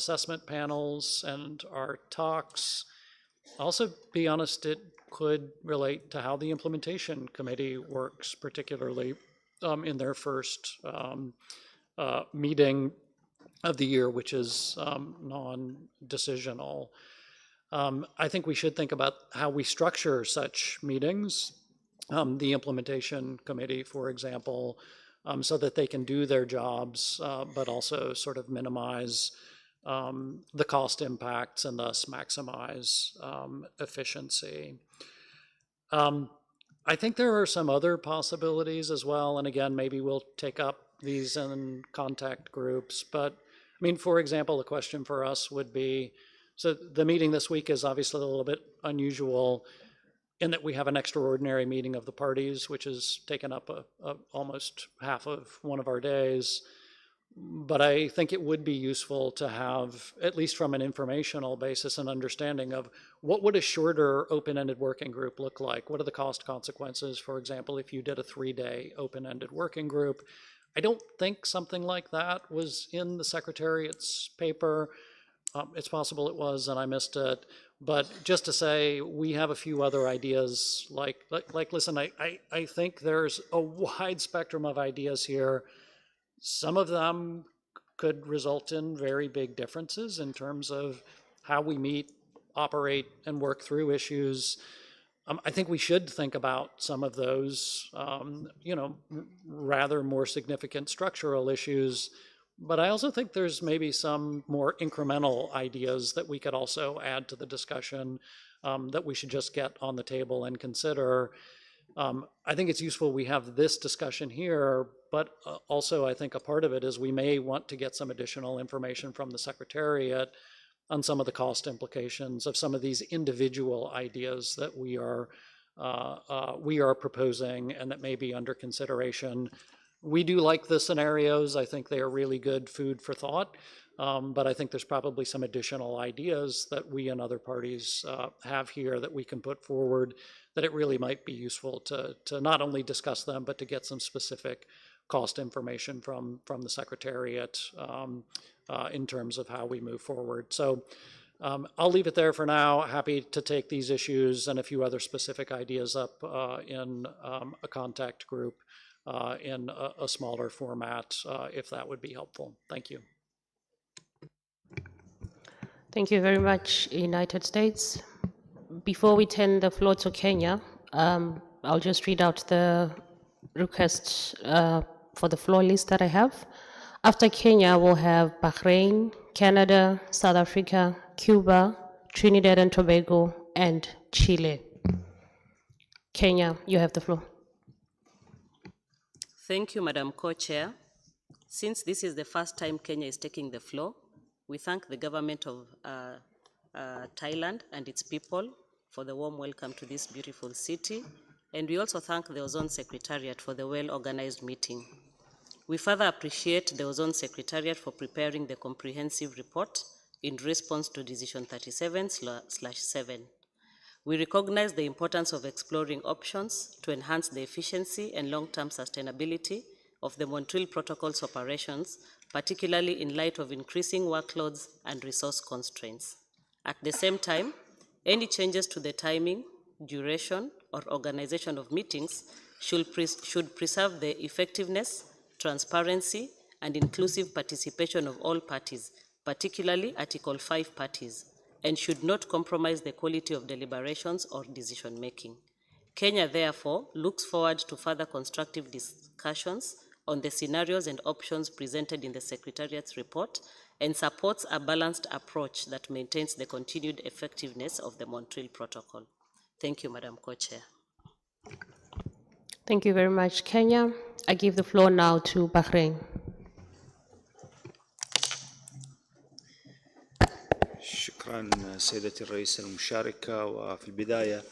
assessment panels and our talks. Also, be honest, it could relate to how the implementation committee works, particularly in their first meeting of the year, which is non-decisional. I think we should think about how we structure such meetings, the implementation committee, for example, so that they can do their jobs, but also sort of minimize the cost impacts and thus maximize efficiency. I think there are some other possibilities as well, and again, maybe we'll take up these in contact groups, but I mean, for example, a question for us would be, so the meeting this week is obviously a little bit unusual in that we have an extraordinary meeting of the parties, which has taken up almost half of one of our days. But I think it would be useful to have, at least from an informational basis, an understanding of what would a shorter open-ended working group look like? What are the cost consequences, for example, if you did a 3-day open-ended working group? I don't think something like that was in the Secretariat's paper. It's possible it was and I missed it. But just to say, we have a few other ideas, like listen, I think there's a wide spectrum of ideas here. Some of them could result in very big differences in terms of how we meet, operate, and work through issues. I think we should think about some of those, rather more significant structural issues. But I also think there's maybe some more incremental ideas that we could also add to the discussion that we should just get on the table and consider. I think it's useful we have this discussion here, but also I think a part of it is we may want to get some additional information from the Secretariat on some of the cost implications of some of these individual ideas that we are proposing and that may be under consideration. We do like the scenarios. I think they are really good food for thought, but I think there's probably some additional ideas that we and other parties have here that we can put forward that it really might be useful to not only discuss them, but to get some specific cost information from the Secretariat in terms of how we move forward. So I'll leave it there for now. Happy to take these issues and a few other specific ideas up in a contact group in a smaller format, if that would be helpful. Thank you. Thank you very much, United States. Before we turn the floor to Kenya, I'll just read out the requests for the floor list that I have. After Kenya, we'll have Bahrain, Canada, South Africa, Cuba, Trinidad and Tobago, and Chile. Kenya, you have the floor. Thank you, Madam Co-Chair. Since this is the first time Kenya is taking the floor, we thank the government of Thailand and its people for the warm welcome to this beautiful city. And we also thank the Ozone Secretariat for the well-organized meeting. We further appreciate the Ozone Secretariat for preparing the comprehensive report in response to Decision 37/7. We recognize the importance of exploring options to enhance the efficiency and long-term sustainability of the Montreal Protocol's operations, particularly in light of increasing workloads and resource constraints. At the same time, any changes to the timing, duration, or organization of meetings should preserve the effectiveness, transparency, and inclusive participation of all parties, particularly Article 5 parties, and should not compromise the quality of deliberations or decision-making. Kenya, therefore, looks forward to further constructive discussions on the scenarios and options presented in the Secretariat's report and supports a balanced approach that maintains the continued effectiveness of the Montreal Protocol. Thank you, Madam Co-Chair. Thank you very much, Kenya. I give the floor now to Bahrain. شكرا سيدتي الرئيسة المشاركة. وفي البداية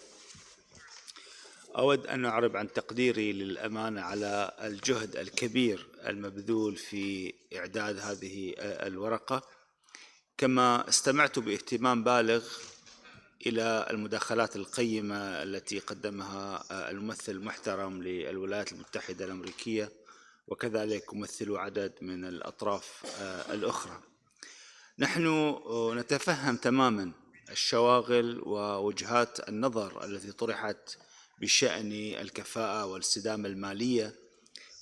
أود أن أعرب عن تقديري للأمانة على الجهد الكبير المبذول في إعداد هذه الورقة، كما استمعت باهتمام بالغ إلى المداخلات القيمة التي قدمها الممثل المحترم للولايات المتحدة الأمريكية وكذلك ممثلو عدد من الأطراف الأخرى. نحن نتفهم تماما الشواغل ووجهات النظر التي طرحت بشأن الكفاءة والاستدامة المالية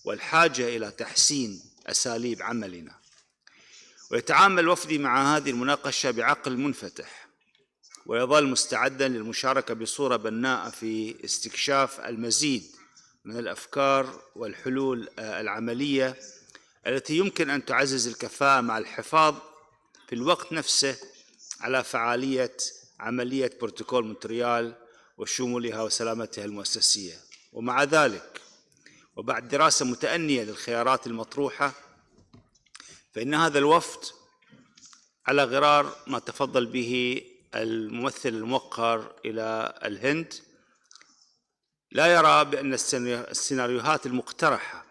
والحاجة إلى تحسين أساليب عملنا. ويتعامل وفدي مع هذه المناقشة بعقل منفتح، ويظل مستعدا للمشاركة بصورة بناءة في استكشاف المزيد من الأفكار والحلول العملية التي يمكن أن تعزز الكفاءة مع الحفاظ في الوقت نفسه على فعالية عملية بروتوكول مونتريال وشمولها وسلامتها المؤسسية. ومع ذلك وبعد دراسة متأنية للخيارات المطروحة، فإن هذا الوفد على غرار ما تفضل به الممثل الموقر إلى الهند لا يرى بأن السيناريوهات المقترحة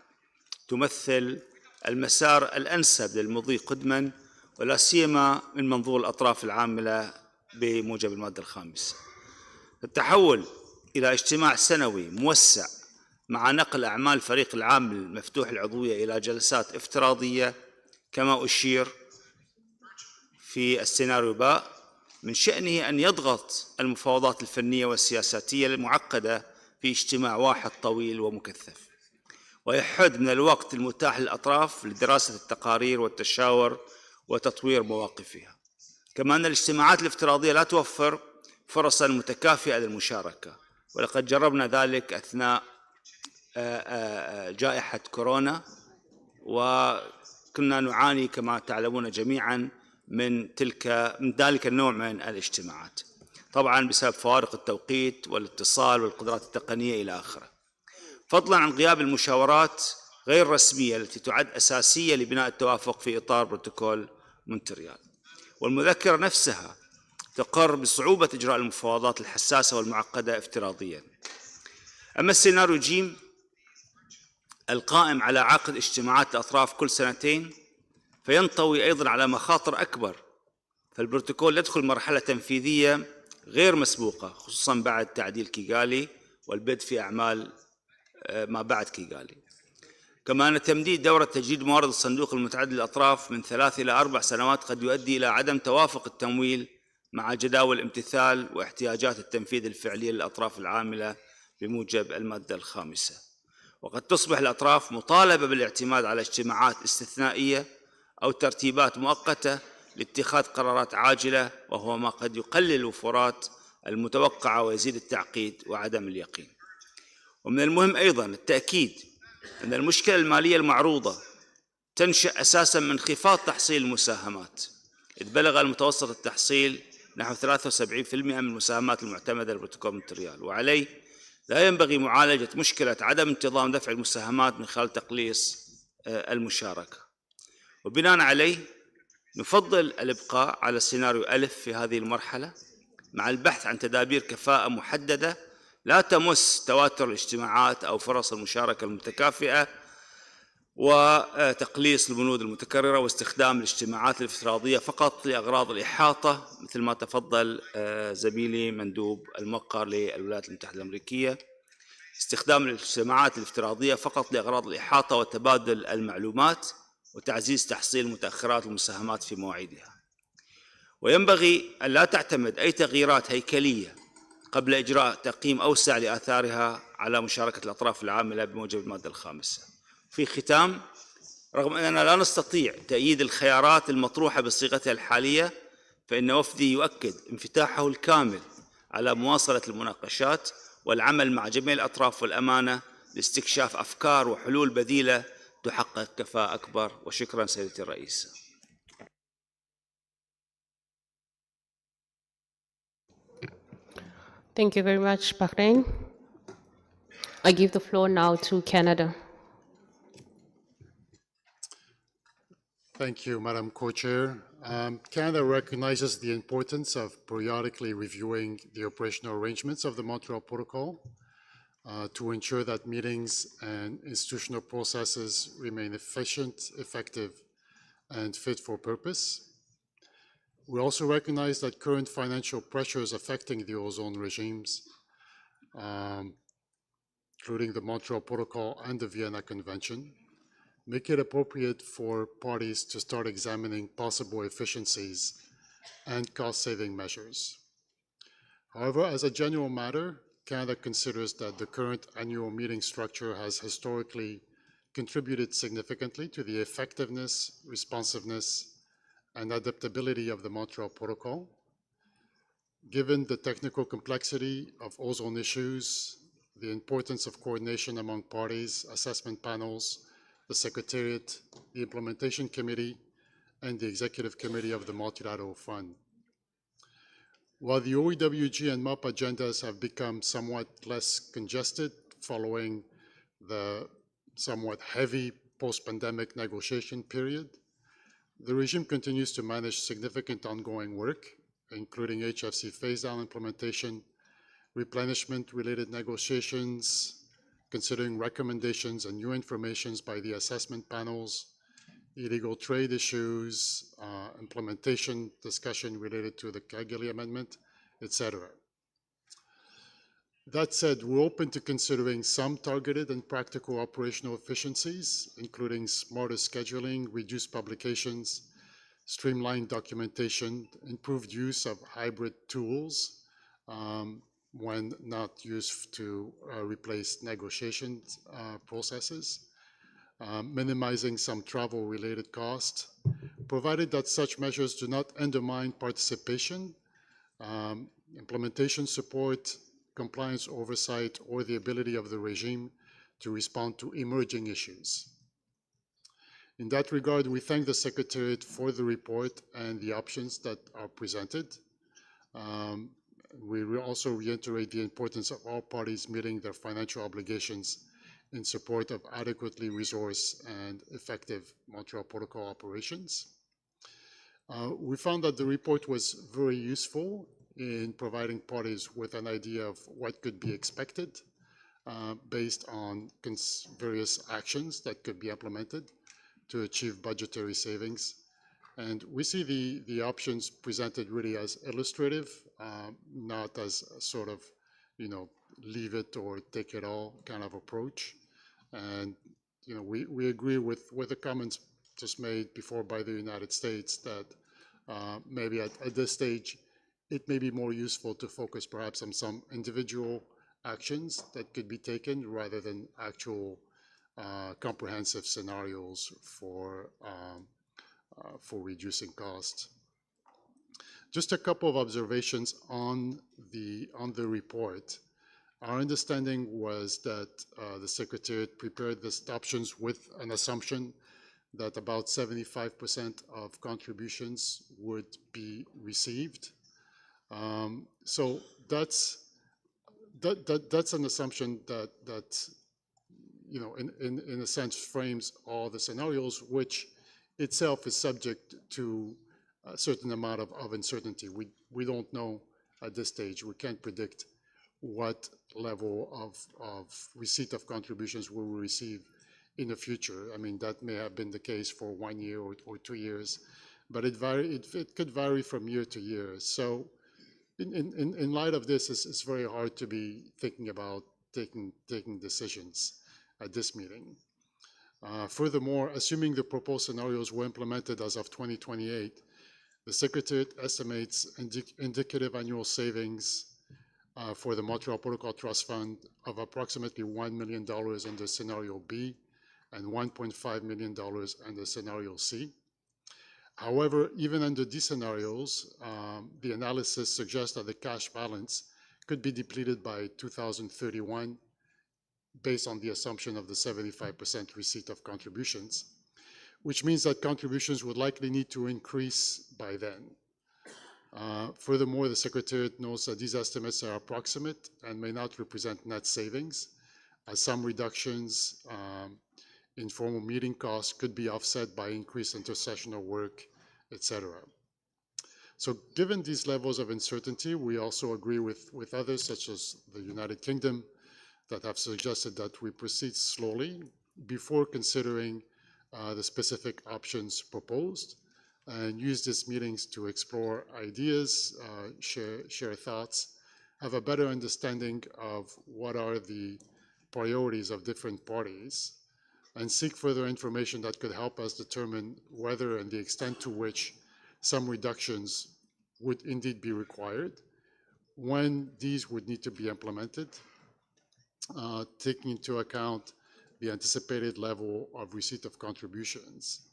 تمثل المسار الأنسب للمضي قدما، ولا سيما من منظور الأطراف العاملة بموجب المادة الخامسة. التحول إلى اجتماع سنوي موسع مع نقل أعمال فريق العامل المفتوح العضوية إلى جلسات افتراضية كما أشير في السيناريو باء، من شأنه أن يضغط المفاوضات الفنية والسياساتية المعقدة في اجتماع واحد طويل ومكثف، ويحد من الوقت المتاح للأطراف لدراسة التقارير والتشاور وتطوير مواقفها. كما أن الاجتماعات الافتراضية لا توفر فرصا متكافئة للمشاركة، ولقد جربنا ذلك أثناء جائحة كورونا، وكنا نعاني كما تعلمون جميعا من ذلك النوع من الاجتماعات، طبعا بسبب فوارق التوقيت والاتصال والقدرات التقنية إلى آخره، فضلا عن غياب المشاورات غير الرسمية التي تعد أساسية لبناء التوافق في إطار بروتوكول مونتريال. والمذكرة نفسها تقر بصعوبة إجراء المفاوضات الحساسة والمعقدة افتراضيا. أما السيناريو جيم القائم على عقد اجتماعات الأطراف كل سنتين، فينطوي أيضا على مخاطر أكبر، فالبروتوكول يدخل مرحلة تنفيذية غير مسبوقة، خصوصا بعد تعديل كيغالي والبدء في أعمال ما بعد كيغالي. كما أن تمديد دورة تجديد موارد الصندوق المتعدد الأطراف من 3 إلى 4 سنوات قد يؤدي إلى عدم توافق التمويل مع جداول الامتثال واحتياجات التنفيذ الفعلية للأطراف العاملة بموجب المادة الخامسة. وقد تصبح الأطراف مطالبة بالاعتماد على اجتماعات استثنائية أو ترتيبات مؤقتة لاتخاذ قرارات عاجلة، وهو ما قد يقلل الوفرات المتوقعة ويزيد التعقيد وعدم اليقين. ومن المهم أيضا التأكيد أن المشكلة المالية المعروضة تنشأ أساسا من انخفاض تحصيل المساهمات، إذ بلغ المتوسط التحصيل نحو 73% من المساهمات المعتمدة لبروتوكول مونتريال، وعليه لا ينبغي معالجة مشكلة عدم انتظام دفع المساهمات من خلال تقليص المشاركة. وبناء عليه نفضل الإبقاء على السيناريو ألف في هذه المرحلة، مع البحث عن تدابير كفاءة محددة لا تمس تواتر الاجتماعات أو فرص المشاركة المتكافئة، وتقليص البنود المتكررة، واستخدام الاجتماعات الافتراضية فقط لأغراض الإحاطة مثل ما تفضل زميلي مندوب الموقر للولايات المتحدة الأمريكية، استخدام الاجتماعات الافتراضية فقط لأغراض الإحاطة وتبادل المعلومات وتعزيز تحصيل متأخرات المساهمات في مواعيدها. وينبغي أن لا تعتمد أي تغييرات هيكلية قبل إجراء تقييم أوسع لآثارها على مشاركة الأطراف العاملة بموجب المادة الخامسة. في ختام، رغم أننا لا نستطيع تأييد الخيارات المطروحة بصيغتها الحالية، فإن وفدي يؤكد انفتاحه الكامل على مواصلة المناقشات والعمل مع جميع الأطراف والأمانة لاستكشاف أفكار وحلول بديلة تحقق كفاءة أكبر. وشكرا سيدتي الرئيسة. Thank you very much, Bahrain. I give the floor now to Canada. Thank you, Madam Co-Chair. Canada recognizes the importance of periodically reviewing the operational arrangements of the Montreal Protocol to ensure that meetings and institutional processes remain efficient, effective, and fit for purpose. We also recognize that current financial pressures affecting the Eurozone regimes, including the Montreal Protocol and the Vienna Convention, make it appropriate for parties to start examining possible efficiencies and cost-saving measures. However, as a general matter, Canada considers that the current annual meeting structure has historically contributed significantly to the effectiveness, responsiveness, and adaptability of the Montreal Protocol. Given the technical complexity of ozone issues, the importance of coordination among parties, assessment panels, the Secretariat, the Implementation Committee, and the Executive Committee of the Multilateral Fund. While the OEWG and MUP agendas have become somewhat less congested following the somewhat heavy post-pandemic negotiation period, the regime continues to manage significant ongoing work, including HFC phase-down implementation, replenishment-related negotiations, considering recommendations and new informations by the assessment panels, illegal trade issues, implementation discussion related to the Calgary Amendment, etc. That said, we're open to considering some targeted and practical operational efficiencies, including smarter scheduling, reduced publications, streamlined documentation, improved use of hybrid tools when not used to replace negotiation processes, minimizing some travel-related costs, provided that such measures do not undermine participation, implementation support, compliance oversight, or the ability of the regime to respond to emerging issues. In that regard, we thank the Secretariat for the report and the options that are presented. We will also reiterate the importance of all parties meeting their financial obligations in support of adequately resourced and effective Montreal Protocol operations. We found that the report was very useful in providing parties with an idea of what could be expected based on various actions that could be implemented to achieve budgetary savings. And we see the options presented really as illustrative, not as a sort of, leave it or take it all kind of approach. And, we agree with the comments just made before by the United States that maybe at this stage, it may be more useful to focus perhaps on some individual actions that could be taken rather than actual comprehensive scenarios for reducing costs. Just a couple of observations on the report. Our understanding was that the Secretariat prepared these options with an assumption that about 75% of contributions would be received. So that's an assumption that in a sense frames all the scenarios, which itself is subject to a certain amount of uncertainty. We don't know at this stage. We can't predict what level of receipt of contributions we will receive in the future. I mean, that may have been the case for 1 year or 2 years, but it could vary from year to year. So in light of this, it's very hard to be thinking about taking decisions at this meeting. Furthermore, assuming the proposed scenarios were implemented as of 2028, the Secretariat estimates indicative annual savings for the Montreal Protocol Trust Fund of approximately $1 million under Scenario B and $1.5 million under Scenario C. However, even under these scenarios, the analysis suggests that the cash balance could be depleted by 2031 based on the assumption of the 75% receipt of contributions, which means that contributions would likely need to increase by then. Furthermore, the Secretariat notes that these estimates are approximate and may not represent net savings, as some reductions in formal meeting costs could be offset by increased intersessional work, etc. So given these levels of uncertainty, we also agree with others, such as the United Kingdom, that have suggested that we proceed slowly before considering the specific options proposed, and use these meetings to explore ideas, share thoughts, have a better understanding of what are the priorities of different parties, and seek further information that could help us determine whether and the extent to which some reductions would indeed be required, when these would need to be implemented, taking into account the anticipated level of receipt of contributions,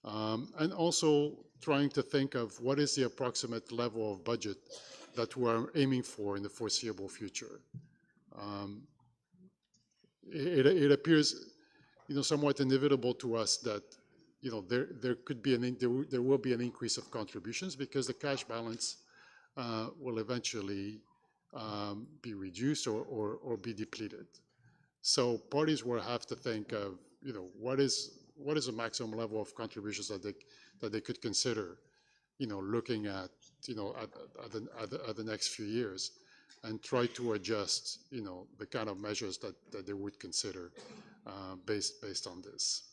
and also trying to think of what is the approximate level of budget that we're aiming for in the foreseeable future. It appears, somewhat inevitable to us that, there could be there will be an increase of contributions because the cash balance will eventually be reduced or be depleted. So parties will have to think of, what is the maximum level of contributions that they could consider, looking at, at the next few years, and try to adjust, the kind of measures that they would consider based on this.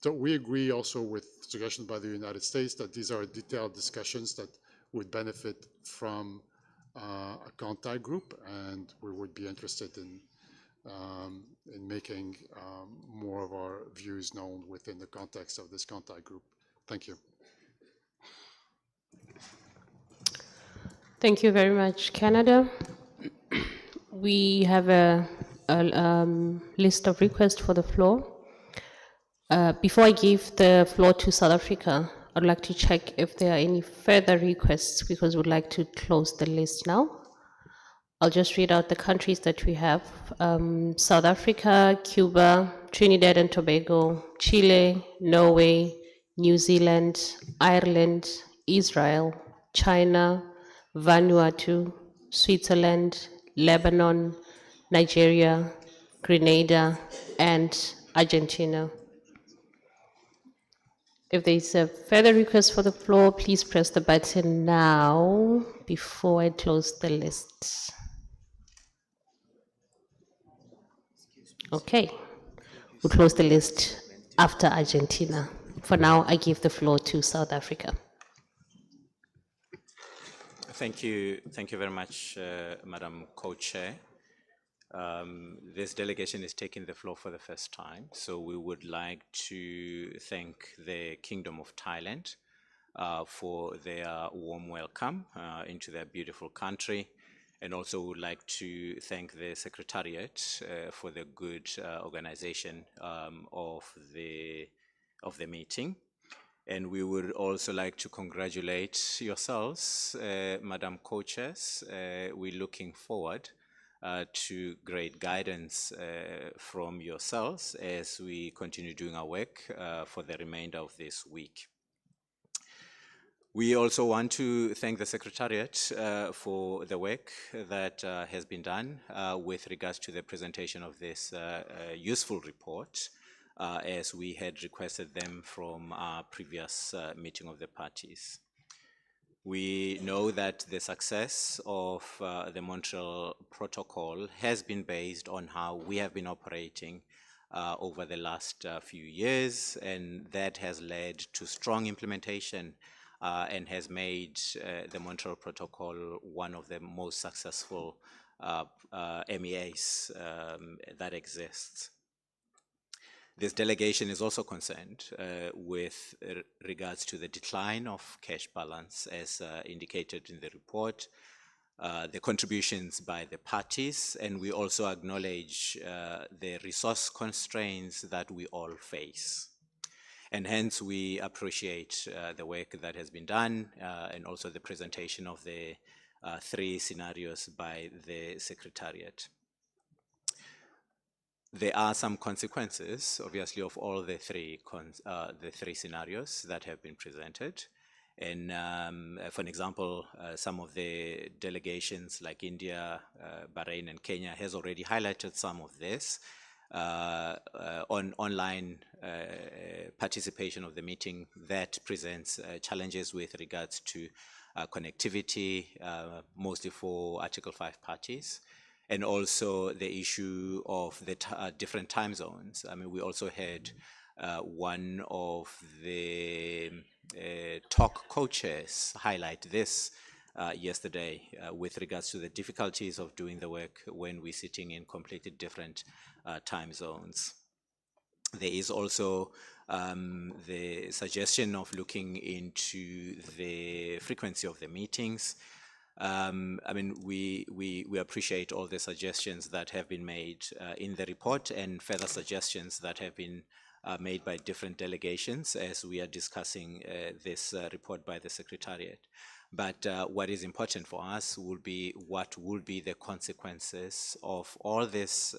So we agree also with suggestions by the United States that these are detailed discussions that would benefit from a contact group, and we would be interested in making more of our views known within the context of this contact group. Thank you. Thank you very much, Canada. We have a list of requests for the floor. Before I give the floor to South Africa, I'd like to check if there are any further requests because we'd like to close the list now. I'll just read out the countries that we have. South Africa, Cuba, Trinidad and Tobago, Chile, Norway, New Zealand, Ireland, Israel, China, Vanuatu, Switzerland, Lebanon, Nigeria, Grenada, and Argentina. If there's a further request for the floor, please press the button now before I close the list. Okay, we'll close the list after Argentina. For now, I give the floor to South Africa. Thank you very much, Madam Co-Chair. This delegation is taking the floor for the first time, so we would like to thank the Kingdom of Thailand for their warm welcome into their beautiful country, and also would like to thank the Secretariat for the good organization of the meeting. And we would also like to congratulate yourselves, Madam Co-Chairs. We're looking forward to great guidance from yourselves as we continue doing our work for the remainder of this week. We also want to thank the Secretariat for the work that has been done with regards to the presentation of this useful report, as we had requested them from our previous meeting of the parties. We know that the success of the Montreal Protocol has been based on how we have been operating over the last few years, and that has led to strong implementation and has made the Montreal Protocol one of the most successful MEAs that exists. This delegation is also concerned with regards to the decline of cash balance as indicated in the report, the contributions by the parties, and we also acknowledge the resource constraints that we all face. And hence we appreciate the work that has been done and also the presentation of the 3 scenarios by the Secretariat. There are some consequences, obviously, of all the three scenarios that have been presented. And for an example, some of the delegations like India, Bahrain, and Kenya has already highlighted some of this. On online participation of the meeting that presents challenges with regards to connectivity, mostly for Article 5 parties. And also the issue of the different time zones. I mean, we also had one of the talk co-chairs highlight this yesterday with regards to the difficulties of doing the work when we're sitting in completely different time zones. There is also the suggestion of looking into the frequency of the meetings. I mean, we appreciate all the suggestions that have been made in the report and further suggestions that have been made by different delegations as we are discussing this report by the Secretariat. But what is important for us will be what will be the consequences of all these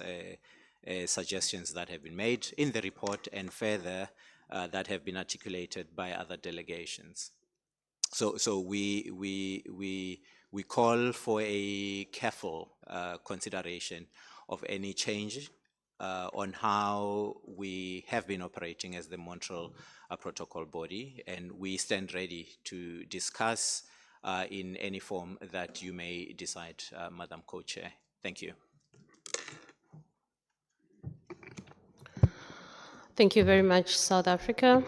suggestions that have been made in the report and further that have been articulated by other delegations. So we call for a careful consideration of any change on how we have been operating as the Montreal Protocol body, and we stand ready to discuss in any form that you may decide, Madam Co-Chair. Thank you. Thank you very much, South Africa.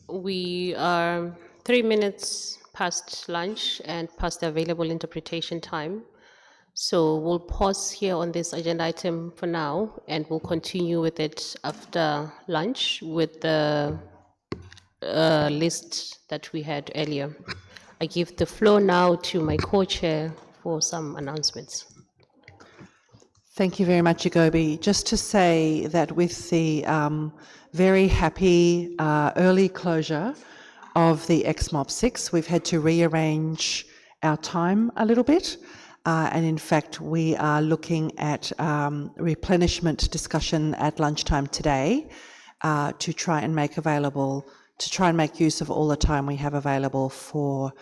We are 3 minutes past lunch and past the available interpretation time. So we'll pause here on this agenda item for now, and we'll continue with it after lunch with the list that we had earlier. I give the floor now to my co-chair for some announcements. Thank you very much, Agobi. Just to say that with the very happy early closure of the XMOP 6, we've had to rearrange our time a little bit. And in fact, we are looking at replenishment discussion at lunchtime today to try and make use of all the time we have available for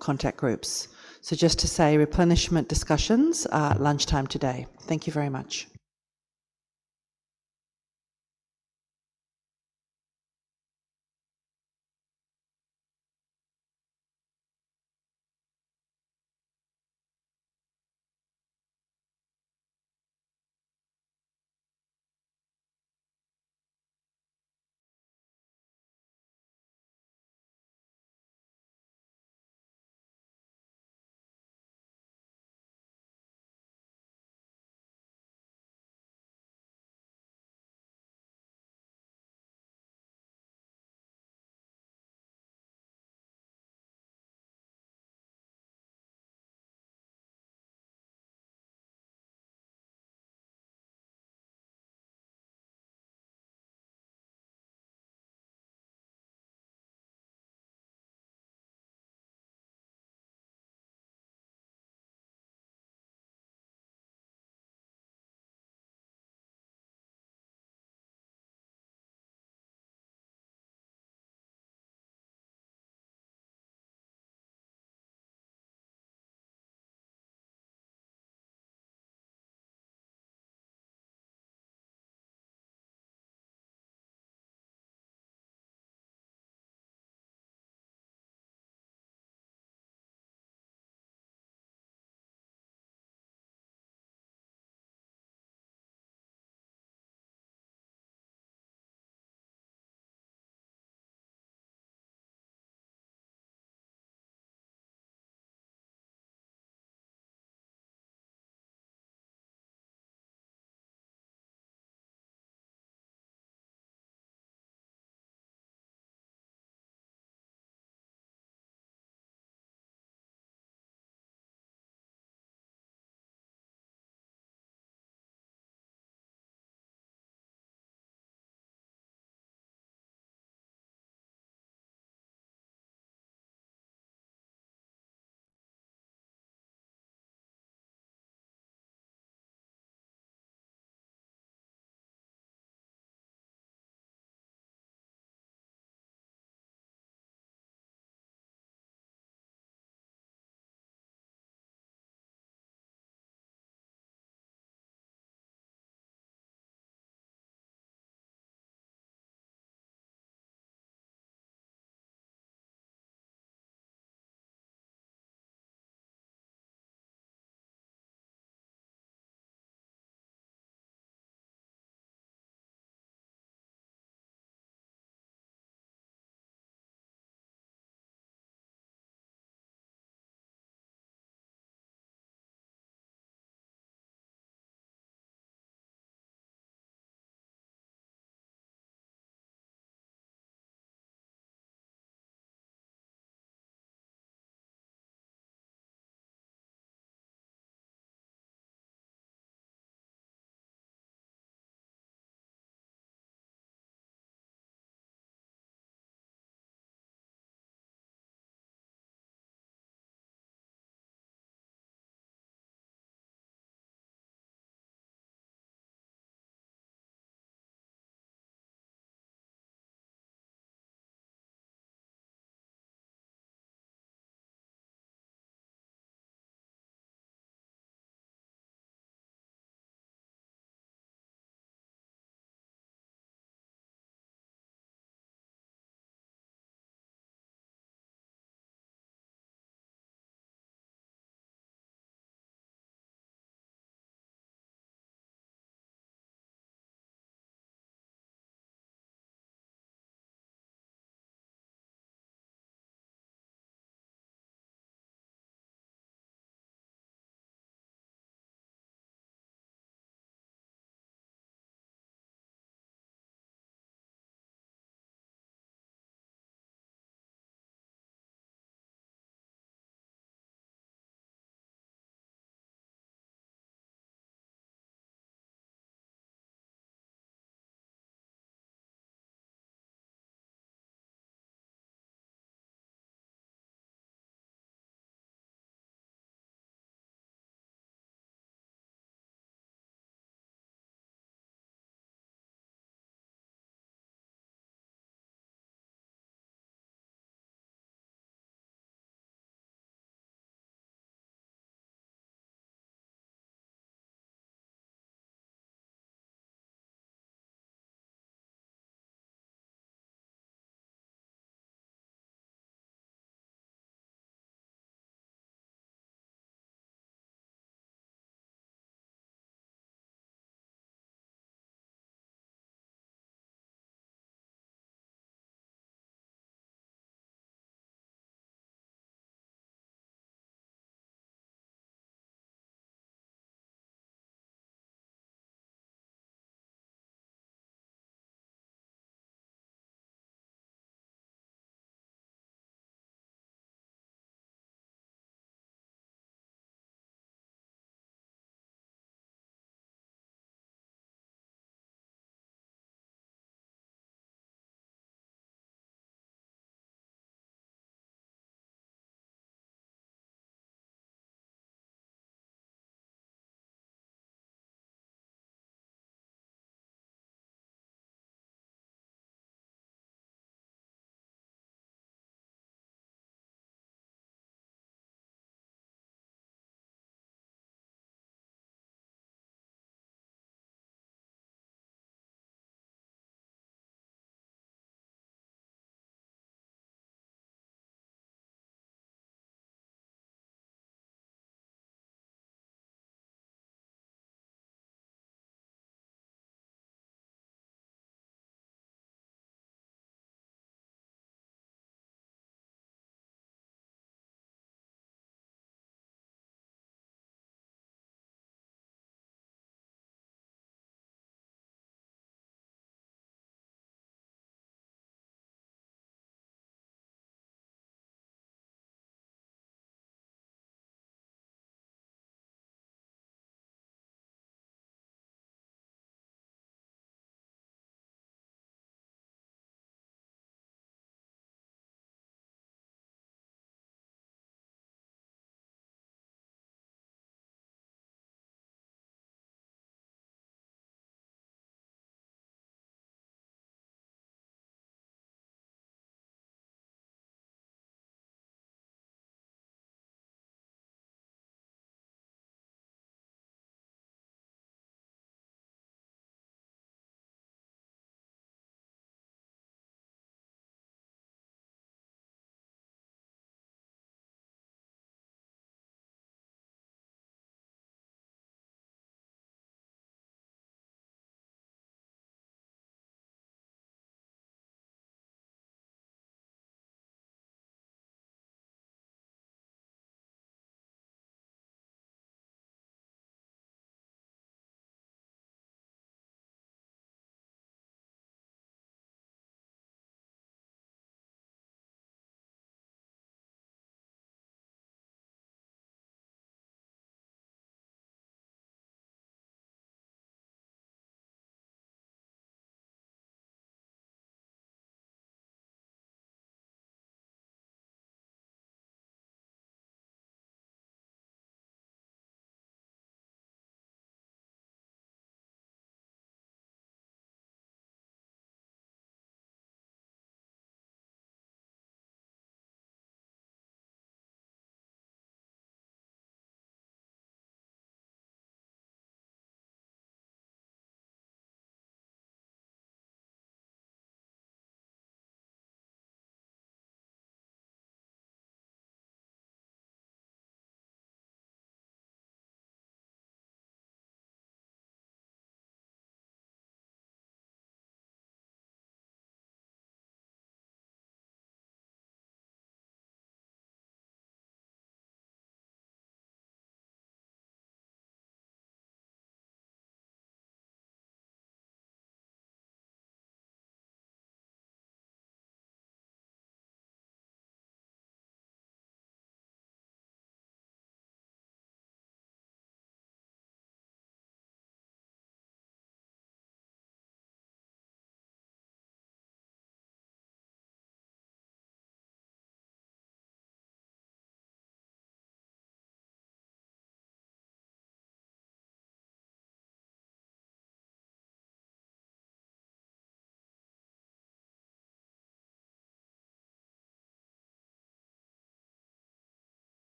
contact groups. So just to say, replenishment discussions lunchtime today. Thank you very much.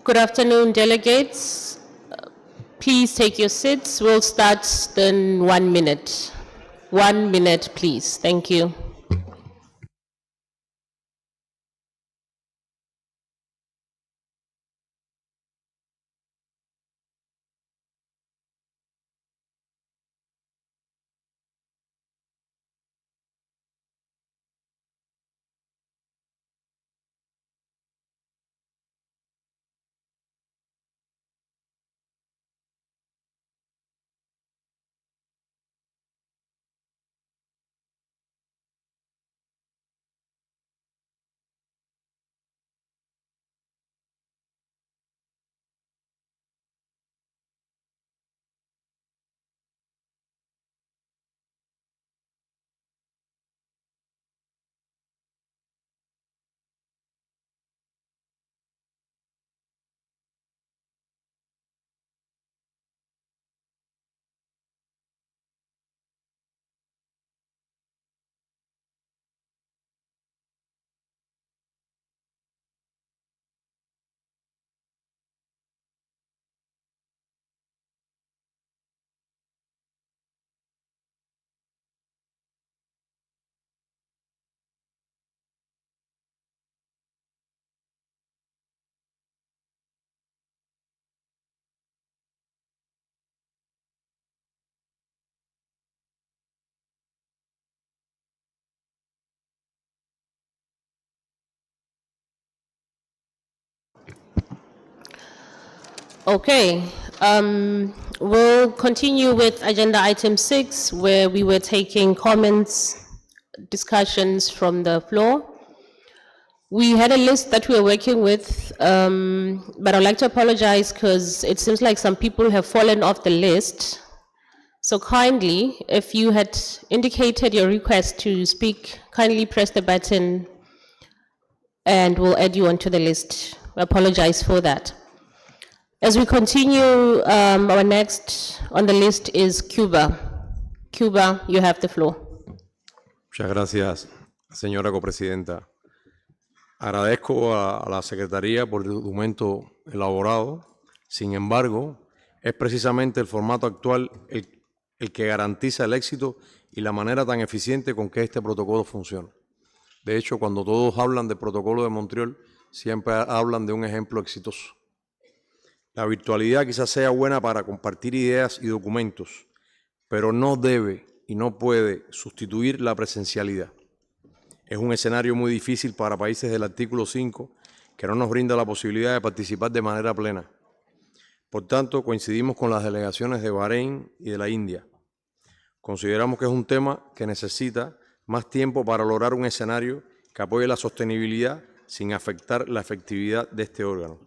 Good afternoon, delegates. Please take your seats. We'll start in 1 minute. 1 minute, please. Thank you. Okay, we'll continue with agenda item 6, where we were taking comments, discussions from the floor. We had a list that we were working with, but I'd like to apologize because it seems like some people have fallen off the list. So kindly, if you had indicated your request to speak, kindly press the button and we'll add you onto the list. We apologize for that. As we continue, our next on the list is Cuba. Cuba, you have the floor. Muchas gracias, señora copresidenta. Agradezco a la Secretaría por el documento elaborado. Sin embargo, es precisamente el formato actual el que garantiza el éxito y la manera tan eficiente con que este protocolo funciona. De hecho, cuando todos hablan del protocolo de Montreal, siempre hablan de un ejemplo exitoso. La virtualidad quizás sea buena para compartir ideas y documentos, pero no debe y no puede sustituir la presencialidad. Es un escenario muy difícil para países del artículo 5 que no nos brinda la posibilidad de participar de manera plena. Por tanto, coincidimos con las delegaciones de Bahrein y de la India. Consideramos que es un tema que necesita más tiempo para lograr un escenario que apoye la sostenibilidad sin afectar la efectividad de este órgano.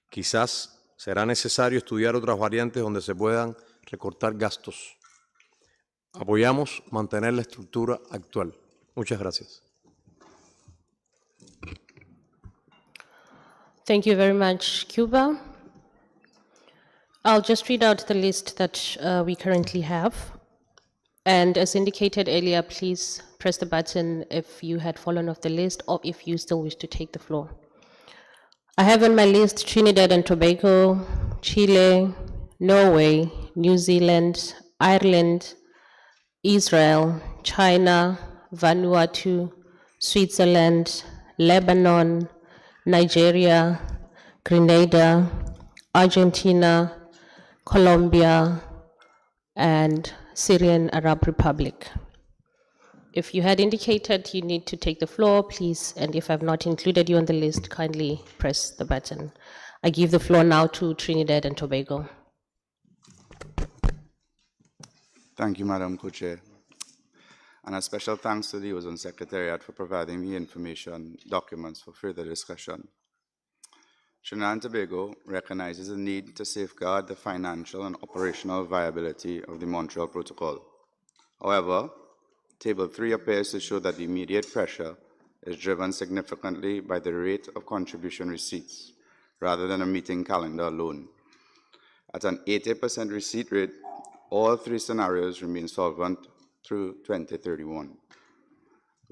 Quizás será necesario estudiar otras variantes donde se puedan recortar gastos. Apoyamos mantener la estructura actual. Muchas gracias. Thank you very much, Cuba. I'll just read out the list that we currently have. And as indicated earlier, please press the button if you had fallen off the list or if you still wish to take the floor. I have on my list Trinidad and Tobago, Chile, Norway, New Zealand, Ireland, Israel, China, Vanuatu, Switzerland, Lebanon, Nigeria, Grenada, Argentina, Colombia, and Syrian Arab Republic. If you had indicated you need to take the floor, please, and if I've not included you on the list, kindly press the button. I give the floor now to Trinidad and Tobago. Thank you, Madam Co-Chair. And a special thanks to the Ozone Secretariat for providing the information documents for further discussion. Trinidad and Tobago recognizes the need to safeguard the financial and operational viability of the Montreal Protocol. However, Table 3 appears to show that the immediate pressure is driven significantly by the rate of contribution receipts rather than a meeting calendar alone. At an 80% receipt rate, all three scenarios remain solvent through 2031.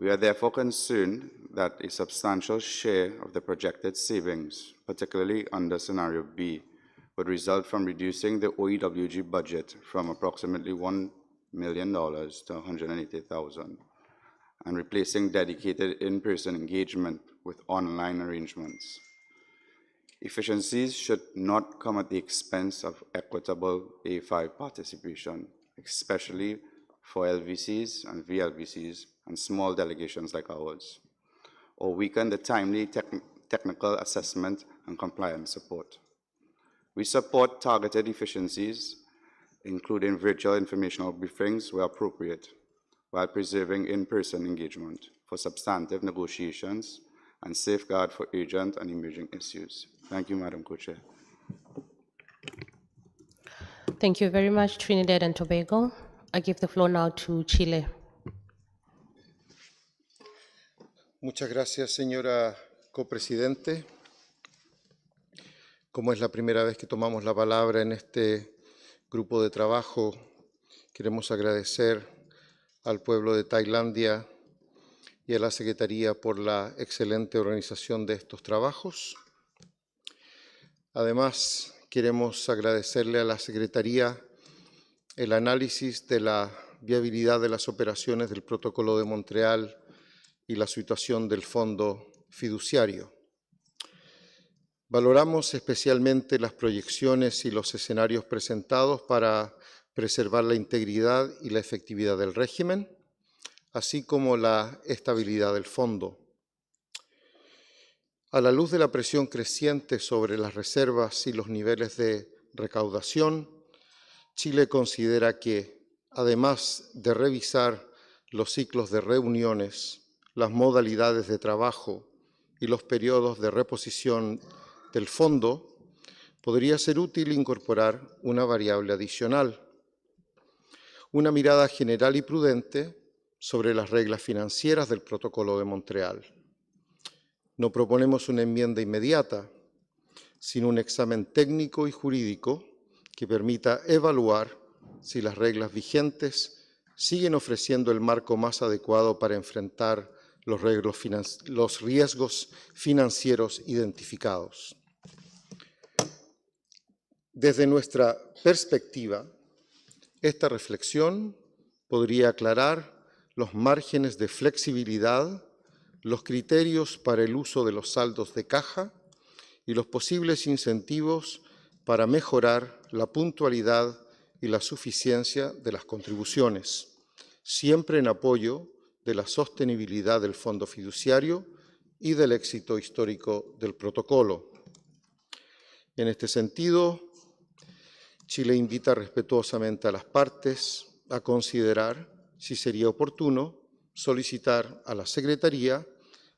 We are therefore concerned that a substantial share of the projected savings, particularly under scenario B, would result from reducing the OEWG budget from approximately $1 million to $180,000 and replacing dedicated in-person engagement with online arrangements. Efficiencies should not come at the expense of equitable A5 participation, especially for LVCs and VLVCs and small delegations like ours, or weaken the timely technical assessment and compliance support. We support targeted efficiencies, including virtual informational briefings where appropriate, while preserving in-person engagement for substantive negotiations and safeguard for urgent and emerging issues. Thank you, Madam Co-Chair. Thank you very much, Trinidad and Tobago. I give the floor now to Chile. Muchas gracias, señora copresidente. Como es la primera vez que tomamos la palabra en este grupo de trabajo, queremos agradecer al pueblo de Tailandia y a la Secretaría por la excelente organización de estos trabajos. Además, queremos agradecerle a la Secretaría el análisis de la viabilidad de las operaciones del Protocolo de Montreal y la situación del fondo fiduciario. Valoramos especialmente las proyecciones y los escenarios presentados para preservar la integridad y la efectividad del régimen, así como la estabilidad del fondo. A la luz de la presión creciente sobre las reservas y los niveles de recaudación, Chile considera que, además de revisar los ciclos de reuniones, las modalidades de trabajo y los periodos de reposición del fondo, podría ser útil incorporar una variable adicional, una mirada general y prudente sobre las reglas financieras del Protocolo de Montreal. No proponemos una enmienda inmediata, sino un examen técnico y jurídico que permita evaluar si las reglas vigentes siguen ofreciendo el marco más adecuado para enfrentar los riesgos financieros identificados. Desde nuestra perspectiva, esta reflexión podría aclarar los márgenes de flexibilidad, los criterios para el uso de los saldos de caja y los posibles incentivos para mejorar la puntualidad y la suficiencia de las contribuciones, siempre en apoyo de la sostenibilidad del fondo fiduciario y del éxito histórico del protocolo. En este sentido, Chile invita respetuosamente a las partes a considerar si sería oportuno solicitar a la Secretaría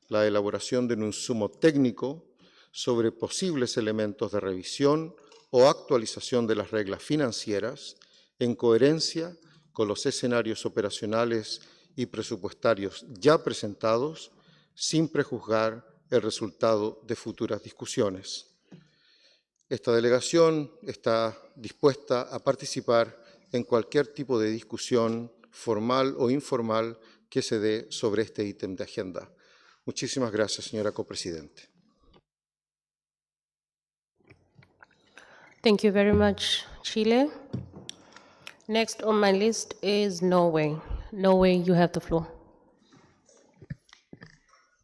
la elaboración de un insumo técnico sobre posibles elementos de revisión o actualización de las reglas financieras en coherencia con los escenarios operacionales y presupuestarios ya presentados, sin prejuzgar el resultado de futuras discusiones. Esta delegación está dispuesta a participar en cualquier tipo de discusión formal o informal que se dé sobre este ítem de agenda. Muchísimas gracias, señora copresidente. Thank you very much, Chile. Next on my list is Norway. Norway, you have the floor.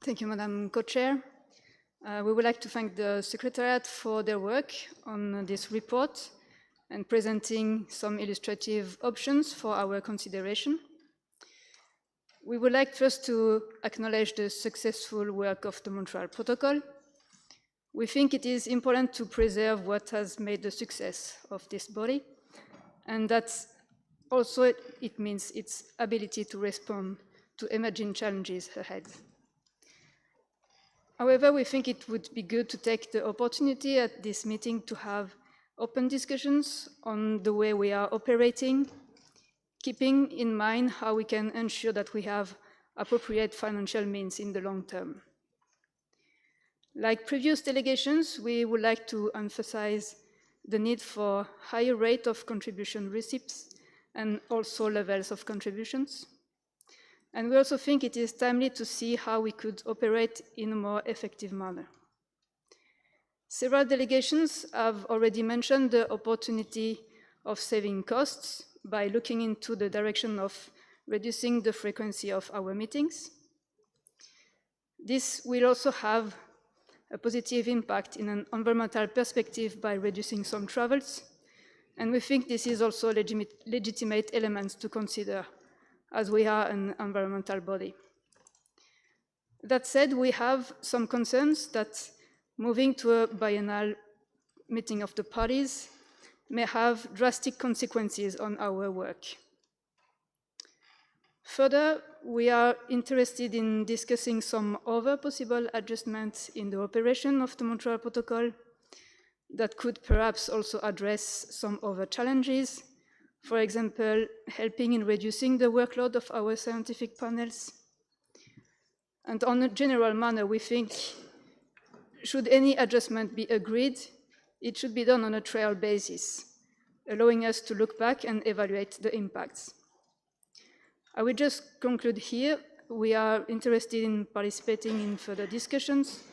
Thank you, Madam Co-Chair. We would like to thank the Secretariat for their work on this report and presenting some illustrative options for our consideration. We would like first to acknowledge the successful work of the Montreal Protocol. We think it is important to preserve what has made the success of this body, and that also it means its ability to respond to emerging challenges ahead. However, we think it would be good to take the opportunity at this meeting to have open discussions on the way we are operating, keeping in mind how we can ensure that we have appropriate financial means in the long term. Like previous delegations, we would like to emphasize the need for higher rate of contribution receipts and also levels of contributions. And we also think it is timely to see how we could operate in a more effective manner. Several delegations have already mentioned the opportunity of saving costs by looking into the direction of reducing the frequency of our meetings. This will also have a positive impact in an environmental perspective by reducing some travels, and we think this is also legitimate elements to consider as we are an environmental body. That said, we have some concerns that moving to a biennial meeting of the parties may have drastic consequences on our work. Further, we are interested in discussing some other possible adjustments in the operation of the Montreal Protocol that could perhaps also address some other challenges. For example, helping in reducing the workload of our scientific panels. And on a general manner, we think, should any adjustment be agreed, it should be done on a trial basis, allowing us to look back and evaluate the impacts. I will just conclude here. We are interested in participating in further discussions,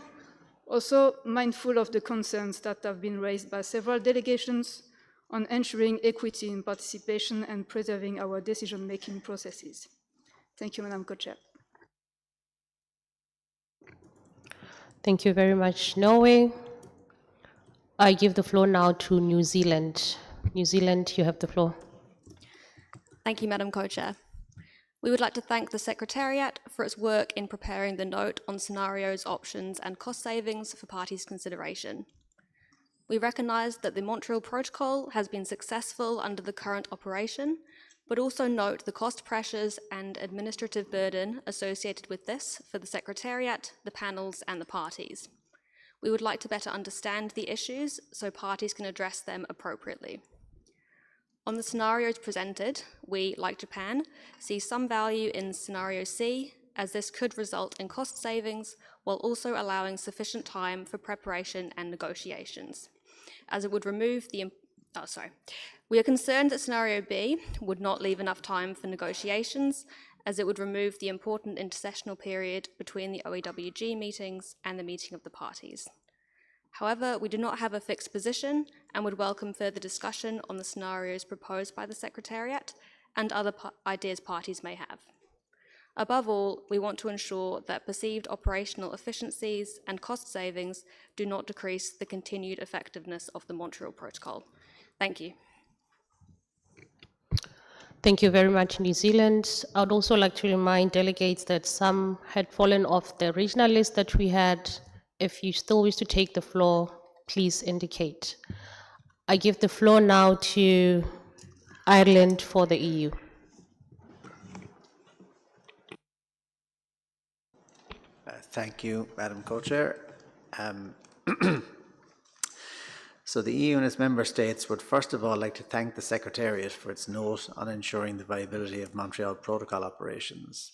also mindful of the concerns that have been raised by several delegations on ensuring equity in participation and preserving our decision-making processes. Thank you, Madam Co-Chair. Thank you very much, Norway. I give the floor now to New Zealand. New Zealand, you have the floor. Thank you, Madam Co-Chair. We would like to thank the Secretariat for its work in preparing the note on scenarios, options, and cost savings for parties' consideration. We recognise that the Montreal Protocol has been successful under the current operation, but also note the cost pressures and administrative burden associated with this for the Secretariat, the panels, and the parties. We would like to better understand the issues so parties can address them appropriately. On the scenarios presented, we, like Japan, see some value in scenario C, as this could result in cost savings while also allowing sufficient time for preparation and negotiations, as it would remove the... We are concerned that scenario B would not leave enough time for negotiations, as it would remove the important intercessional period between the OEWG meetings and the meeting of the parties. However, we do not have a fixed position and would welcome further discussion on the scenarios proposed by the Secretariat and other ideas parties may have. Above all, we want to ensure that perceived operational efficiencies and cost savings do not decrease the continued effectiveness of the Montreal Protocol. Thank you. Thank you very much, New Zealand. I would also like to remind delegates that some had fallen off the original list that we had. If you still wish to take the floor, please indicate. I give the floor now to Ireland for the EU. Thank you, Madam Co-Chair. So the EU and its member states would first of all like to thank the Secretariat for its note on ensuring the viability of Montreal Protocol operations.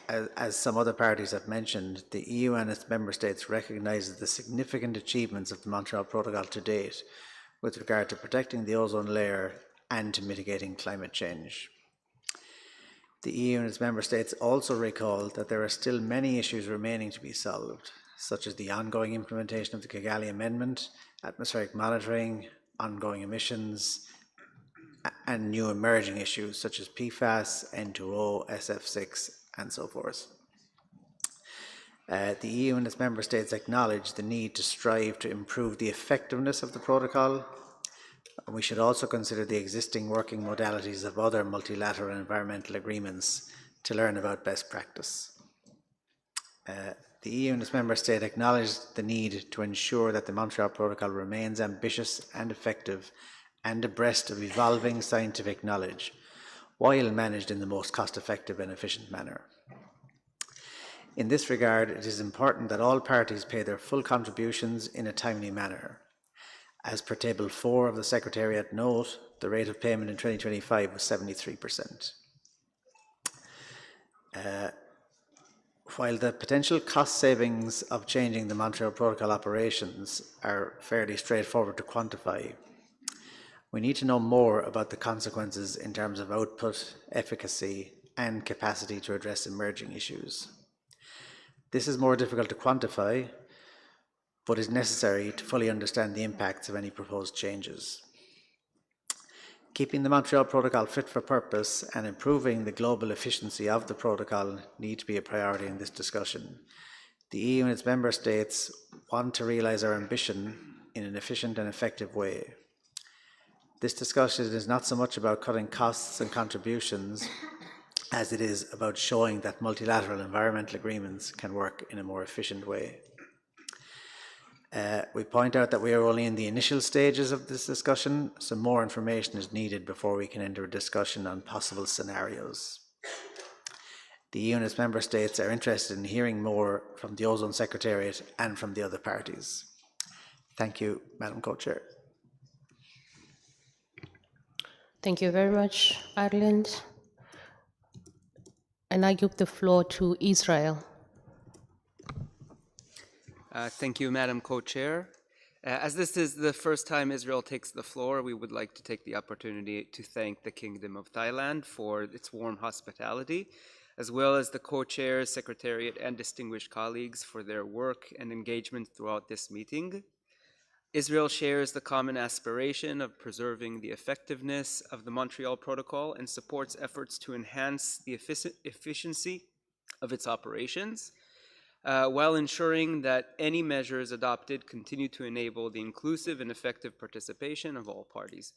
As some other parties have mentioned, the EU and its member states recognise the significant achievements of the Montreal Protocol to date with regard to protecting the ozone layer and to mitigating climate change. The EU and its member states also recall that there are still many issues remaining to be solved, such as the ongoing implementation of the Kigali Amendment, atmospheric monitoring, ongoing emissions, and new emerging issues such as PFAS, N2O, SF6, and so forth. The EU and its member states acknowledge the need to strive to improve the effectiveness of the protocol. We should also consider the existing working modalities of other multilateral environmental agreements to learn about best practice. The EU and its member state acknowledge the need to ensure that the Montreal Protocol remains ambitious and effective and abreast of evolving scientific knowledge, while managed in the most cost-effective and efficient manner. In this regard, it is important that all parties pay their full contributions in a timely manner. As per Table 4 of the Secretariat note, the rate of payment in 2025 was 73%. While the potential cost savings of changing the Montreal Protocol operations are fairly straightforward to quantify, We need to know more about the consequences in terms of output, efficacy, and capacity to address emerging issues. This is more difficult to quantify, but is necessary to fully understand the impacts of any proposed changes. Keeping the Montreal Protocol fit for purpose and improving the global efficiency of the protocol need to be a priority in this discussion. The EU and its member states want to realise our ambition in an efficient and effective way. This discussion is not so much about cutting costs and contributions as it is about showing that multilateral environmental agreements can work in a more efficient way. We point out that we are only in the initial stages of this discussion, so more information is needed before we can enter a discussion on possible scenarios. The EU and its member states are interested in hearing more from the Ozone Secretariat and from the other parties. Thank you, Madam Co-Chair. Thank you very much, Ireland. And I give the floor to Israel. Thank you, Madam Co-Chair. As this is the first time Israel takes the floor, we would like to take the opportunity to thank the Kingdom of Thailand for its warm hospitality, as well as the Co-Chairs, Secretariat, and distinguished colleagues for their work and engagement throughout this meeting. Israel shares the common aspiration of preserving the effectiveness of the Montreal Protocol and supports efforts to enhance the efficiency of its operations, while ensuring that any measures adopted continue to enable the inclusive and effective participation of all parties.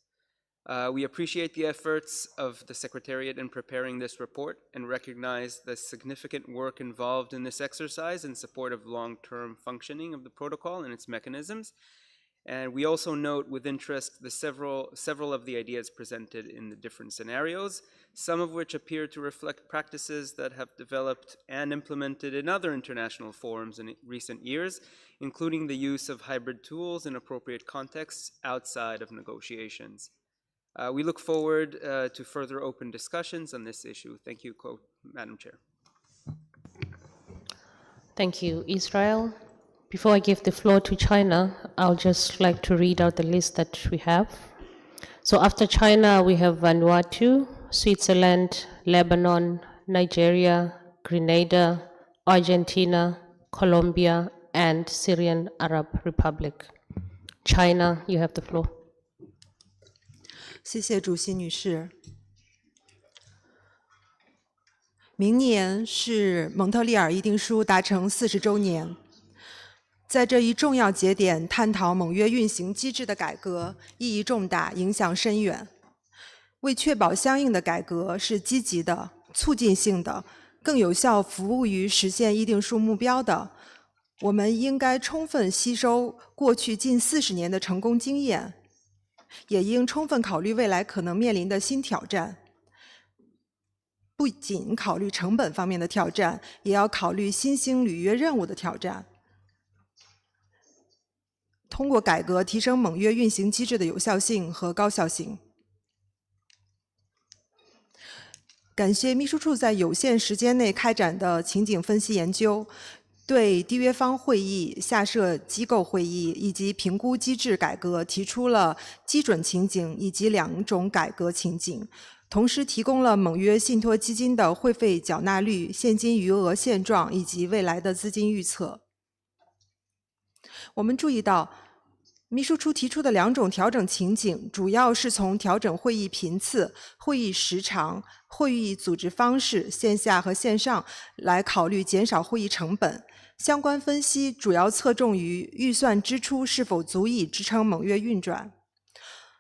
We appreciate the efforts of the Secretariat in preparing this report and recognize the significant work involved in this exercise in support of long-term functioning of the protocol and its mechanisms. And we also note with interest the several of the ideas presented in the different scenarios, some of which appear to reflect practices that have developed and implemented in other international forums in recent years, including the use of hybrid tools in appropriate contexts outside of negotiations. We look forward to further open discussions on this issue. Thank you, Madam Chair. Thank you, Israel. Before I give the floor to China, I'll just like to read out the list that we have. So after China, we have Vanuatu, Switzerland, Lebanon, Nigeria, Grenada, Argentina, Colombia, and Syrian Arab Republic. China, you have the floor. 谢谢主席女士。明年是蒙特利尔议定书达成40周年。在这一重要节点探讨盟约运行机制的改革意义重大，影响深远。为确保相应的改革是积极的、促进性的、更有效服务于实现议定书目标的，我们应该充分吸收过去近40年的成功经验，也应充分考虑未来可能面临的新挑战。不仅考虑成本方面的挑战，也要考虑新兴履约任务的挑战。通过改革提升盟约运行机制的有效性和高效性。感谢秘书处在有限时间内开展的情景分析研究，对缔约方会议、下设机构会议以及评估机制改革提出了基准情景以及2种改革情景，同时提供了盟约信托基金的会费缴纳率、现金余额现状以及未来的资金预测。我们注意到，秘书处提出的2种调整情景，主要是从调整会议频次、会议时长、会议组织方式（线下和线上）来考虑减少会议成本。相关分析主要侧重于预算支出是否足以支撑盟约运转。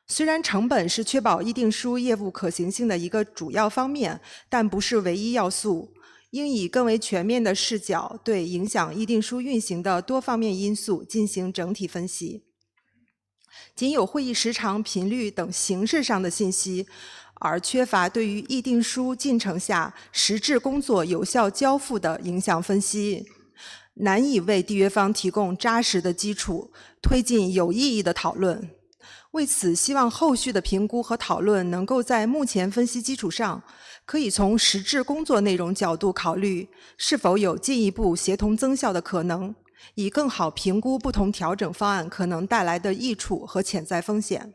虽然成本是确保议定书业务可行性的一个主要方面，但不是唯一要素。应以更为全面的视角对影响议定书运行的多方面因素进行整体分析。仅有会议时长、频率等形式上的信息，而缺乏对于议定书进程下实质工作有效交付的影响分析，难以为缔约方提供扎实的基础，推进有意义的讨论。为此，希望后续的评估和讨论能够在目前分析基础上，可以从实质工作内容角度考虑是否有进一步协同增效的可能，以更好评估不同调整方案可能带来的益处和潜在风险。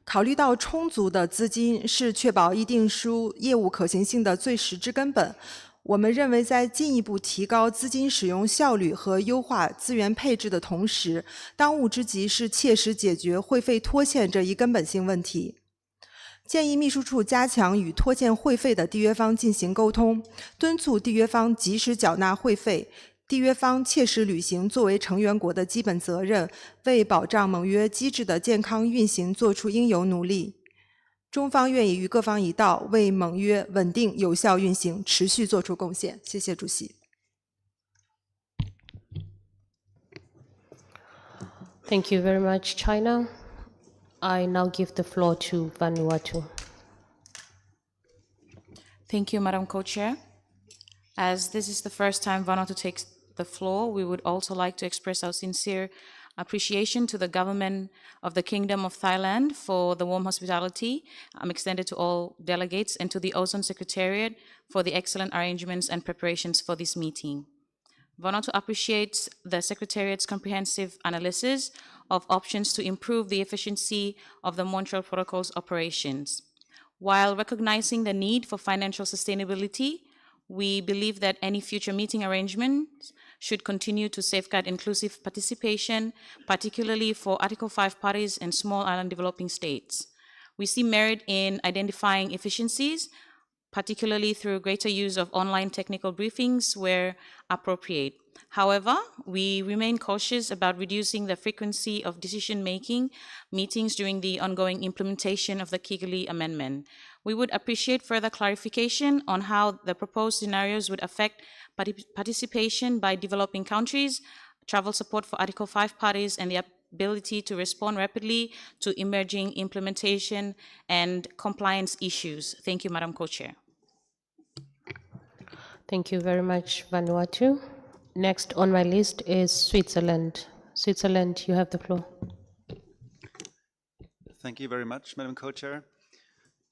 考虑到充足的资金是确保议定书业务可行性的最实质根本，我们认为在进一步提高资金使用效率和优化资源配置的同时，当务之急是切实解决会费拖欠这一根本性问题。建议秘书处加强与拖欠会费的缔约方进行沟通，敦促缔约方及时缴纳会费，缔约方切实履行作为成员国的基本责任，为保障盟约机制的健康运行做出应有努力。中方愿意与各方一道，为盟约稳定有效运行持续做出贡献。谢谢主席。Thank you very much, China. I now give the floor to Vanuatu. Thank you, Madam Co-Chair. As this is the first time Vanuatu takes the floor, we would also like to express our sincere appreciation to the government of the Kingdom of Thailand for the warm hospitality extended to all delegates, and to the Ozone Secretariat for the excellent arrangements and preparations for this meeting. Vanuatu appreciates the Secretariat's comprehensive analysis of options to improve the efficiency of the Montreal Protocol's operations. While recognizing the need for financial sustainability, we believe that any future meeting arrangements should continue to safeguard inclusive participation, particularly for Article 5 parties and small island developing states. We see merit in identifying efficiencies, particularly through greater use of online technical briefings where appropriate. However, we remain cautious about reducing the frequency of decision-making meetings during the ongoing implementation of the Kigali Amendment. We would appreciate further clarification on how the proposed scenarios would affect participation by developing countries, travel support for Article 5 parties, and the ability to respond rapidly to emerging implementation and compliance issues. Thank you, Madam Co-Chair. Thank you very much, Vanuatu. Next on my list is Switzerland. Switzerland, you have the floor. Thank you very much, Madam Co-Chair.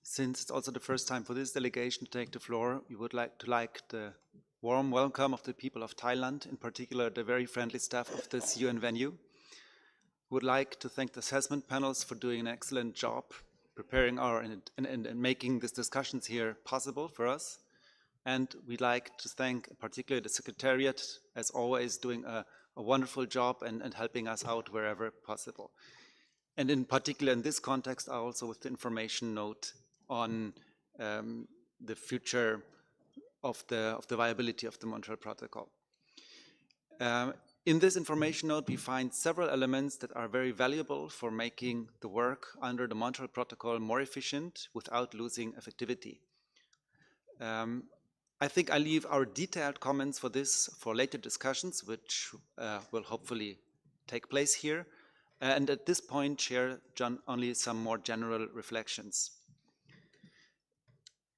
Since it's also the first time for this delegation to take the floor, we would like the warm welcome of the people of Thailand, in particular the very friendly staff of this UN venue. We would like to thank the assessment panels for doing an excellent job preparing and making these discussions here possible for us. And we'd like to thank particularly the Secretariat, as always, doing a wonderful job and helping us out wherever possible. And in particular, in this context, also with the information note on the future of the viability of the Montreal Protocol. In this information note, we find several elements that are very valuable for making the work under the Montreal Protocol more efficient without losing effectivity. I think I leave our detailed comments for this for later discussions, which will hopefully take place here. And at this point, share only some more general reflections.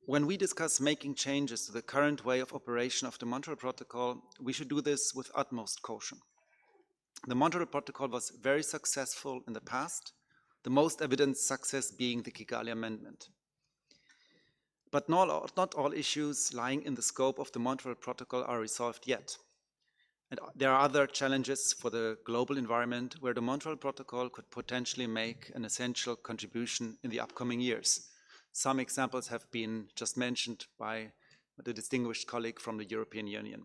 When we discuss making changes to the current way of operation of the Montreal Protocol, we should do this with utmost caution. The Montreal Protocol was very successful in the past, the most evident success being the Kigali Amendment. But not all issues lying in the scope of the Montreal Protocol are resolved yet. And there are other challenges for the global environment where the Montreal Protocol could potentially make an essential contribution in the upcoming years. Some examples have been just mentioned by the distinguished colleague from the European Union.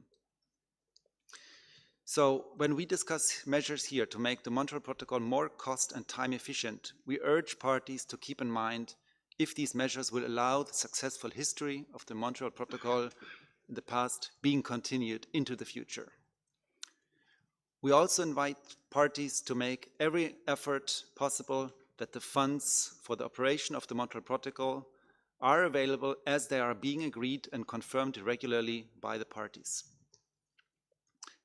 So when we discuss measures here to make the Montreal Protocol more cost and time efficient, we urge parties to keep in mind if these measures will allow the successful history of the Montreal Protocol in the past being continued into the future. We also invite parties to make every effort possible that the funds for the operation of the Montreal Protocol are available as they are being agreed and confirmed regularly by the parties.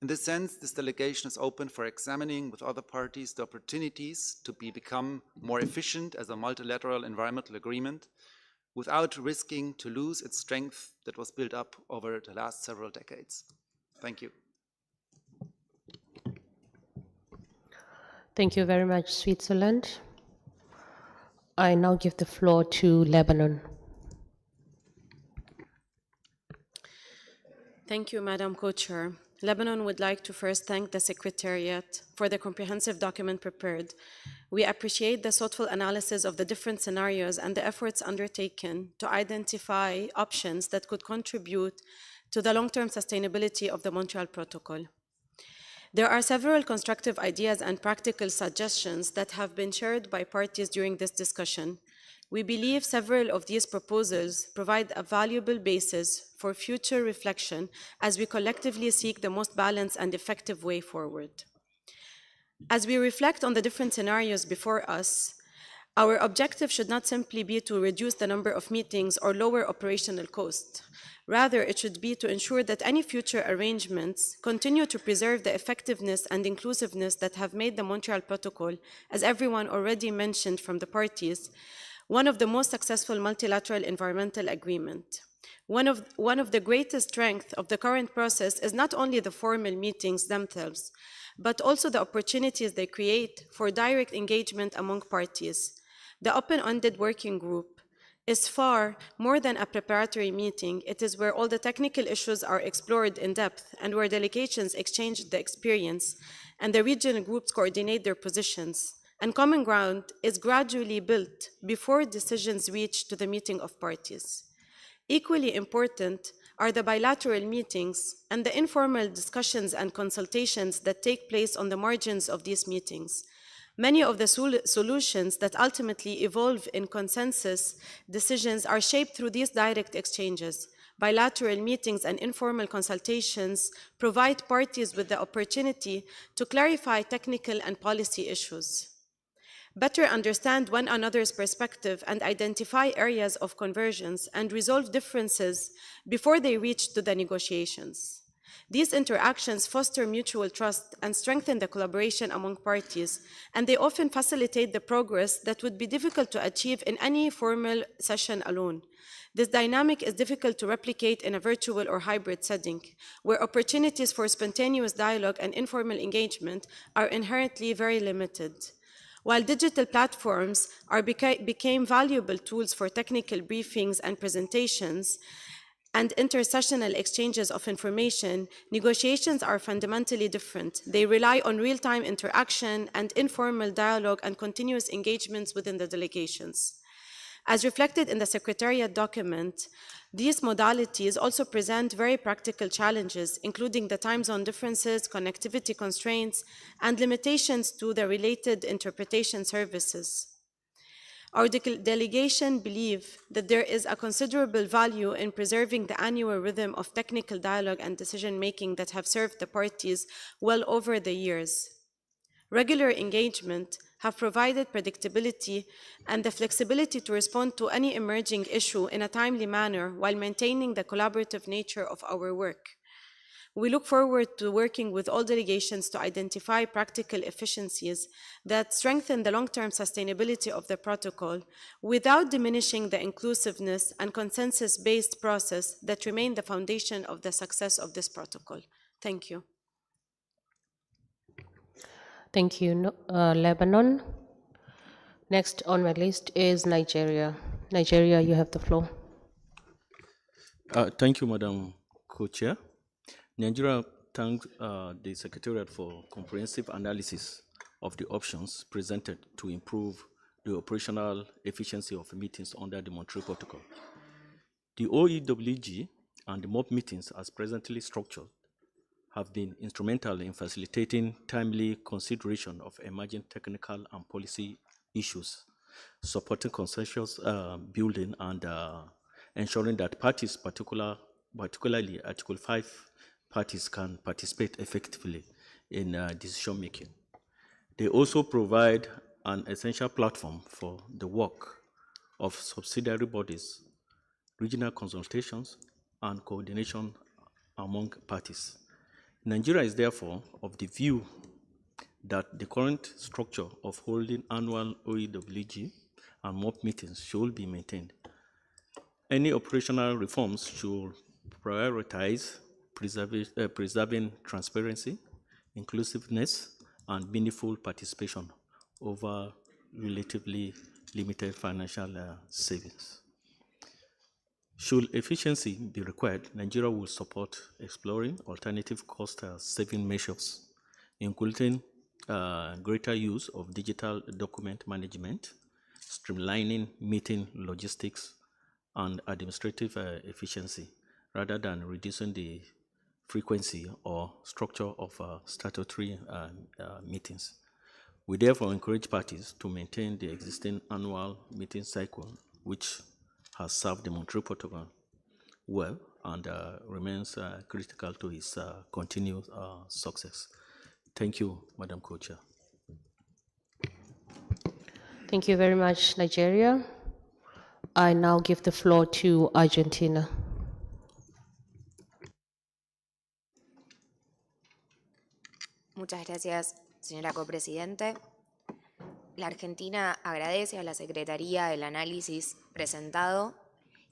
In this sense, this delegation is open for examining with other parties the opportunities to become more efficient as a multilateral environmental agreement without risking to lose its strength that was built up over the last several decades. Thank you. Thank you very much, Switzerland. I now give the floor to Lebanon. Thank you, Madam Co-Chair. Lebanon would like to first thank the Secretariat for the comprehensive document prepared. We appreciate the thoughtful analysis of the different scenarios and the efforts undertaken to identify options that could contribute to the long-term sustainability of the Montreal Protocol. There are several constructive ideas and practical suggestions that have been shared by parties during this discussion. We believe several of these proposals provide a valuable basis for future reflection as we collectively seek the most balanced and effective way forward. As we reflect on the different scenarios before us, our objective should not simply be to reduce the number of meetings or lower operational costs. Rather, it should be to ensure that any future arrangements continue to preserve the effectiveness and inclusiveness that have made the Montreal Protocol, as everyone already mentioned from the parties, one of the most successful multilateral environmental agreements. One of the greatest strengths of the current process is not only the formal meetings themselves, but also the opportunities they create for direct engagement among parties. The open-ended working group is far more than a preparatory meeting. It is where all the technical issues are explored in depth and where delegations exchange the experience and the regional groups coordinate their positions. And common ground is gradually built before decisions reach to the meeting of parties. Equally important are the bilateral meetings and the informal discussions and consultations that take place on the margins of these meetings. Many of the solutions that ultimately evolve in consensus decisions are shaped through these direct exchanges. Bilateral meetings and informal consultations provide parties with the opportunity to clarify technical and policy issues, better understand one another's perspective and identify areas of convergence and resolve differences before they reach to the negotiations. These interactions foster mutual trust and strengthen the collaboration among parties, and they often facilitate the progress that would be difficult to achieve in any formal session alone. This dynamic is difficult to replicate in a virtual or hybrid setting, where opportunities for spontaneous dialogue and informal engagement are inherently very limited. While digital platforms became valuable tools for technical briefings and presentations, and intersessional exchanges of information, negotiations are fundamentally different. They rely on real-time interaction and informal dialogue and continuous engagements within the delegations. As reflected in the Secretariat document, these modalities also present very practical challenges, including the time zone differences, connectivity constraints, and limitations to the related interpretation services. Our delegation believes that there is a considerable value in preserving the annual rhythm of technical dialogue and decision-making that have served the parties well over the years. Regular engagement have provided predictability and the flexibility to respond to any emerging issue in a timely manner while maintaining the collaborative nature of our work. We look forward to working with all delegations to identify practical efficiencies that strengthen the long-term sustainability of the protocol without diminishing the inclusiveness and consensus-based process that remain the foundation of the success of this protocol. Thank you. Thank you, Lebanon. Next on my list is Nigeria. Nigeria, you have the floor. Thank you, Madam Co-Chair. Nigeria thanks the Secretariat for comprehensive analysis of the options presented to improve the operational efficiency of meetings under the Montreal Protocol. The OEWG and the MOP meetings as presently structured have been instrumental in facilitating timely consideration of emerging technical and policy issues, supporting consensus building and ensuring that parties, particularly Article 5 parties, can participate effectively in decision-making. They also provide an essential platform for the work of subsidiary bodies, regional consultations, and coordination among parties. Nigeria is therefore of the view that the current structure of holding annual OEWG and MOP meetings should be maintained. Any operational reforms should prioritize preserving transparency, inclusiveness, and meaningful participation over relatively limited financial savings. Should efficiency be required, Nigeria will support exploring alternative cost-saving measures, including greater use of digital document management, streamlining meeting logistics, and administrative efficiency, rather than reducing the frequency or structure of statutory meetings. We therefore encourage parties to maintain the existing annual meeting cycle, which has served the Montreal Protocol well and remains critical to its continued success. Thank you, Madam Co-Chair. Thank you very much, Nigeria. I now give the floor to Argentina. Muchas gracias, señora copresidente. La Argentina agradece a la Secretaría el análisis presentado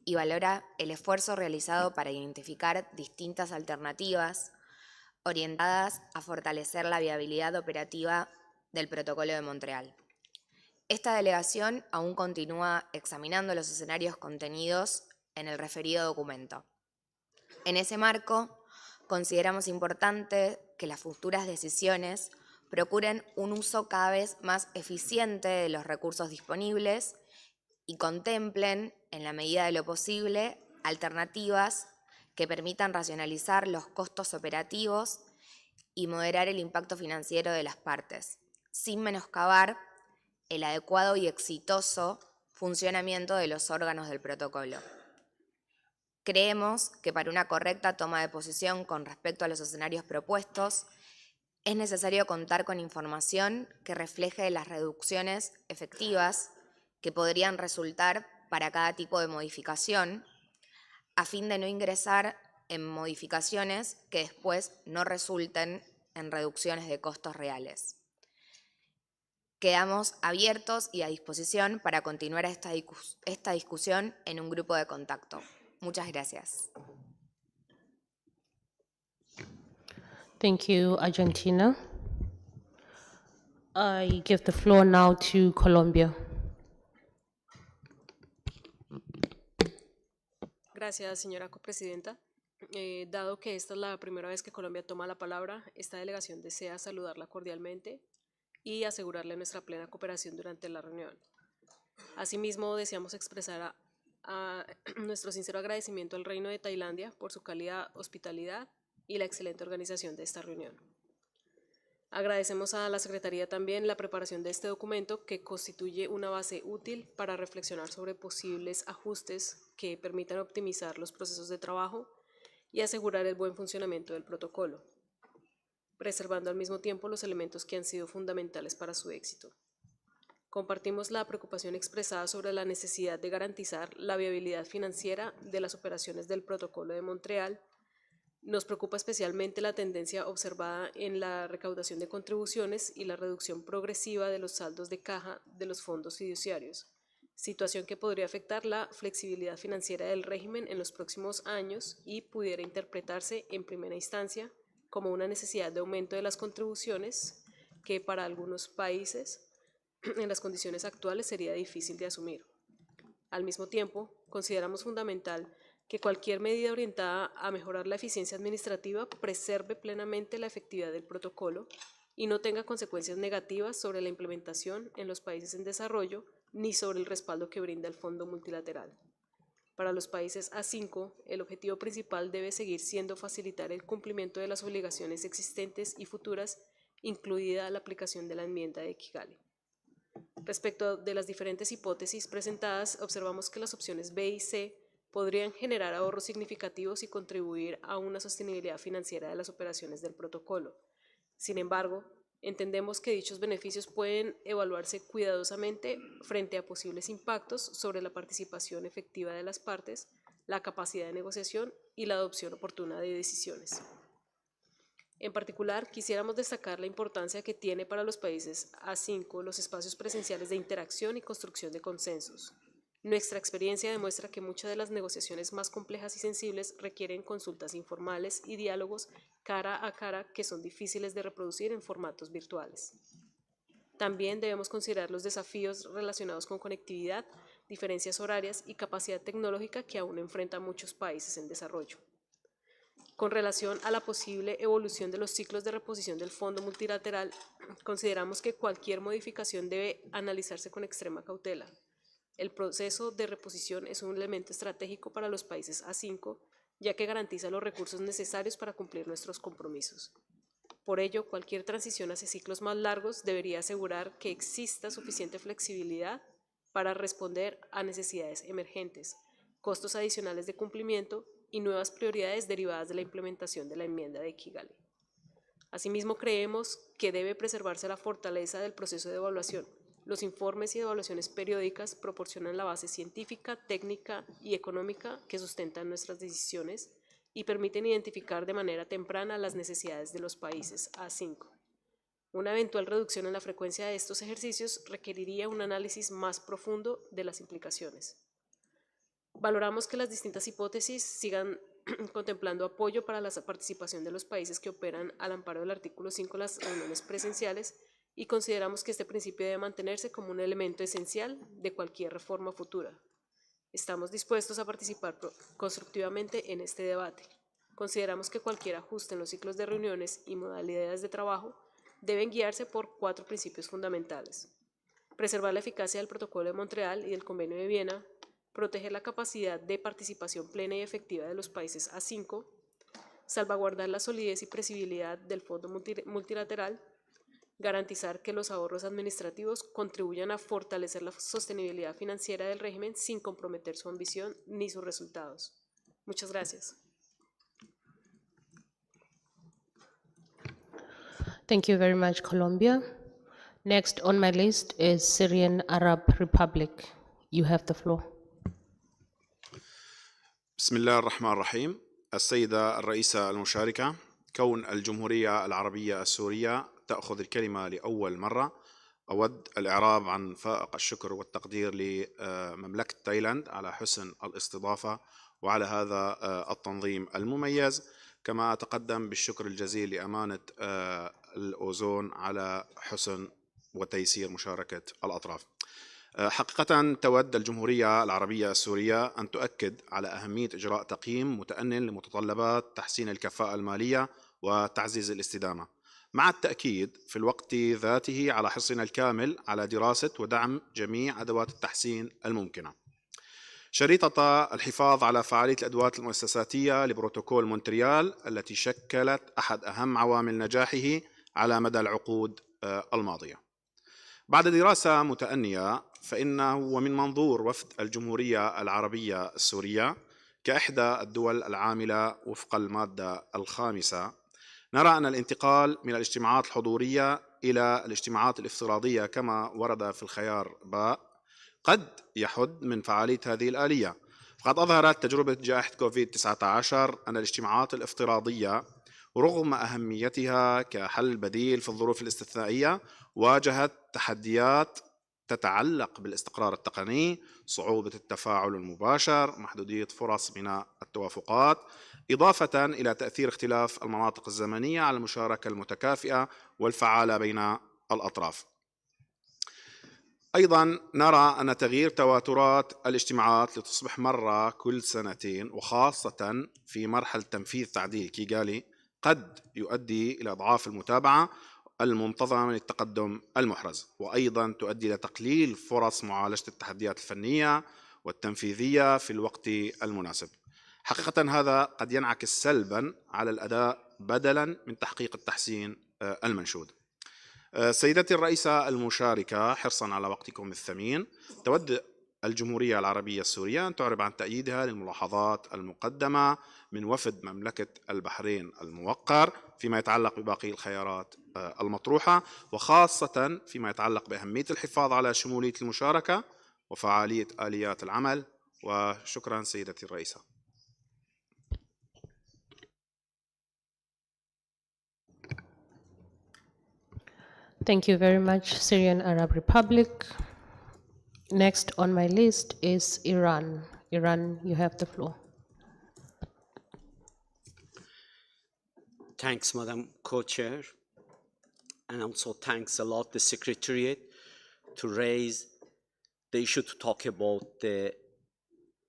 y valora el esfuerzo realizado para identificar distintas alternativas orientadas a fortalecer la viabilidad operativa del Protocolo de Montreal. Esta delegación aún continúa examinando los escenarios contenidos en el referido documento. En ese marco, consideramos importante que las futuras decisiones procuren un uso cada vez más eficiente de los recursos disponibles y contemplen, en la medida de lo posible, alternativas que permitan racionalizar los costos operativos y moderar el impacto financiero de las partes, sin menoscabar el adecuado y exitoso funcionamiento de los órganos del protocolo. Creemos que para una correcta toma de posición con respecto a los escenarios propuestos, es necesario contar con información que refleje las reducciones efectivas que podrían resultar para cada tipo de modificación, a fin de no ingresar en modificaciones que después no resulten en reducciones de costos reales. Quedamos abiertos y a disposición para continuar esta discusión en un grupo de contacto. Muchas gracias. Thank you, Argentina. I give the floor now to Colombia. Gracias, señora copresidenta. Dado que esta es la primera vez que Colombia toma la palabra, esta delegación desea saludarla cordialmente y asegurarle nuestra plena cooperación durante la reunión. Asimismo, deseamos expresar a nuestro sincero agradecimiento al Reino de Tailandia por su cálida hospitalidad y la excelente organización de esta reunión. Agradecemos a la Secretaría también la preparación de este documento, que constituye una base útil para reflexionar sobre posibles ajustes que permitan optimizar los procesos de trabajo y asegurar el buen funcionamiento del protocolo, preservando al mismo tiempo los elementos que han sido fundamentales para su éxito. Compartimos la preocupación expresada sobre la necesidad de garantizar la viabilidad financiera de las operaciones del Protocolo de Montreal. Nos preocupa especialmente la tendencia observada en la recaudación de contribuciones y la reducción progresiva de los saldos de caja de los fondos fiduciarios, situación que podría afectar la flexibilidad financiera del régimen en los próximos años y pudiera interpretarse en primera instancia como una necesidad de aumento de las contribuciones que para algunos países en las condiciones actuales sería difícil de asumir. Al mismo tiempo, consideramos fundamental que cualquier medida orientada a mejorar la eficiencia administrativa preserve plenamente la efectividad del protocolo y no tenga consecuencias negativas sobre la implementación en los países en desarrollo ni sobre el respaldo que brinda el Fondo Multilateral. Para los países A5, el objetivo principal debe seguir siendo facilitar el cumplimiento de las obligaciones existentes y futuras, incluida la aplicación de la enmienda de Kigali. Respecto de las diferentes hipótesis presentadas, observamos que las opciones B y C podrían generar ahorros significativos y contribuir a una sostenibilidad financiera de las operaciones del protocolo. Sin embargo, entendemos que dichos beneficios pueden evaluarse cuidadosamente frente a posibles impactos sobre la participación efectiva de las partes, la capacidad de negociación y la adopción oportuna de decisiones. En particular, quisiéramos destacar la importancia que tiene para los países A5 los espacios presenciales de interacción y construcción de consensos. Nuestra experiencia demuestra que muchas de las negociaciones más complejas y sensibles requieren consultas informales y diálogos cara a cara que son difíciles de reproducir en formatos virtuales. También debemos considerar los desafíos relacionados con conectividad, diferencias horarias y capacidad tecnológica que aún enfrentan muchos países en desarrollo. Con relación a la posible evolución de los ciclos de reposición del Fondo Multilateral, consideramos que cualquier modificación debe analizarse con extrema cautela. El proceso de reposición es un elemento estratégico para los países A5, ya que garantiza los recursos necesarios para cumplir nuestros compromisos. Por ello, cualquier transición hacia ciclos más largos debería asegurar que exista suficiente flexibilidad para responder a necesidades emergentes, costos adicionales de cumplimiento y nuevas prioridades derivadas de la implementación de la enmienda de Kigali. Asimismo, creemos que debe preservarse la fortaleza del proceso de evaluación. Los informes y evaluaciones periódicas proporcionan la base científica, técnica y económica que sustentan nuestras decisiones y permiten identificar de manera temprana las necesidades de los países A5. Una eventual reducción en la frecuencia de estos ejercicios requeriría un análisis más profundo de las implicaciones. Valoramos que las distintas hipótesis sigan contemplando apoyo para la participación de los países que operan al amparo del artículo 5 de las reuniones presenciales y consideramos que este principio debe mantenerse como un elemento esencial de cualquier reforma futura. Estamos dispuestos a participar constructivamente en este debate. Consideramos que cualquier ajuste en los ciclos de reuniones y modalidades de trabajo deben guiarse por 4 principios fundamentales: preservar la eficacia del Protocolo de Montreal y del Convenio de Viena, proteger la capacidad de participación plena y efectiva de los países A5, salvaguardar la solidez y previsibilidad del Fondo Multilateral, garantizar que los ahorros administrativos contribuyan a fortalecer la sostenibilidad financiera del régimen sin comprometer su ambición ni sus resultados. Muchas gracias. Thank you very much, Colombia. Next on my list is Syrian Arab Republic. You have the floor. بسم الله الرحمن الرحيم. السيدة الرئيسة المشاركة، كون الجمهورية العربية السورية تأخذ الكلمة لأول مرة، أود الإعراب عن فائق الشكر والتقدير لمملكة تايلاند على حسن الاستضافة وعلى هذا التنظيم المميز، كما أتقدم بالشكر الجزيل لأمانة الأوزون على حسن وتيسير مشاركة الأطراف. حقيقة تود الجمهورية العربية السورية أن تؤكد على أهمية إجراء تقييم متأنٍ لمتطلبات تحسين الكفاءة المالية وتعزيز الاستدامة، مع التأكيد في الوقت ذاته على حرصنا الكامل على دراسة ودعم جميع أدوات التحسين الممكنة، شريطة الحفاظ على فعالية الأدوات المؤسساتية لبروتوكول مونتريال التي شكلت أحد أهم عوامل نجاحه على مدى العقود الماضية. بعد دراسة متأنية، فإنه ومن منظور وفد الجمهورية العربية السورية كإحدى الدول العاملة وفق المادة 5، نرى أن الانتقال من الاجتماعات الحضورية إلى الاجتماعات الافتراضية كما ورد في الخيار باء قد يحد من فعالية هذه الآلية. فقد أظهرت تجربة جائحة كوفيد-19 أن الاجتماعات الافتراضية رغم أهميتها كحل بديل في الظروف الاستثنائية واجهت تحديات تتعلق بالاستقرار التقني، صعوبة التفاعل المباشر، محدودية فرص بناء التوافقات، إضافة إلى تأثير اختلاف المناطق الزمنية على المشاركة المتكافئة والفعالة بين الأطراف. أيضا نرى أن تغيير تواترات الاجتماعات لتصبح مرة كل سنتين وخاصة في مرحلة تنفيذ تعديل كيغالي قد يؤدي إلى إضعاف المتابعة المنتظمة للتقدم المحرز، وأيضا تؤدي إلى تقليل فرص معالجة التحديات الفنية والتنفيذية في الوقت المناسب. حقيقة هذا قد ينعكس سلبا على الأداء بدلا من تحقيق التحسين المنشود. سيدتي الرئيسة المشاركة، حرصا على وقتكم الثمين، تود الجمهورية العربية السورية أن تعرب عن تأييدها للملاحظات المقدمة من وفد مملكة البحرين الموقر فيما يتعلق بباقي الخيارات المطروحة، وخاصة فيما يتعلق بأهمية الحفاظ على شمولية المشاركة وفعالية آليات العمل. وشكرا سيدتي الرئيسة. Thank you very much, Syrian Arab Republic. Next on my list is Iran. Iran, you have the floor. Thanks, Madam Co-Chair. And also thanks a lot the Secretariat to raise they should talk about the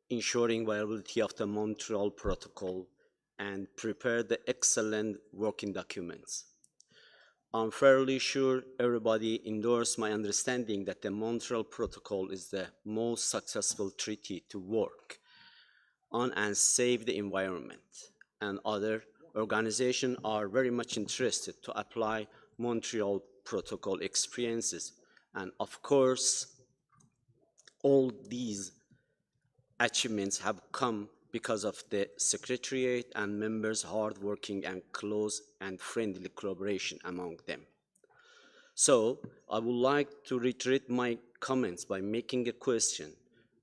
ensuring viability of the Montreal Protocol and prepare the excellent working documents. I'm fairly sure everybody endorses my understanding that the Montreal Protocol is the most successful treaty to work on and save the environment, and other organizations are very much interested to apply Montreal Protocol experiences. And of course, all these achievements have come because of the Secretariat and members' hardworking and close and friendly collaboration among them. So I would like to reiterate my comments by making a question: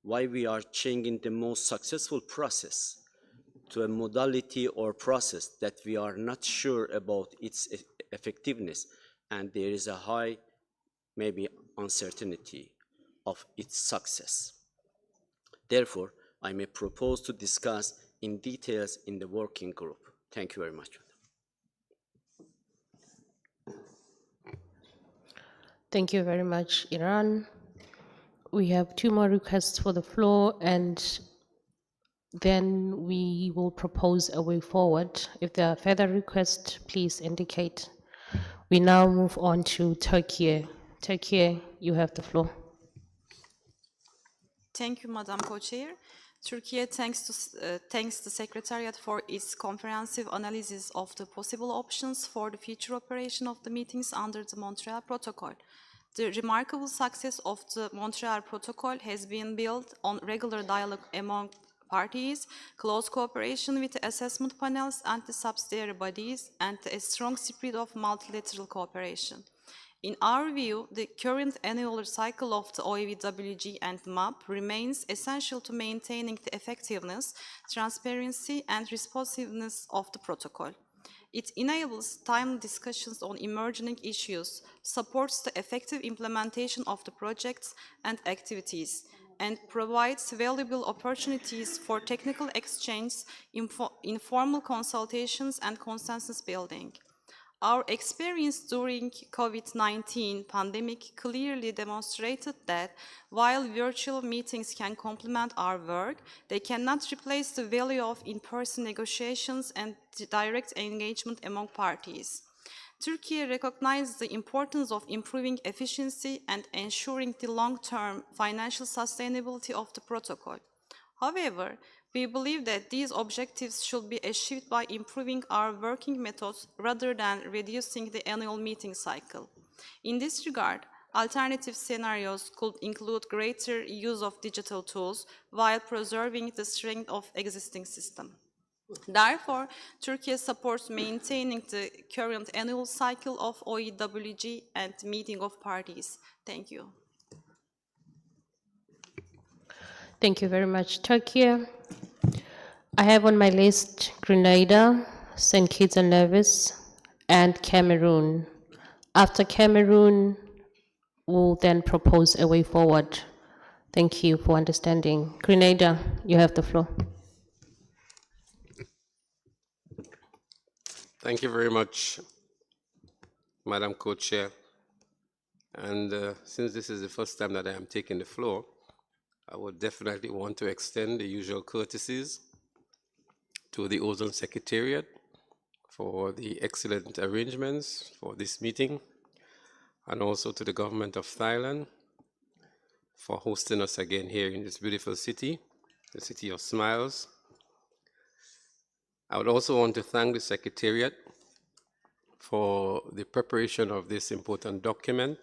why we are changing the most successful process to a modality or process that we are not sure about its effectiveness, and there is a high, maybe, uncertainty of its success. Therefore, I may propose to discuss in details in the working group. Thank you very much. Thank you very much, Iran. We have 2 more requests for the floor, and then we will propose a way forward. If there are further requests, please indicate. We now move on to Turkey. Turkey, you have the floor. Thank you, Madam Co-Chair. Turkey thanks the Secretariat for its comprehensive analysis of the possible options for the future operation of the meetings under the Montreal Protocol. The remarkable success of the Montreal Protocol has been built on regular dialogue among parties, close cooperation with the assessment panels and the subsidiary bodies, and a strong spirit of multilateral cooperation. In our view, the current annual cycle of the OEWG and MAP remains essential to maintaining the effectiveness, transparency, and responsiveness of the protocol. It enables timely discussions on emerging issues, supports the effective implementation of the projects and activities, and provides valuable opportunities for technical exchange, informal consultations, and consensus building. Our experience during COVID-19 pandemic clearly demonstrated that while virtual meetings can complement our work, they cannot replace the value of in-person negotiations and direct engagement among parties. Turkey recognizes the importance of improving efficiency and ensuring the long-term financial sustainability of the protocol. However, we believe that these objectives should be achieved by improving our working methods rather than reducing the annual meeting cycle. In this regard, alternative scenarios could include greater use of digital tools while preserving the strength of existing system. Therefore, Turkey supports maintaining the current annual cycle of OEWG and meeting of parties. Thank you. Thank you very much, Turkey. I have on my list Grenada, St. Kitts and Nevis, and Cameroon. After Cameroon, we'll then propose a way forward. Thank you for understanding. Grenada, you have the floor. Thank you very much, Madam Co-Chair. And since this is the first time that I am taking the floor, I would definitely want to extend the usual courtesies to the Ozone Secretariat for the excellent arrangements for this meeting, and also to the government of Thailand for hosting us again here in this beautiful city, the City of Smiles. I would also want to thank the Secretariat for the preparation of this important document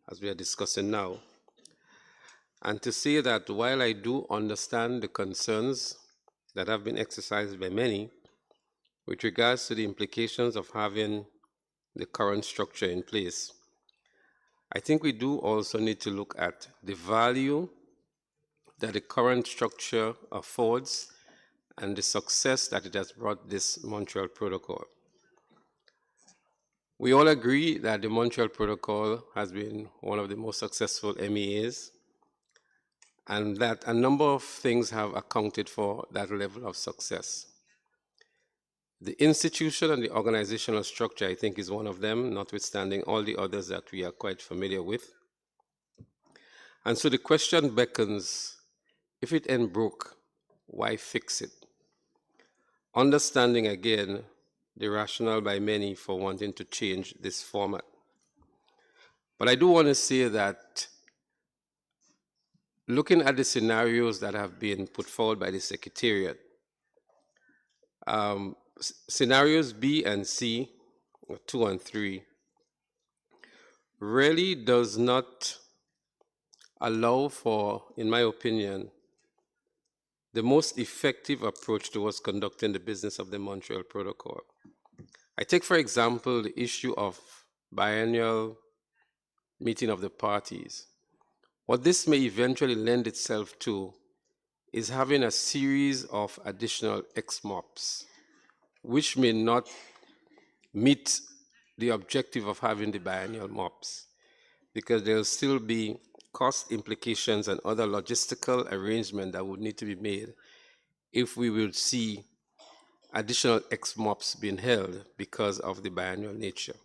as we are discussing now. And to say that while I do understand the concerns that have been exercised by many with regards to the implications of having the current structure in place, I think we do also need to look at the value that the current structure affords and the success that it has brought this Montreal Protocol. We all agree that the Montreal Protocol has been one of the most successful MEAs, and that a number of things have accounted for that level of success. The institution and the organizational structure, I think, is one of them, notwithstanding all the others that we are quite familiar with. And so the question beckons, if it ain't broke, why fix it? Understanding again the rationale by many for wanting to change this format. But I do want to say that looking at the scenarios that have been put forward by the Secretariat, scenarios B and C, or 2 and 3, really does not allow for, in my opinion, the most effective approach towards conducting the business of the Montreal Protocol. I take, for example, the issue of biennial meeting of the parties. What this may eventually lend itself to is having a series of additional ex-MOPs, which may not meet the objective of having the biennial MOPs, because there will still be cost implications and other logistical arrangements that would need to be made if we will see additional ex-MOPs being held because of the biennial nature.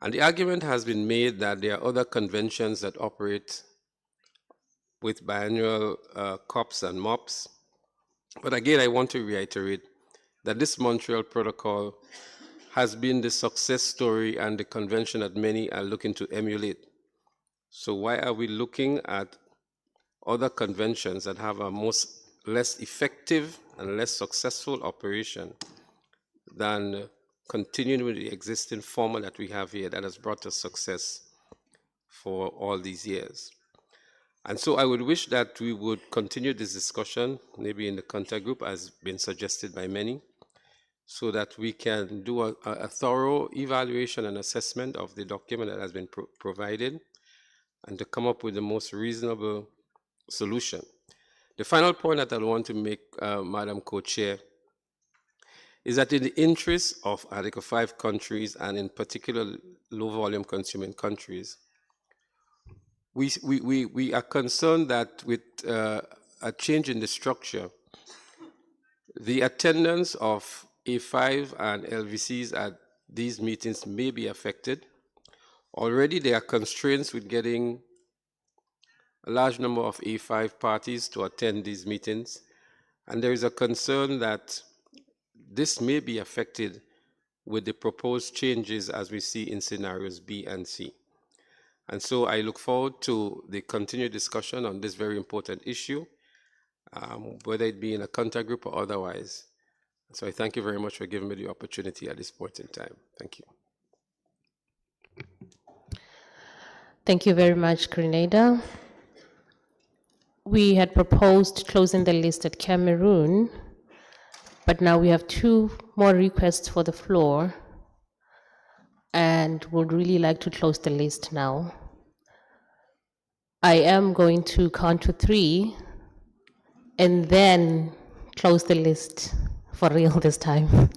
And the argument has been made that there are other conventions that operate with biannual COPs and MOPs. But again, I want to reiterate that this Montreal Protocol has been the success story and the convention that many are looking to emulate. So why are we looking at other conventions that have a less effective and less successful operation than continuing with the existing format that we have here that has brought us success for all these years? And so I would wish that we would continue this discussion, maybe in the contact group, as been suggested by many, so that we can do a thorough evaluation and assessment of the document that has been provided, and to come up with the most reasonable solution. The final point that I want to make, Madam Co-Chair, is that in the interest of Article 5 countries, and in particular low-volume consuming countries, we are concerned that with a change in the structure, the attendance of A5 and LVCs at these meetings may be affected. Already there are constraints with getting a large number of A5 parties to attend these meetings, and there is a concern that this may be affected with the proposed changes as we see in scenarios B and C. And so I look forward to the continued discussion on this very important issue, whether it be in a contact group or otherwise. So I thank you very much for giving me the opportunity at this point in time. Thank you. Thank you very much, Grenada. We had proposed closing the list at Cameroon, but now we have 2 more requests for the floor, and would really like to close the list now. I am going to count to 3 and then close the list for real this time.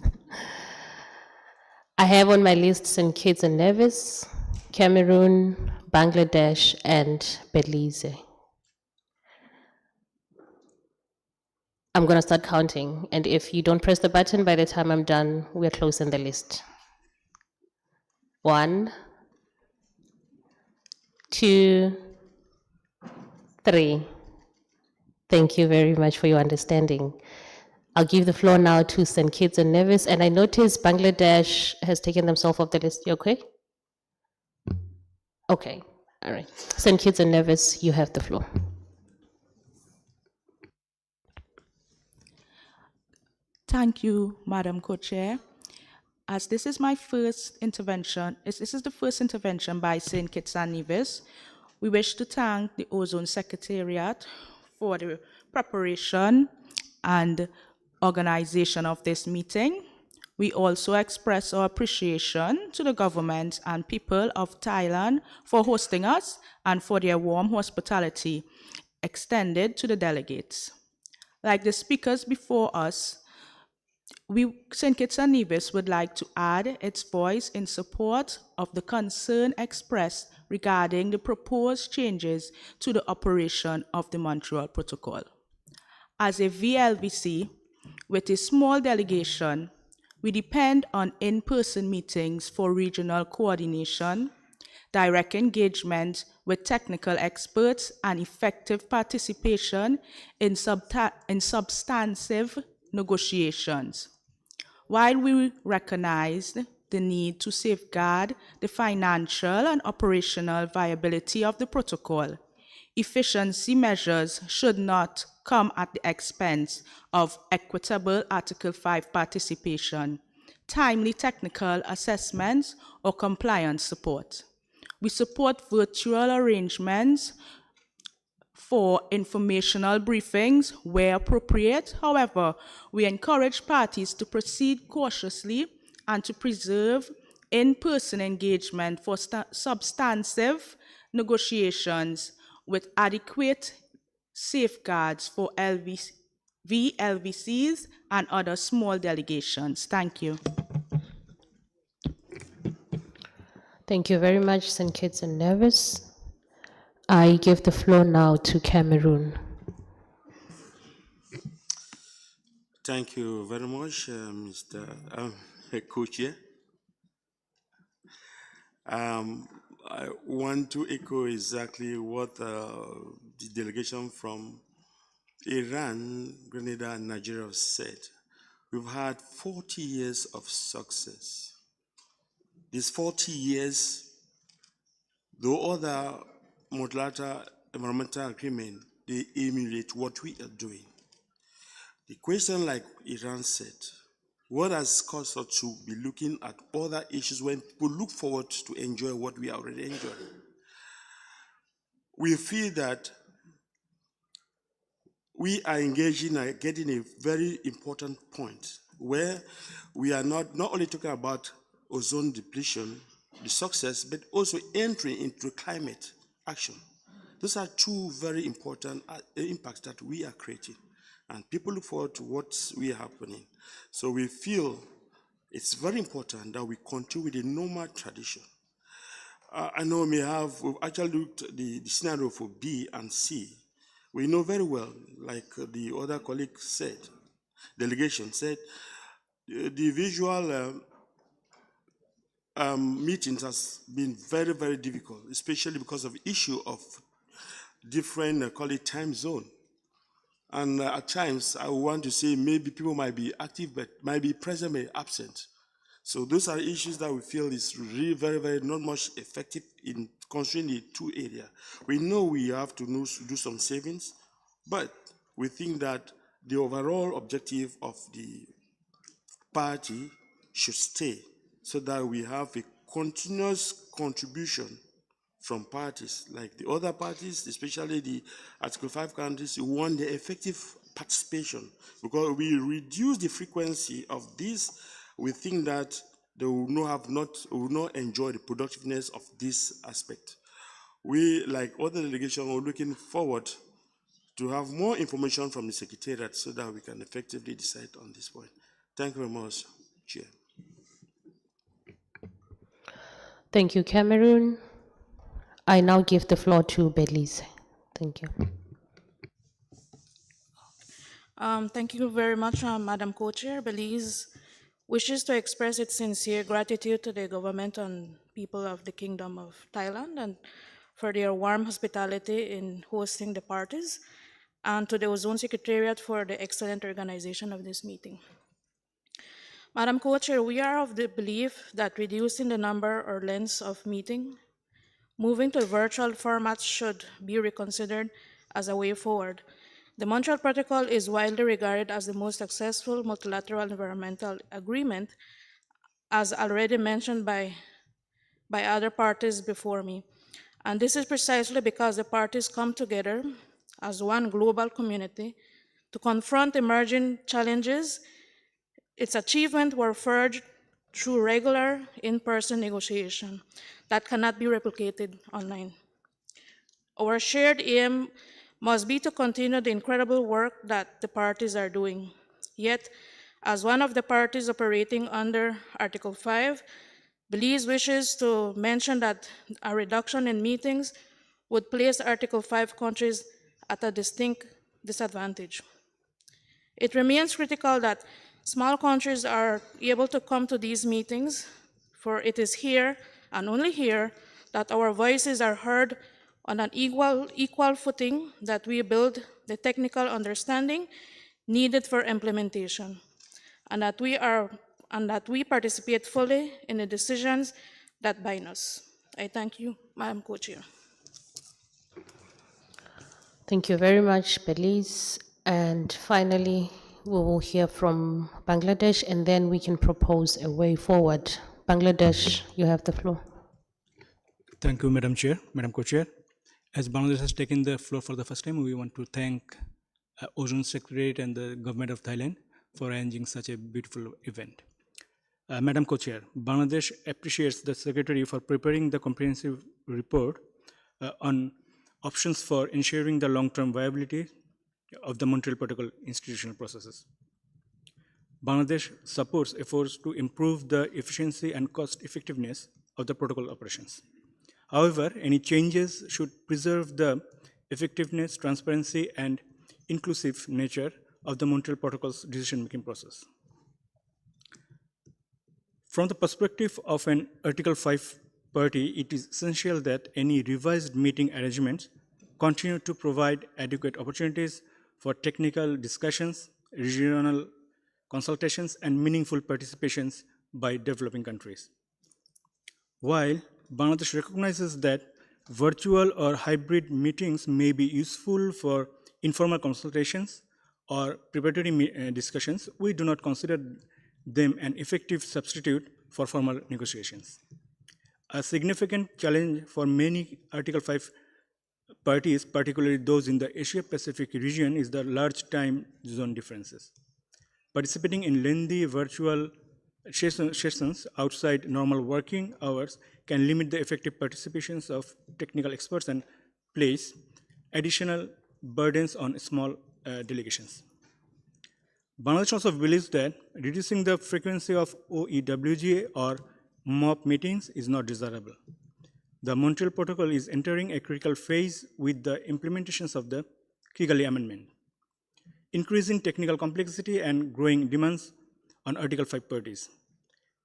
I have on my list St. Kitts and Nevis, Cameroon, Bangladesh, and Belize. I'm going to start counting, and if you don't press the button by the time I'm done, we're closing the list. 1, 2, 3. Thank you very much for your understanding. I'll give the floor now to St. Kitts and Nevis, and I notice Bangladesh has taken themselves off the list. You okay? Okay, all right. St. Kitts and Nevis, you have the floor. Thank you, Madam Co-Chair. As this is my first intervention, this is the first intervention by St. Kitts and Nevis, we wish to thank the Ozone Secretariat for the preparation and organization of this meeting. We also express our appreciation to the government and people of Thailand for hosting us and for their warm hospitality extended to the delegates. Like the speakers before us, St. Kitts and Nevis would like to add its voice in support of the concern expressed regarding the proposed changes to the operation of the Montreal Protocol. As a VLVC, with a small delegation, we depend on in-person meetings for regional coordination, direct engagement with technical experts, and effective participation in substantive negotiations. While we recognized the need to safeguard the financial and operational viability of the protocol, efficiency measures should not come at the expense of equitable Article 5 participation, timely technical assessments, or compliance support. We support virtual arrangements for informational briefings where appropriate. However, we encourage parties to proceed cautiously and to preserve in-person engagement for substantive negotiations with adequate safeguards for VLVCs and other small delegations. Thank you. Thank you very much, St. Kitts and Nevis. I give the floor now to Cameroon. Thank you very much, Mr. Co-Chair. I want to echo exactly what the delegation from Iran, Grenada, and Nigeria said. We've had 40 years of success. These 40 years, the other multilateral environmental agreement, they emulate what we are doing. The question, like Iran said, what has caused us to be looking at other issues when people look forward to enjoy what we are already enjoying? We feel that we are engaging and getting a very important point where we are not only talking about ozone depletion, the success, but also entering into climate action. Those are two very important impacts that we are creating, and people look forward to what's really happening. So we feel it's very important that we continue with the normal tradition. I know we've actually looked at the scenario for B and C. We know very well, like the other colleague said, delegation said, the visual meetings has been very, very difficult, especially because of the issue of different, call it time zone. And at times, I want to say maybe people might be active, but might be present, but absent. So those are issues that we feel is really very, very not much effective in considering the two areas. We know we have to do some savings, but we think that the overall objective of the party should stay so that we have a continuous contribution from parties, like the other parties, especially the Article 5 countries, who want the effective participation. Because we reduce the frequency of this, we think that they will not enjoy the productiveness of this aspect. We, like other delegations, are looking forward to have more information from the Secretariat so that we can effectively decide on this point. Thank you very much, Chair. Thank you, Cameroon. I now give the floor to Belize. Thank you. Thank you very much, Madam Co-Chair. Belize wishes to express its sincere gratitude to the government and people of the Kingdom of Thailand and for their warm hospitality in hosting the parties, and to the Ozone Secretariat for the excellent organization of this meeting. Madam Co-Chair, we are of the belief that reducing the number or lengths of meeting, moving to virtual formats should be reconsidered as a way forward. The Montreal Protocol is widely regarded as the most successful multilateral environmental agreement, as already mentioned by other parties before me. And this is precisely because the parties come together as one global community to confront emerging challenges. Its achievements were forged through regular in-person negotiation that cannot be replicated online. Our shared aim must be to continue the incredible work that the parties are doing. Yet, as one of the parties operating under Article 5, Belize wishes to mention that a reduction in meetings would place Article 5 countries at a distinct disadvantage. It remains critical that small countries are able to come to these meetings, for it is here and only here that our voices are heard on an equal footing, that we build the technical understanding needed for implementation, and that we participate fully in the decisions that bind us. I thank you, Madam Co-Chair. Thank you very much, Belize. And finally, we will hear from Bangladesh, and then we can propose a way forward. Bangladesh, you have the floor. Thank you, Madam Chair, Madam Co-Chair. As Bangladesh has taken the floor for the first time, we want to thank Ozone Secretariat and the Government of Thailand for arranging such a beautiful event. Madam Co-Chair, Bangladesh appreciates the Secretary for preparing the comprehensive report on options for ensuring the long-term viability of the Montreal Protocol institutional processes. Bangladesh supports efforts to improve the efficiency and cost effectiveness of the protocol operations. However, any changes should preserve the effectiveness, transparency, and inclusive nature of the Montreal Protocol's decision-making process. From the perspective of an Article 5 party, it is essential that any revised meeting arrangements continue to provide adequate opportunities for technical discussions, regional consultations, and meaningful participations by developing countries. While Bangladesh recognizes that virtual or hybrid meetings may be useful for informal consultations or preparatory discussions, we do not consider them an effective substitute for formal negotiations. A significant challenge for many Article 5 parties, particularly those in the Asia-Pacific region, is the large time zone differences. Participating in lengthy virtual sessions outside normal working hours can limit the effective participations of technical experts and place additional burdens on small delegations. Bangladesh also believes that reducing the frequency of OEWG or MOP meetings is not desirable. The Montreal Protocol is entering a critical phase with the implementations of the Kigali Amendment. Increasing technical complexity and growing demands on Article 5 parties.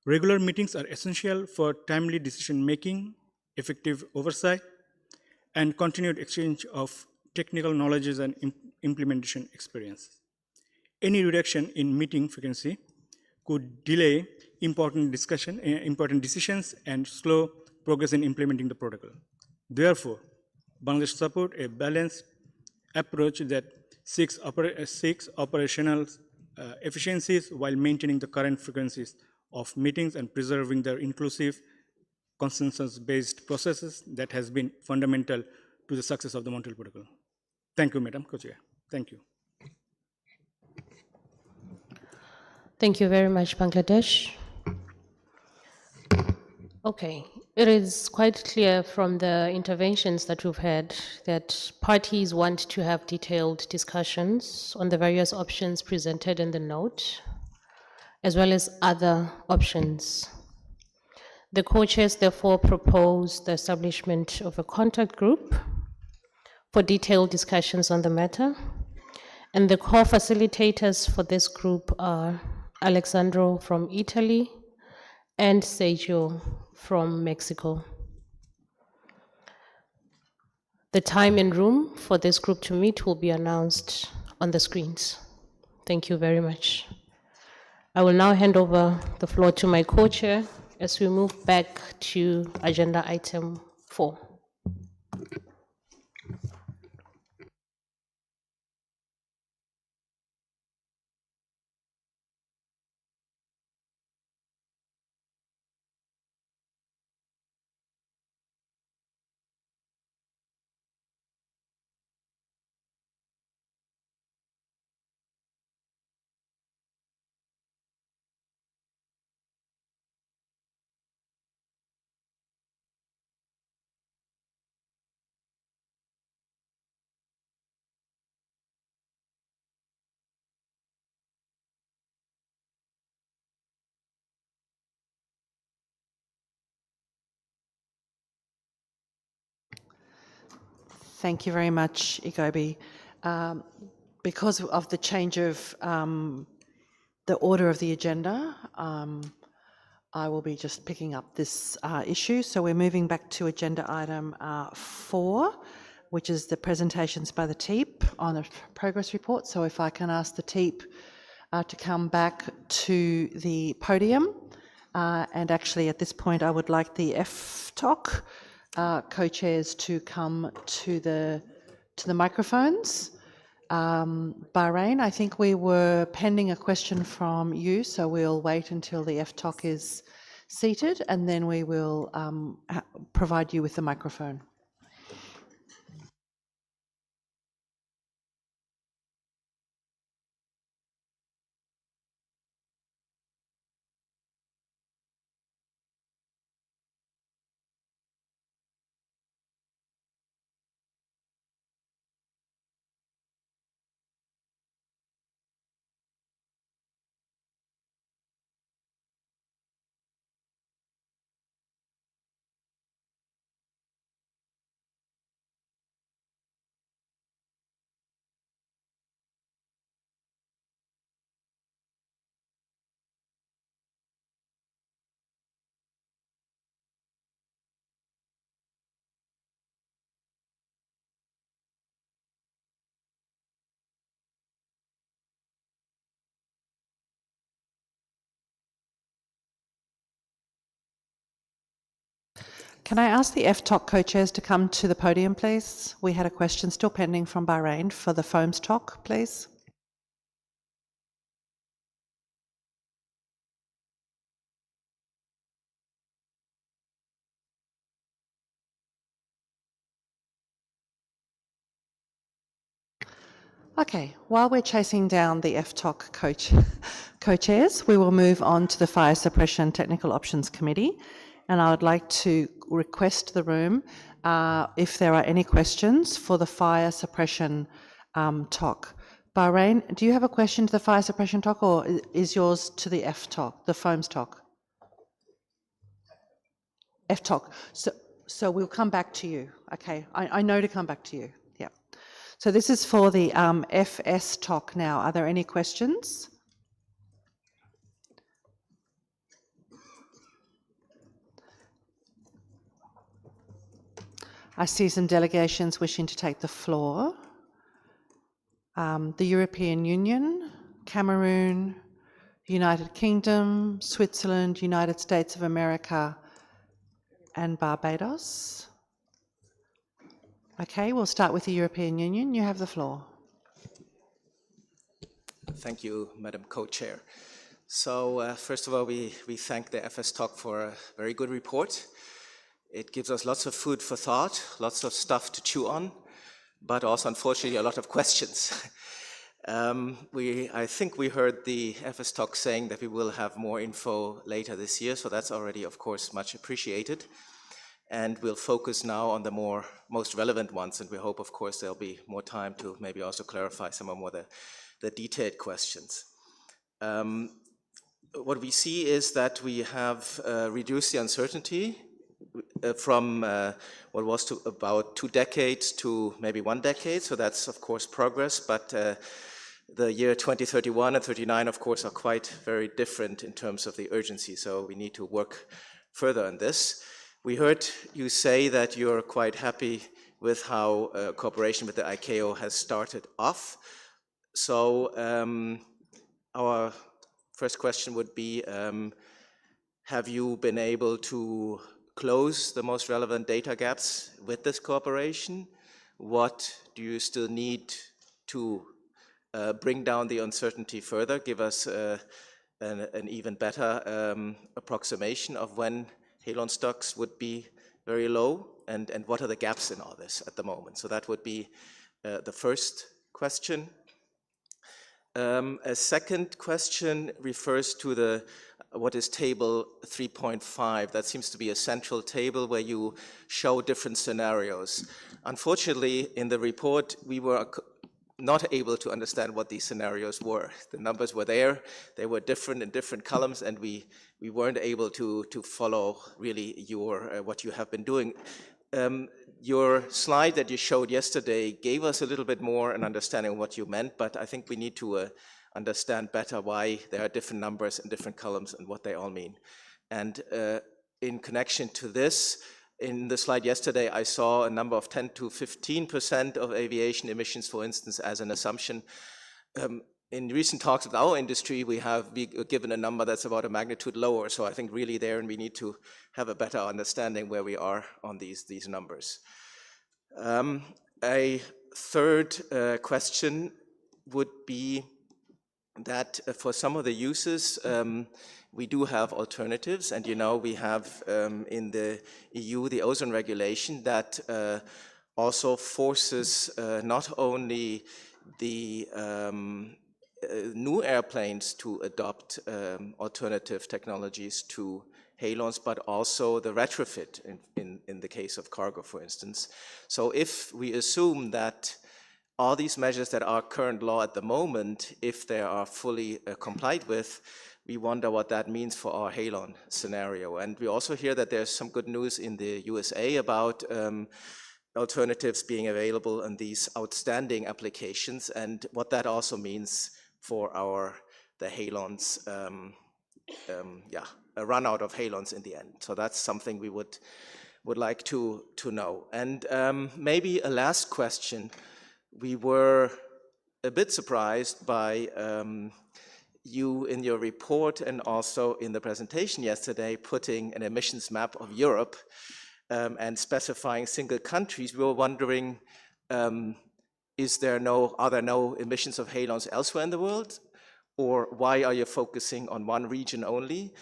Regular meetings are essential for timely decision-making, effective oversight, and continued exchange of technical knowledges and implementation experience. Any reduction in meeting frequency could delay important decisions and slow progress in implementing the protocol. Therefore, Bangladesh supports a balanced approach that seeks operational efficiencies while maintaining the current frequencies of meetings and preserving their inclusive, consensus-based processes that has been fundamental to the success of the Montreal Protocol. Thank you, Madam Co-Chair. Thank you. Thank you very much, Bangladesh. Okay, it is quite clear from the interventions that we've had that parties want to have detailed discussions on the various options presented in the note, as well as other options. The co-chairs therefore propose the establishment of a contact group for detailed discussions on the matter, and the co-facilitators for this group are Alexandro from Italy and Sergio from Mexico. The time and room for this group to meet will be announced on the screens. Thank you very much. I will now hand over the floor to my co-chair as we move back to agenda item 4. Thank you very much, Igobi. Because of the change of the order of the agenda, I will be just picking up this issue. So we're moving back to agenda item 4, which is the presentations by the TEEP on the progress report. So if I can ask the TEEP to come back to the podium. And actually at this point I would like the FTOC co-chairs to come to the microphones. Bahrain, I think we were pending a question from you, so we'll wait until the FTOC is seated and then we will provide you with the microphone. Can I ask the FTOC co-chairs to come to the podium, please? We had a question still pending from Bahrain for the FOAMS talk, please. Okay, while we're chasing down the FTOC co-chairs, we will move on to the Fire Suppression Technical Options Committee. And I would like to request the room if there are any questions for the Fire Suppression talk. Bahrain, do you have a question to the Fire Suppression talk or is yours to the FTOC, the FOAMS talk? FTOC. So we'll come back to you. Okay, I know to come back to you. Yeah. So this is for the FS talk now. Are there any questions? I see some delegations wishing to take the floor. The European Union, Cameroon, United Kingdom, Switzerland, United States of America, and Barbados. Okay, we'll start with the European Union. You have the floor. Thank you, Madam Co-Chair. So first of all, we thank the FS Talk for a very good report. It gives us lots of food for thought, lots of stuff to chew on, but also, unfortunately, a lot of questions. I think we heard the FS Talk saying that we will have more info later this year, so that's already, of course, much appreciated. And we'll focus now on the most relevant ones, and we hope, of course, there'll be more time to maybe also clarify some of the detailed questions. What we see is that we have reduced the uncertainty from what was to about 2 decades to maybe 1 decade, so that's, of course, progress, but the year 2031 and 39, of course, are quite very different in terms of the urgency, so we need to work further on this. We heard you say that you're quite happy with how cooperation with the ICAO has started off. So our first question would be, have you been able to close the most relevant data gaps with this cooperation? What do you still need to bring down the uncertainty further, give us an even better approximation of when halon stocks would be very low, and what are the gaps in all this at the moment? So that would be the first question. A second question refers to what is table 3.5. That seems to be a central table where you show different scenarios. Unfortunately, in the report, we were not able to understand what these scenarios were. The numbers were there, they were different in different columns, and we weren't able to follow really what you have been doing. Your slide that you showed yesterday gave us a little bit more an understanding of what you meant, but I think we need to understand better why there are different numbers in different columns and what they all mean. And in connection to this, in the slide yesterday, I saw a number of 10 to 15% of aviation emissions, for instance, as an assumption. In recent talks with our industry, we have given a number that's about a magnitude lower. So I think really there, and we need to have a better understanding where we are on these numbers. A third question would be that for some of the uses, we do have alternatives, and you know we have in the EU the ozone regulation that also forces not only the new airplanes to adopt alternative technologies to halons, but also the retrofit in the case of cargo, for instance. So if we assume that all these measures that are current law at the moment, if they are fully complied with, we wonder what that means for our halon scenario. And we also hear that there's some good news in the USA about alternatives being available in these outstanding applications, and what that also means for the halons, a run out of halons in the end. So that's something we would like to know. And maybe a last question. We were a bit surprised by you in your report and also in the presentation yesterday putting an emissions map of Europe and specifying single countries. We were wondering, are there no emissions of halons elsewhere in the world? Or why are you focusing on one region only?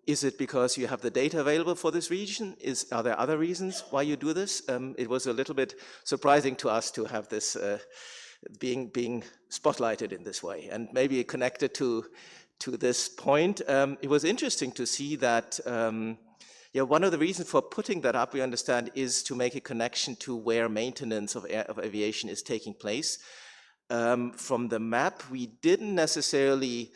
Is it because you have the data available for this region? Are there other reasons why you do this? It was a little bit surprising to us to have this being spotlighted in this way. And maybe connected to this point, it was interesting to see that one of the reasons for putting that up, we understand, is to make a connection to where maintenance of aviation is taking place. From the map, we didn't necessarily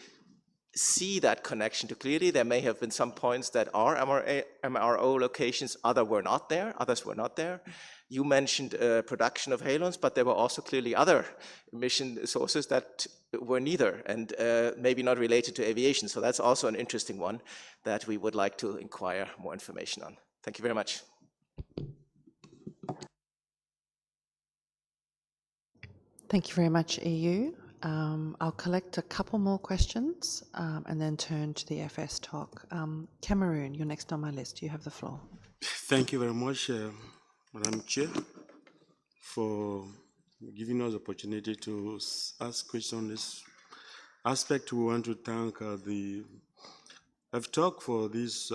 see that connection too clearly. There may have been some points that are MRO locations, others were not there. You mentioned production of halons, but there were also clearly other emission sources that were neither, and maybe not related to aviation. So that's also an interesting one that we would like to inquire more information on. Thank you very much. Thank you very much, EU. I'll collect a couple more questions and then turn to the FS talk. Cameroon, you're next on my list. You have the floor. Thank you very much, Madam Chair, for giving us the opportunity to ask questions on this aspect. We want to thank the FTalk for this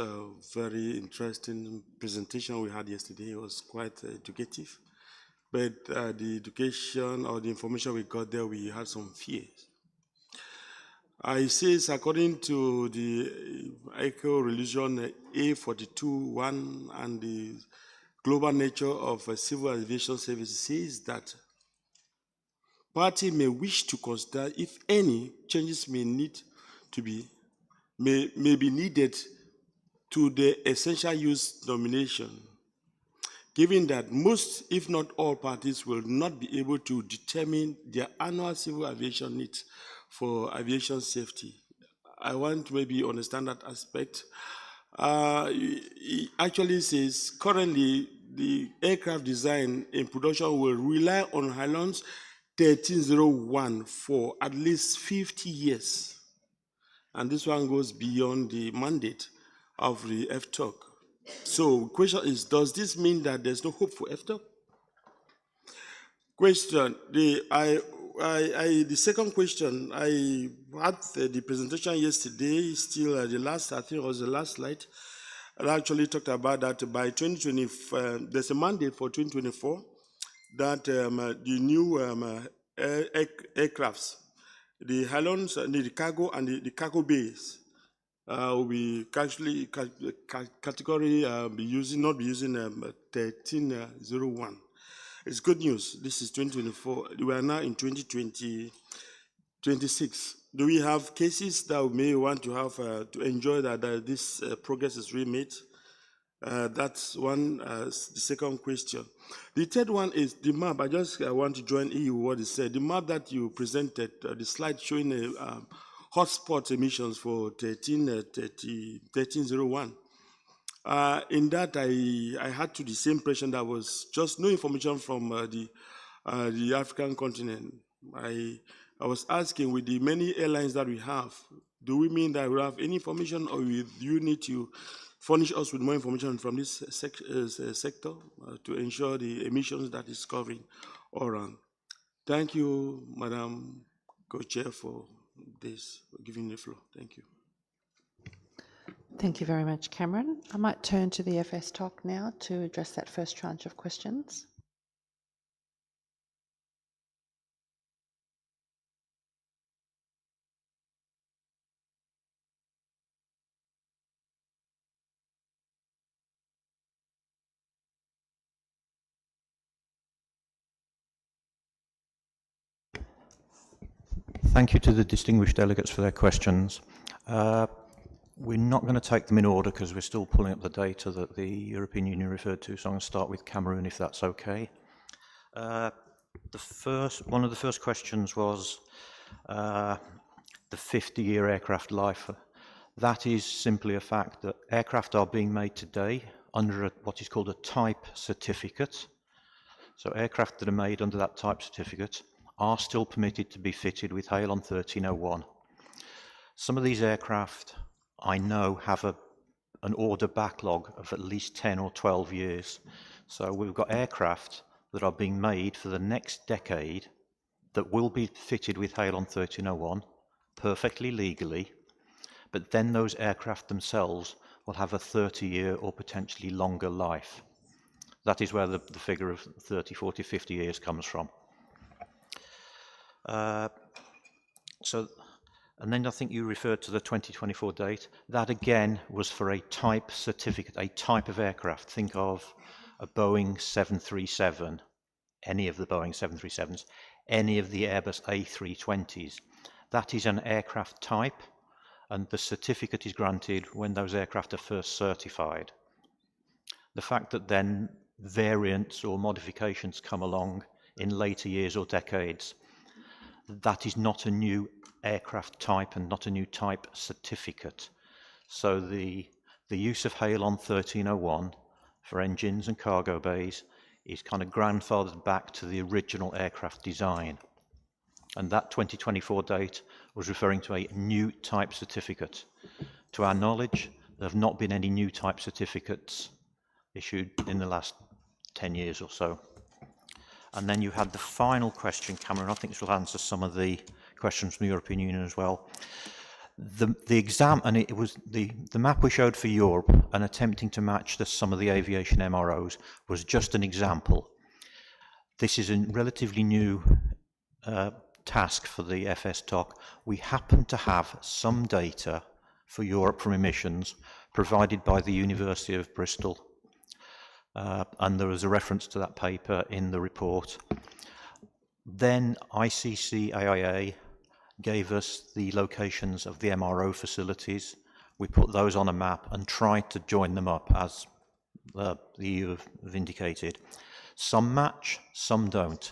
very interesting presentation we had yesterday. It was quite educative. But the education or the information we got there, we had some fears. I say it's according to the ICAO Resolution A42.1 and the global nature of civil aviation services says that party may wish to consider if any changes may be needed to the essential use nomination, given that most, if not all, parties will not be able to determine their annual civil aviation needs for aviation safety. I want to maybe understand that aspect. It actually says currently the aircraft design in production will rely on halons 1301 for at least 50 years. And this one goes beyond the mandate of the FTalk. So the question is, does this mean that there's no hope for FTalk? Question, the second question, I had the presentation yesterday, still the last, I think it was the last slide. I actually talked about that by 2020, there's a mandate for 2024 that the new aircrafts, the halons, the cargo and the cargo bays, will be actually category not be using 1301. It's good news. This is 2024. We are now in 2026. Do we have cases that we may want to have to enjoy that this progress is really made? That's one. The second question. The third one is the map. I want to join EU what it said. The map that you presented, the slide showing hotspot emissions for 1301. In that, I had to the same impression that was just no information from the African continent. I was asking, with the many airlines that we have, do we mean that we have any information, or do you need to furnish us with more information from this sector to ensure the emissions that is covering all around? Thank you, Madam Co-Chair, for this, for giving the floor. Thank you. Thank you very much, Cameron. I might turn to the FS talk now to address that first tranche of questions. Thank you to the distinguished delegates for their questions. We're not going to take them in order because we're still pulling up the data that the European Union referred to, so I'm going to start with Cameroon, if that's okay. One of the first questions was the 50-year aircraft life. That is simply a fact that aircraft are being made today under what is called a type certificate. So aircraft that are made under that type certificate are still permitted to be fitted with HALE on 1301. Some of these aircraft, I know, have an order backlog of at least 10 or 12 years. So we've got aircraft that are being made for the next decade that will be fitted with HALE on 1301, perfectly legally, but then those aircraft themselves will have a 30-year or potentially longer life. That is where the figure of 30, 40, 50 years comes from. And then I think you referred to the 2024 date. That again was for a type certificate, a type of aircraft. Think of a Boeing 737, any of the Boeing 737s, any of the Airbus A320s. That is an aircraft type, and the certificate is granted when those aircraft are first certified. The fact that then variants or modifications come along in later years or decades, that is not a new aircraft type and not a new type certificate. So the use of HALE on 1301 for engines and cargo bays is kind of grandfathered back to the original aircraft design. And that 2024 date was referring to a new type certificate. To our knowledge, there have not been any new type certificates issued in the last 10 years or so. And then you had the final question, Cameron. I think this will answer some of the questions from the European Union as well. The exam, and it was the map we showed for Europe and attempting to match some of the aviation MROs was just an example. This is a relatively new task for the FS TOC. We happen to have some data for Europe from emissions provided by the University of Bristol. And there was a reference to that paper in the report. Then ICC-AIA gave us the locations of the MRO facilities. We put those on a map and tried to join them up, as the EU have indicated. Some match, some don't.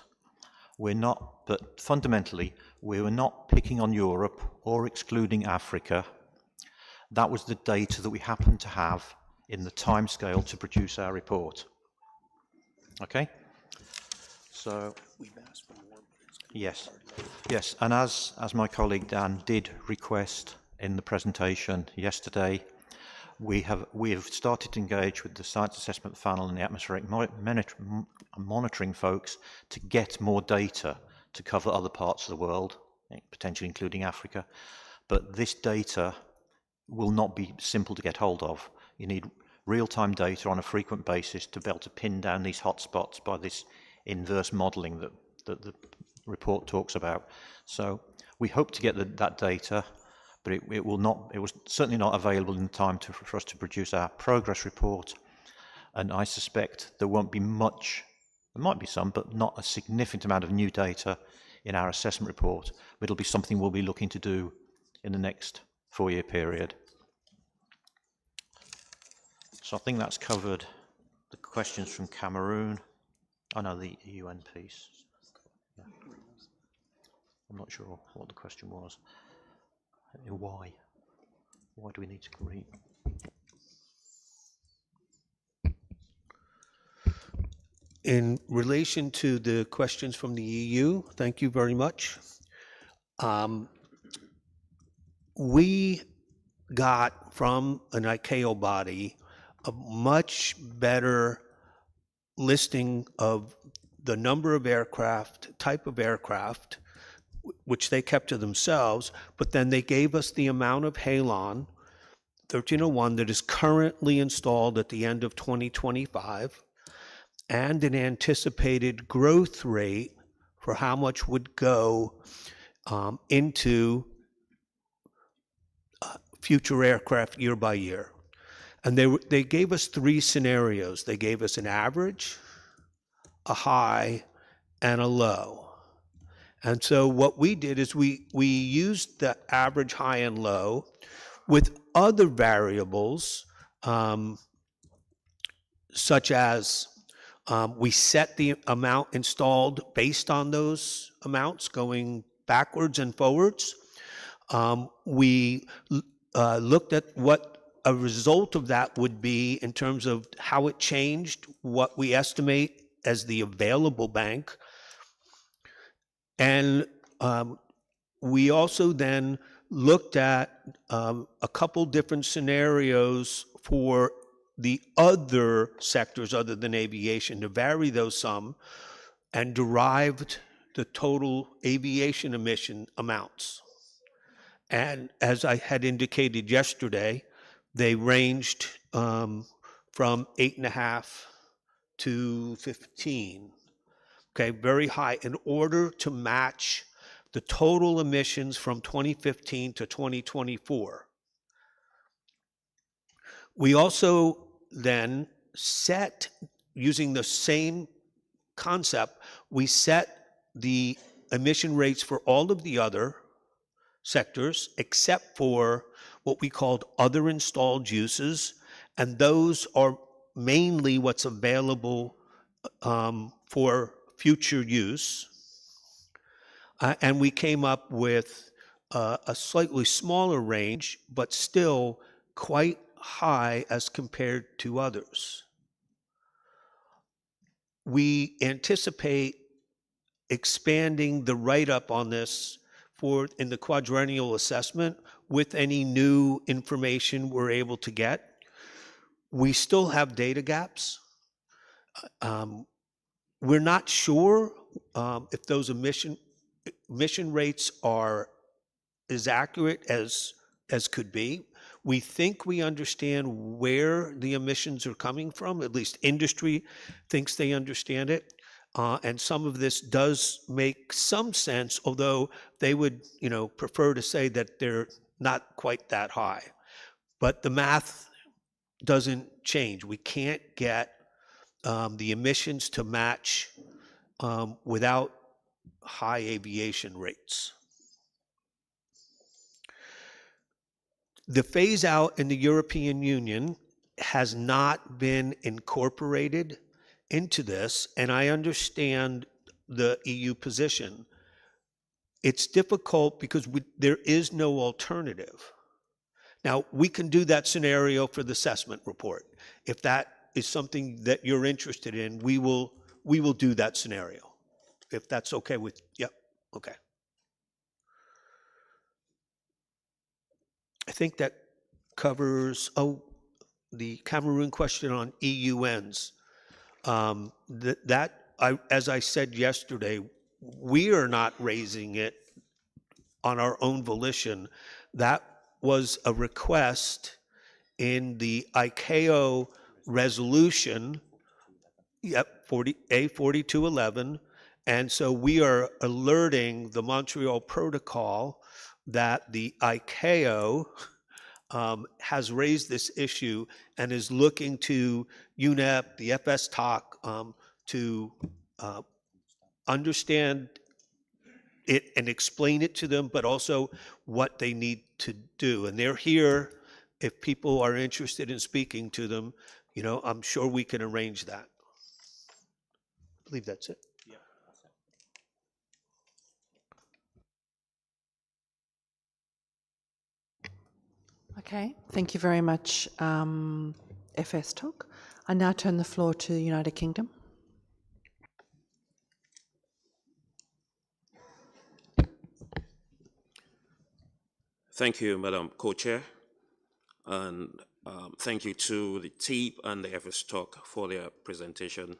We're not, but fundamentally, we were not picking on Europe or excluding Africa. That was the data that we happened to have in the timescale to produce our report. Okay? So, yes, and as my colleague Dan did request in the presentation yesterday, we have started to engage with the Science Assessment Panel and the Atmospheric Monitoring folks to get more data to cover other parts of the world, potentially including Africa. But this data will not be simple to get hold of. You need real-time data on a frequent basis to be able to pin down these hotspots by this inverse modelling that the report talks about. So we hope to get that data, but it was certainly not available in time for us to produce our progress report. And I suspect there won't be much, there might be some, but not a significant amount of new data in our assessment report. But it'll be something we'll be looking to do in the next 4-year period. So I think that's covered the questions from Cameroon. Oh no, the UN piece. Yeah. I'm not sure what the question was. Why? Why do we need to agree? In relation to the questions from the EU, thank you very much. We got from an ICAO body a much better listing of the number of aircraft, type of aircraft, which they kept to themselves, but then they gave us the amount of halon 1301 that is currently installed at the end of 2025 and an anticipated growth rate for how much would go into future aircraft year by year. And they gave us three scenarios. They gave us an average, a high, and a low. And so what we did is we used the average, high, and low with other variables, such as we set the amount installed based on those amounts going backwards and forwards. We looked at what a result of that would be in terms of how it changed what we estimate as the available bank. And we also then looked at a couple different scenarios for the other sectors other than aviation to vary those some and derived the total aviation emission amounts. And as I had indicated yesterday, they ranged from 8.5 to 15. Okay, very high, in order to match the total emissions from 2015 to 2024. We also then set, using the same concept, we set the emission rates for all of the other sectors except for what we called other installed uses, and those are mainly what's available for future use. And we came up with a slightly smaller range, but still quite high as compared to others. We anticipate expanding the write-up on this in the quadrennial assessment with any new information we're able to get. We still have data gaps. We're not sure if those emission rates are as accurate as could be. We think we understand where the emissions are coming from, at least industry thinks they understand it. And some of this does make some sense, although they would, prefer to say that they're not quite that high. But the math doesn't change. We can't get the emissions to match without high aviation rates. The phase out in the European Union has not been incorporated into this, and I understand the EU position. It's difficult because there is no alternative. Now, we can do that scenario for the assessment report. If that is something that you're interested in, we will do that scenario. If that's okay with, yep, okay. I think that covers, the Cameroon question on EUNs. As I said yesterday, we are not raising it on our own volition. That was a request in the ICAO resolution, A4211, and so we are alerting the Montreal Protocol that the ICAO has raised this issue and is looking to UNEP, the FS TOC, to understand it and explain it to them, but also what they need to do. And they're here if people are interested in speaking to them. I'm sure we can arrange that. I believe that's it. Okay, thank you very much, FS Talk. I now turn the floor to the United Kingdom. Thank you, Madam Co-Chair, and thank you to the TEEP and the FS Talk for their presentation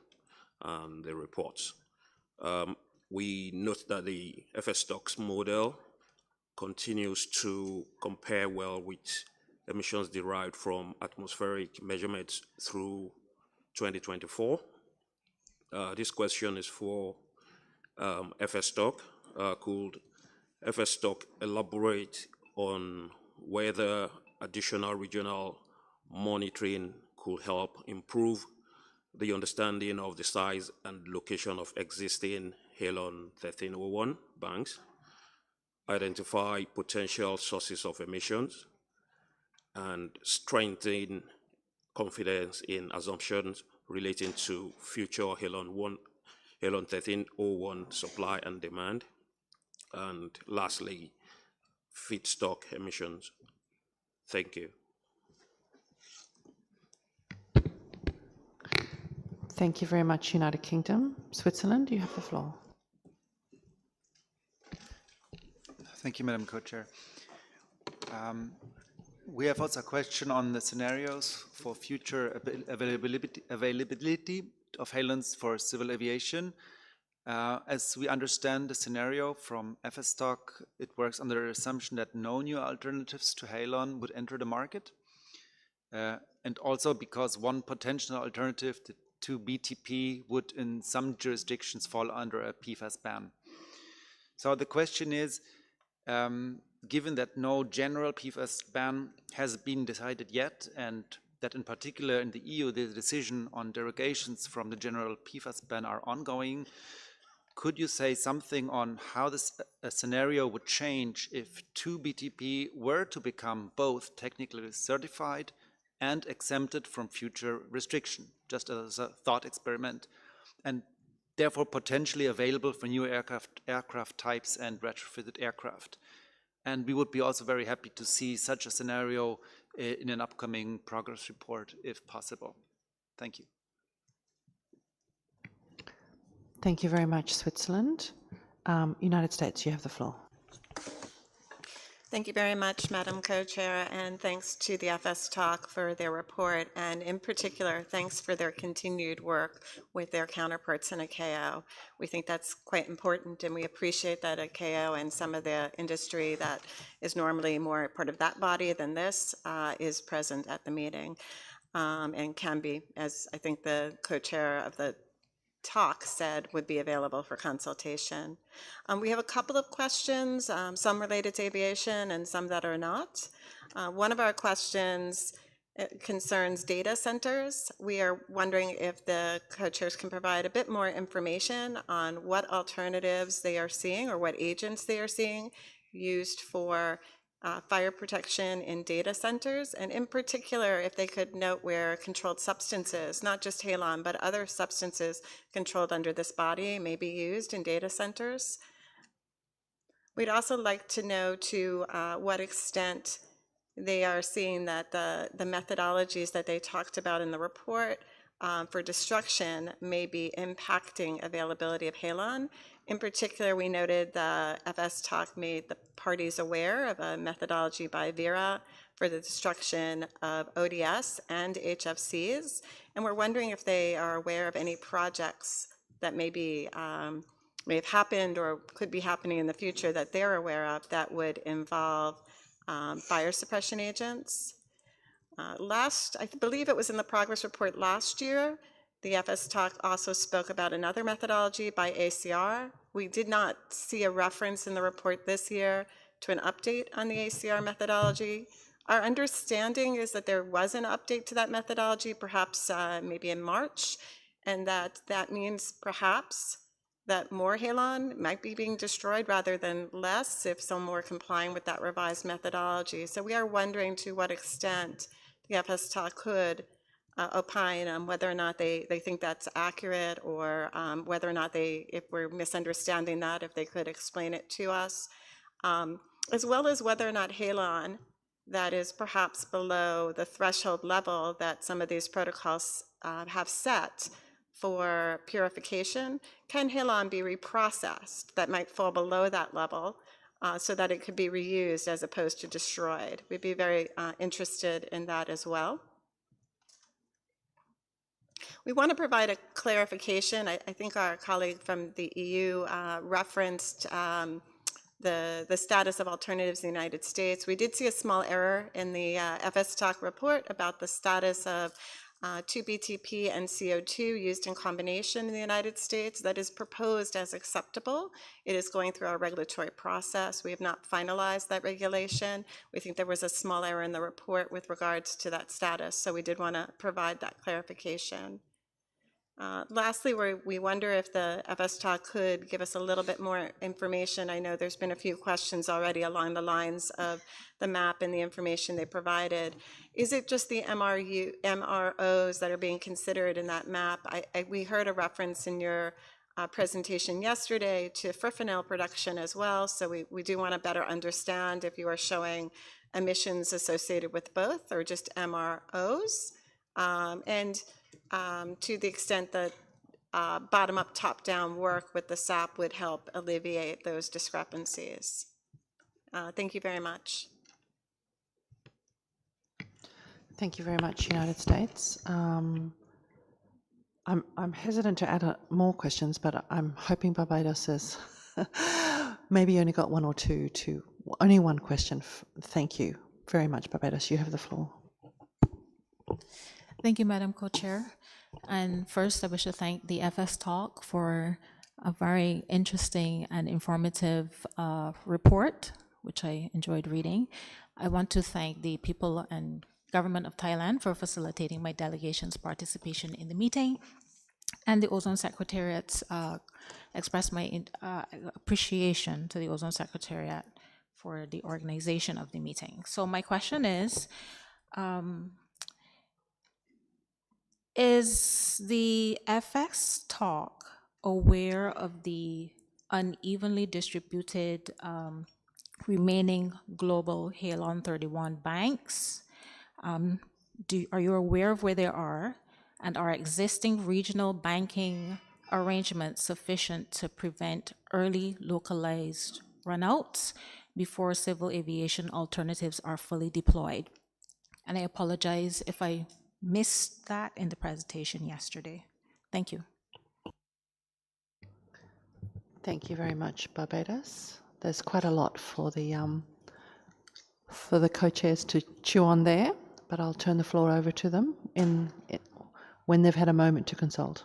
and the reports. We note that the FS Talk's model continues to compare well with emissions derived from atmospheric measurements through 2024. This question is for FS Talk. Could FS Talk elaborate on whether additional regional monitoring could help improve the understanding of the size and location of existing Halon 1301 banks, identify potential sources of emissions, and strengthen confidence in assumptions relating to future Halon 1301 supply and demand, and lastly, feedstock emissions. Thank you. Thank you very much, United Kingdom. Switzerland, you have the floor. Thank you, Madam Co-Chair. We have also a question on the scenarios for future availability of halons for civil aviation. As we understand the scenario from FSTOC, it works under the assumption that no new alternatives to halon would enter the market. And also because one potential alternative to BTP would in some jurisdictions fall under a PFAS ban. So the question is, given that no general PFAS ban has been decided yet, and that in particular in the EU the decision on derogations from the general PFAS ban are ongoing, could you say something on how this scenario would change if 2-BTP were to become both technically certified and exempted from future restriction, just as a thought experiment, and therefore potentially available for new aircraft types and retrofitted aircraft? And we would be also very happy to see such a scenario in an upcoming progress report, if possible. Thank you. Thank you very much, Switzerland. United States, you have the floor. Thank you very much, Madam Co-Chair, and thanks to the FS Talk for their report, and in particular, thanks for their continued work with their counterparts in ICAO. We think that's quite important, and we appreciate that ICAO and some of the industry that is normally more part of that body than this is present at the meeting, and can be, as I think the co-chair of the talk said, would be available for consultation. We have a couple of questions, some related to aviation and some that are not. One of our questions concerns data centers. We are wondering if the co-chairs can provide a bit more information on what alternatives they are seeing or what agents they are seeing used for fire protection in data centers, and in particular, if they could note where controlled substances, not just halon, but other substances controlled under this body may be used in data centers. We'd also like to know to what extent they are seeing that the methodologies that they talked about in the report for destruction may be impacting availability of halon. In particular, we noted the FS Talk made the parties aware of a methodology by Vera for the destruction of ODS and HFCs, and we're wondering if they are aware of any projects that may have happened or could be happening in the future that they're aware of that would involve fire suppression agents. I believe it was in the progress report last year, the FS Talk also spoke about another methodology by ACR. We did not see a reference in the report this year to an update on the ACR methodology. Our understanding is that there was an update to that methodology, perhaps maybe in March, and that means perhaps that more halon might be being destroyed rather than less if some were complying with that revised methodology. So we are wondering to what extent the FS Talk could opine on whether or not they think that's accurate, or whether or not if we're misunderstanding that, if they could explain it to us, as well as whether or not halon that is perhaps below the threshold level that some of these protocols have set for purification, can halon be reprocessed that might fall below that level so that it could be reused as opposed to destroyed? We'd be very interested in that as well. We want to provide a clarification. I think our colleague from the EU referenced the status of alternatives in the United States. We did see a small error in the FS Talk report about the status of 2-BTP and CO2 used in combination in the United States. That is proposed as acceptable. It is going through our regulatory process. We have not finalized that regulation. We think there was a small error in the report with regards to that status, so we did want to provide that clarification. Lastly, we wonder if the FS Talk could give us a little bit more information. I know there's been a few questions already along the lines of the map and the information they provided. Is it just the MROs that are being considered in that map? We heard a reference in your presentation yesterday to fipronil production as well, so we do want to better understand if you are showing emissions associated with both or just MROs. To the extent that bottom-up, top-down work with the SAP would help alleviate those discrepancies. Thank you very much. Thank you very much, United States. I'm hesitant to add more questions, but I'm hoping Barbados has maybe only got one or two to only one question. Thank you very much, Barbados. You have the floor. Thank you, Madam Co-Chair. And first, I wish to thank the FS Talk for a very interesting and informative report, which I enjoyed reading. I want to thank the people and government of Thailand for facilitating my delegation's participation in the meeting, and the Ozone Secretariat. Express my appreciation to the Ozone Secretariat for the organization of the meeting. So my question is the FX Talk aware of the unevenly distributed remaining global Halon 31 banks? Are you aware of where they are? And are existing regional banking arrangements sufficient to prevent early localized runouts before civil aviation alternatives are fully deployed? And I apologize if I missed that in the presentation yesterday. Thank you. Thank you very much, Barbados. There's quite a lot for the co-chairs to chew on there, but I'll turn the floor over to them when they've had a moment to consult.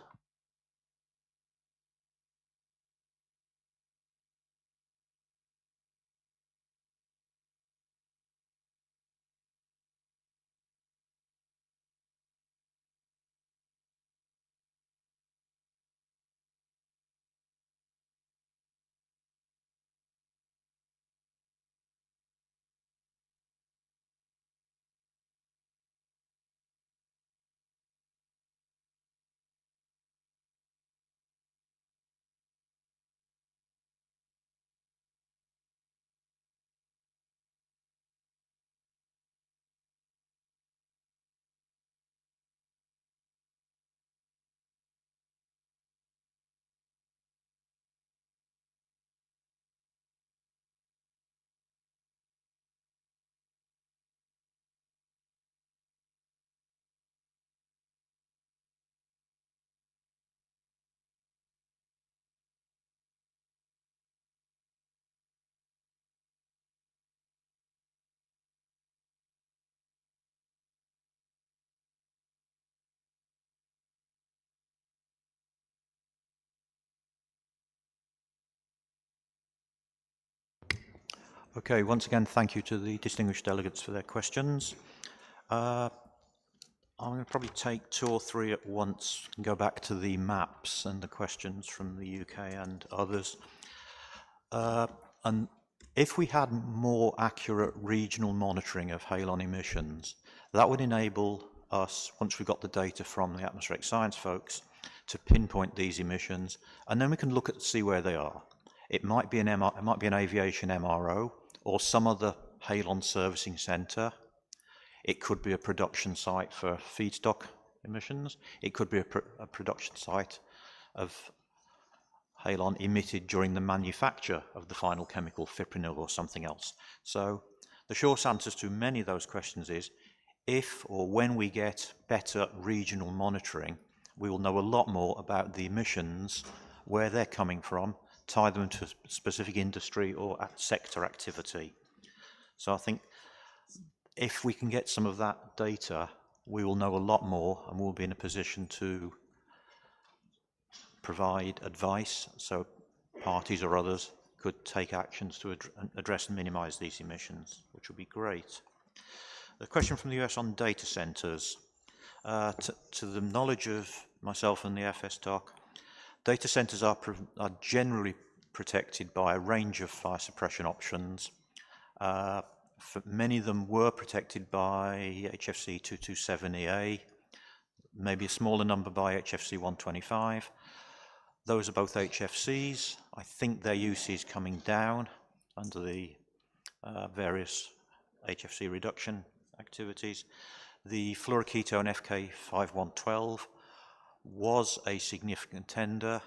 Okay, once again, thank you to the distinguished delegates for their questions. I'm going to probably take two or three at once and go back to the maps and the questions from the UK and others. And if we had more accurate regional monitoring of halon emissions, that would enable us, once we've got the data from the atmospheric science folks, to pinpoint these emissions, and then we can look at see where they are. It might be an aviation MRO or some other Halon Servicing Centre. It could be a production site for feedstock emissions. It could be a production site of halon emitted during the manufacture of the final chemical, fipronil or something else. So the short answer to many of those questions is, if or when we get better regional monitoring, we will know a lot more about the emissions, where they're coming from, tie them to a specific industry or sector activity. So I think if we can get some of that data, we will know a lot more and we'll be in a position to provide advice so parties or others could take actions to address and minimize these emissions, which would be great. The question from the US on data centers. To the knowledge of myself and the FS Talk, data centers are generally protected by a range of fire suppression options. Many of them were protected by HFC 227EA, maybe a smaller number by HFC 125. Those are both HFCs. I think their use is coming down under the various HFC reduction activities. The fluoroketone FK5112 was a significant tender.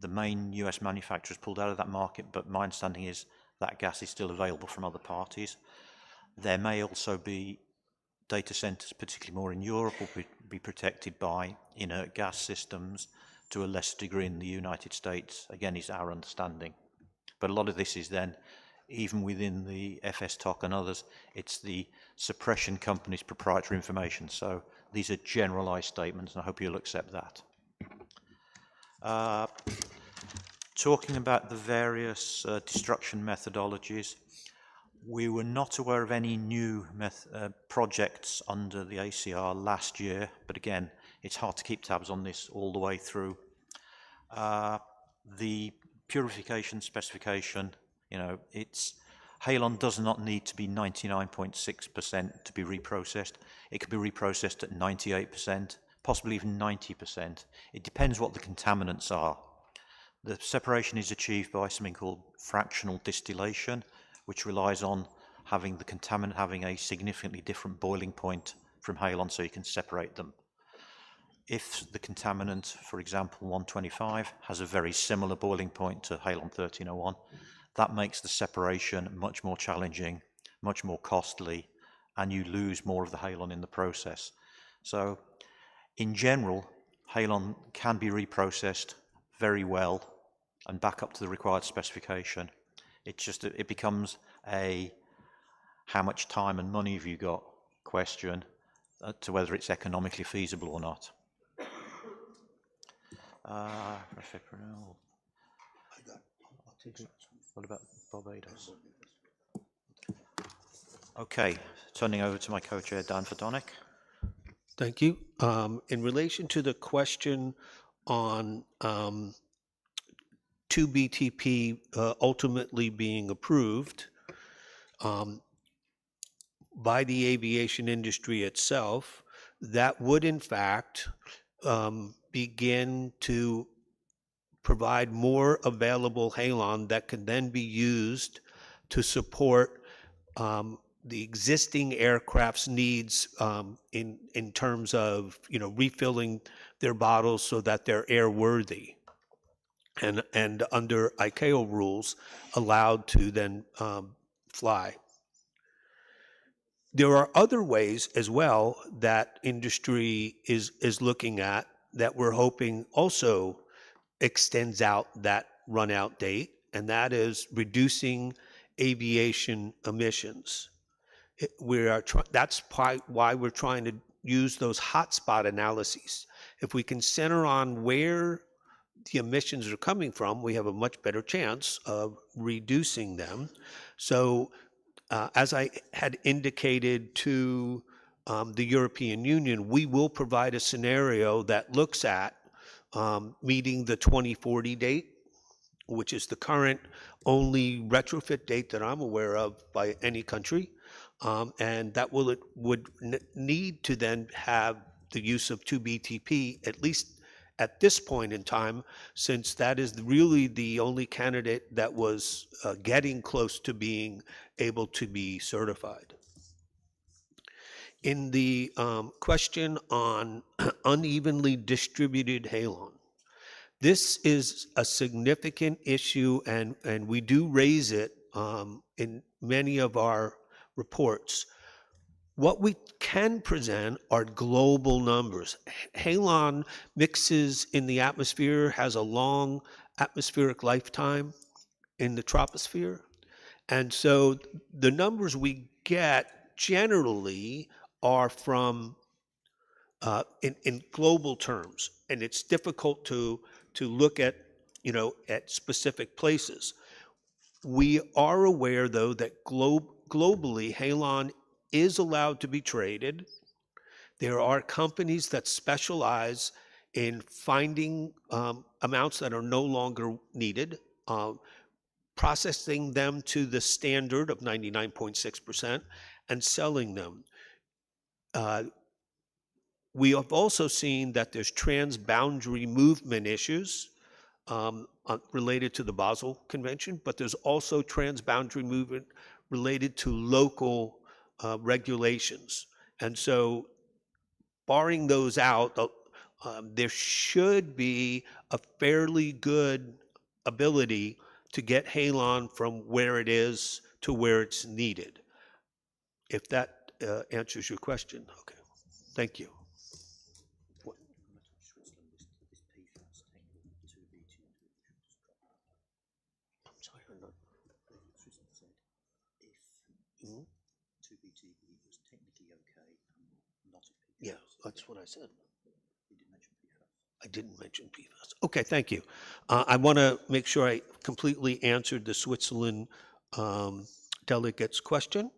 The main US manufacturers pulled out of that market, but my understanding is that gas is still available from other parties. There may also be data centers, particularly more in Europe, will be protected by inert gas systems to a lesser degree in the United States, again, is our understanding. But a lot of this is then, even within the FS TOC and others, it's the suppression company's proprietary information. So these are generalized statements, and I hope you'll accept that. Talking about the various destruction methodologies, we were not aware of any new projects under the ACR last year, but again, it's hard to keep tabs on this all the way through. The purification specification, you know, halon does not need to be 99.6% to be reprocessed. It could be reprocessed at 98%, possibly even 90%. It depends what the contaminants are. The separation is achieved by something called fractional distillation, which relies on having the contaminant having a significantly different boiling point from halon so you can separate them. If the contaminant, for example, 125, has a very similar boiling point to halon 1301, that makes the separation much more challenging, much more costly, and you lose more of the halon in the process. So, in general, halon can be reprocessed very well and back up to the required specification. It's just, it becomes a how much time and money have you got question to whether it's economically feasible or not. What about Barbados? Okay, turning over to my co-chair, Dan Fodonic. Thank you. In relation to the question on 2BTP ultimately being approved by the aviation industry itself, that would in fact begin to provide more available halon that can then be used to support the existing aircraft's needs in terms of, you know, refilling their bottles so that they're airworthy and under ICAO rules allowed to then fly. There are other ways as well that industry is looking at that we're hoping also extends out that run out date, and that is reducing aviation emissions. That's why we're trying to use those hotspot analyses. If we can center on where the emissions are coming from, we have a much better chance of reducing them. So as I had indicated to the European Union, we will provide a scenario that looks at meeting the 2040 date, which is the current only retrofit date that I'm aware of by any country. And that would need to then have the use of 2BTP, at least at this point in time, since that is really the only candidate that was getting close to being able to be certified. In the question on unevenly distributed halon, this is a significant issue, and we do raise it in many of our reports. What we can present are global numbers. Halon mixes in the atmosphere, has a long atmospheric lifetime in the troposphere. And so the numbers we get generally are from in global terms, and it's difficult to look at, at specific places. We are aware, though, that globally, halon is allowed to be traded. There are companies that specialize in finding amounts that are no longer needed, processing them to the standard of 99.6%, and selling them. We have also seen that there's transboundary movement issues related to the Basel Convention, but there's also transboundary movement related to local regulations. And so barring those out, there should be a fairly good ability to get halon from where it is to where it's needed. If that answers your question, okay. Thank you. Yeah, that's what I said. I didn't mention PFAS. Okay, thank you. I want to make sure I completely answered the Switzerland delegate's question.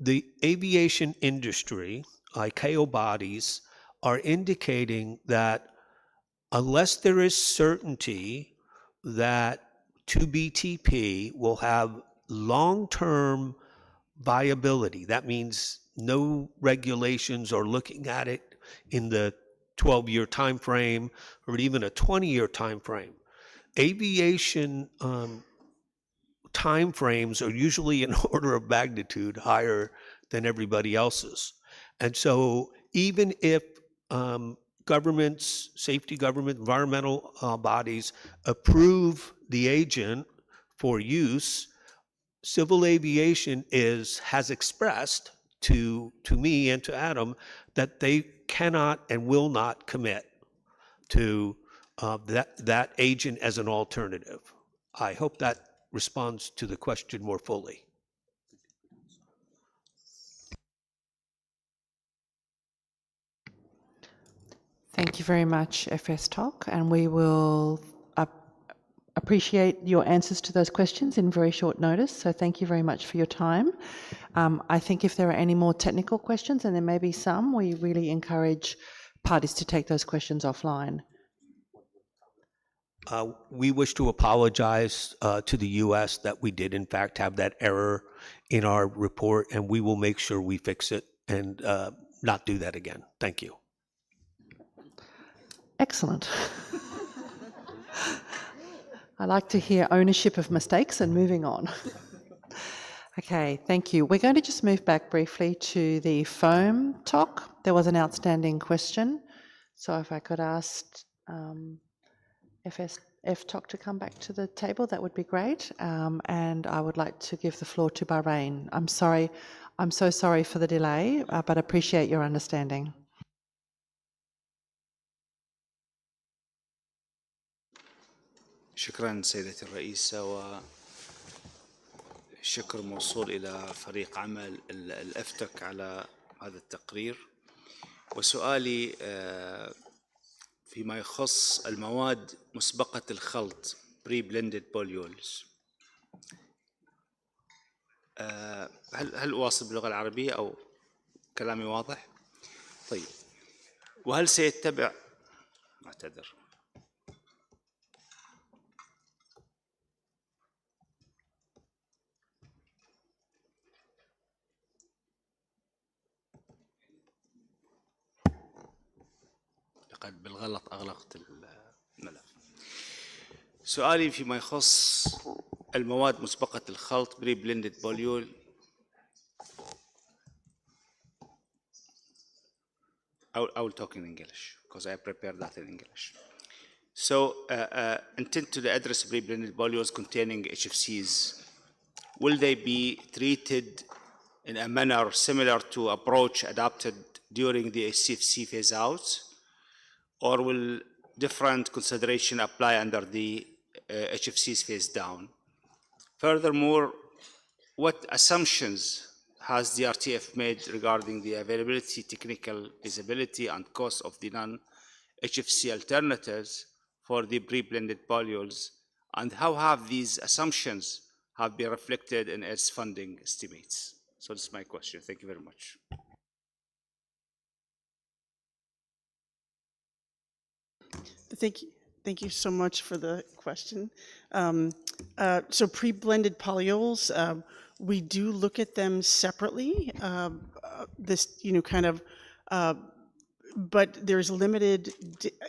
The aviation industry, ICAO bodies, are indicating that unless there is certainty that 2BTP will have long-term viability, that means no regulations are looking at it in the 12-year time frame or even a 20-year time frame. Aviation time frames are usually an order of magnitude higher than everybody else's. And so even if governments, safety government, environmental bodies approve the agent for use, civil aviation has expressed to me and to Adam that they cannot and will not commit to that agent as an alternative. I hope that responds to the question more fully. Thank you very much, FS Talk, and we will appreciate your answers to those questions in very short notice, so thank you very much for your time. I think if there are any more technical questions, and there may be some, we really encourage parties to take those questions offline. We wish to apologize to the U.S. that we did in fact have that error in our report, and we will make sure we fix it and not do that again. Thank you. Excellent. I like to hear ownership of mistakes and moving on. Okay, thank you. We're going to just move back briefly to the foam talk. There was an outstanding question. So if I could ask F-Talk to come back to the table, that would be great. And I would like to give the floor to Bahrain. I'm sorry, I'm so sorry for the delay, but appreciate your understanding. شكرا سيدة الرئيسة، وشكر موصول إلى فريق عمل الأفتك على هذا التقرير. وسؤالي فيما يخص المواد مسبقة الخلط pre-blended polyols. هل أواصل باللغة العربية أو كلامي واضح؟ طيب، وهل سيتبع أعتذر سؤالي فيما يخص المواد مسبقة الخلط بري بلندد بوليول I will talk in English because I prepared that in English. So, intend to address pre-blended polyols containing HFCs. Will they be treated in a manner similar to approach adopted during the HCFC phase out, or will different consideration apply under the HFCs phase down? Furthermore, what assumptions has the RTF made regarding the availability, technical feasibility, and cost of the non-HFC alternatives for the pre-blended polyols, and how have these assumptions have been reflected in its funding estimates? So this is my question. Thank you very much. Thank you so much for the question. So pre-blended polyols, we do look at them separately. But there's limited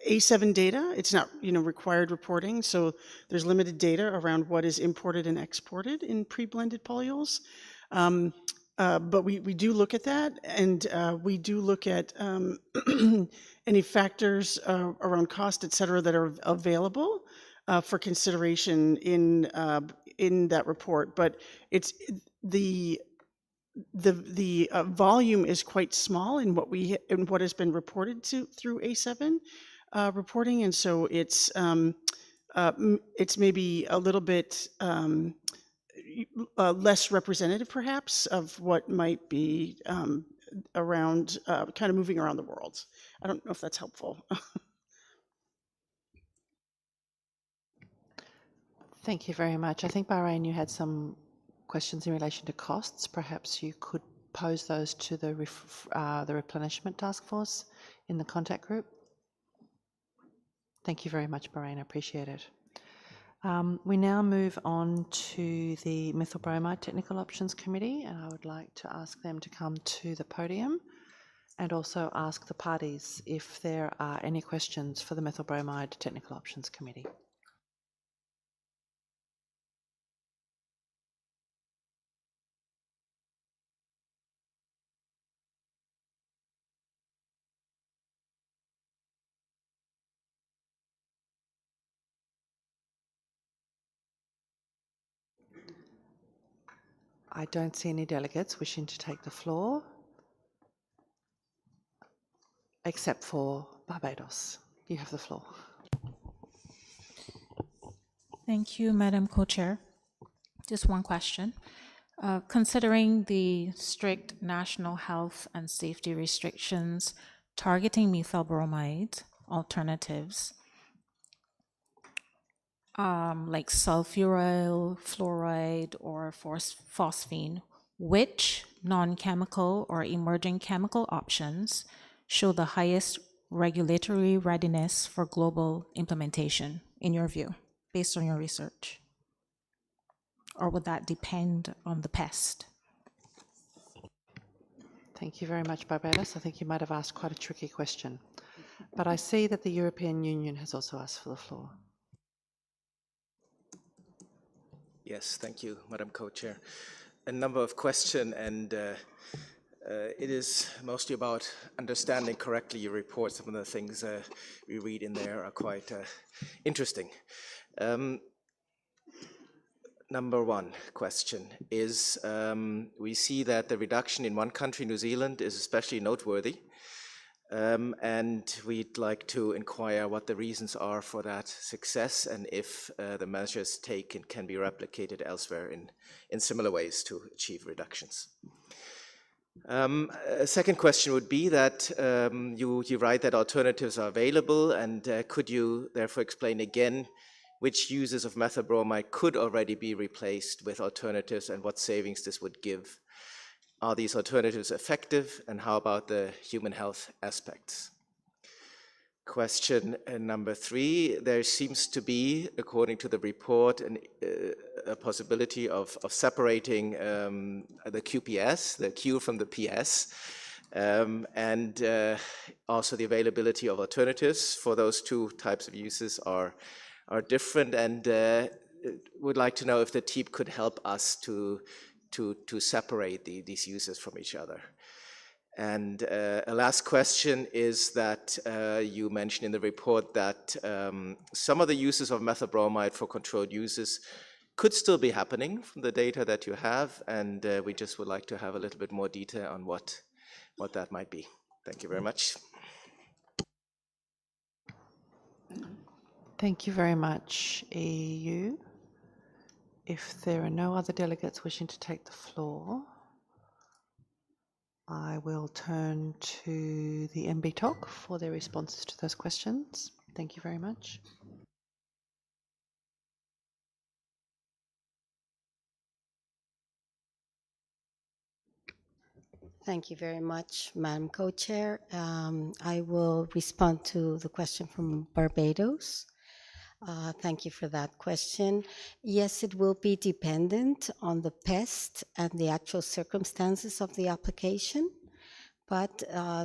A7 data. It's not, required reporting. So there's limited data around what is imported and exported in pre-blended polyols. But we do look at that, and we do look at any factors around cost, et cetera, that are available for consideration in that report. But it's the volume is quite small in what has been reported through A7 reporting, and so it's maybe a little bit less representative, perhaps, of what might be around, kind of moving around the world. I don't know if that's helpful. Thank you very much. I think, Bahrain, you had some questions in relation to costs. Perhaps you could pose those to the replenishment task force in the contact group. Thank you very much, Bahrain. I appreciate it. We now move on to the Methylbromide Technical Options Committee, and I would like to ask them to come to the podium and also ask the parties if there are any questions for the Methylbromide Technical Options Committee. I don't see any delegates wishing to take the floor, except for Barbados. You have the floor. Thank you, Madam Co-Chair. Just one question. Considering the strict national health and safety restrictions targeting methylbromide alternatives, like sulfuryl, fluoride, or phosphine, which non-chemical or emerging chemical options show the highest regulatory readiness for global implementation, in your view, based on your research? Or would that depend on the pest? Thank you very much, Barbados. I think you might have asked quite a tricky question. But I see that the European Union has also asked for the floor. Yes, thank you, Madam Co-Chair. A number of questions, and it is mostly about understanding correctly your report. Some of the things we read in there are quite interesting. Number one question is, we see that the reduction in one country, New Zealand, is especially noteworthy. And we'd like to inquire what the reasons are for that success, and if the measures taken can be replicated elsewhere in similar ways to achieve reductions. A second question would be that you write that alternatives are available, and could you therefore explain again which uses of methylbromide could already be replaced with alternatives and what savings this would give? Are these alternatives effective, and how about the human health aspects? Question number three, there seems to be, according to the report, a possibility of separating the QPS, the Q from the PS, and also the availability of alternatives for those two types of uses are are different, and would like to know if the TEEP could help us to separate these uses from each other. And a last question is that you mentioned in the report that some of the uses of methyl bromide for controlled uses could still be happening from the data that you have, and we just would like to have a little bit more detail on what that might be. Thank you very much. Thank you very much, EU. If there are no other delegates wishing to take the floor, I will turn to the MB-TOC for their responses to those questions. Thank you very much. Thank you very much, Madam Co-Chair. I will respond to the question from Barbados. Thank you for that question. Yes, it will be dependent on the pest and the actual circumstances of the application, but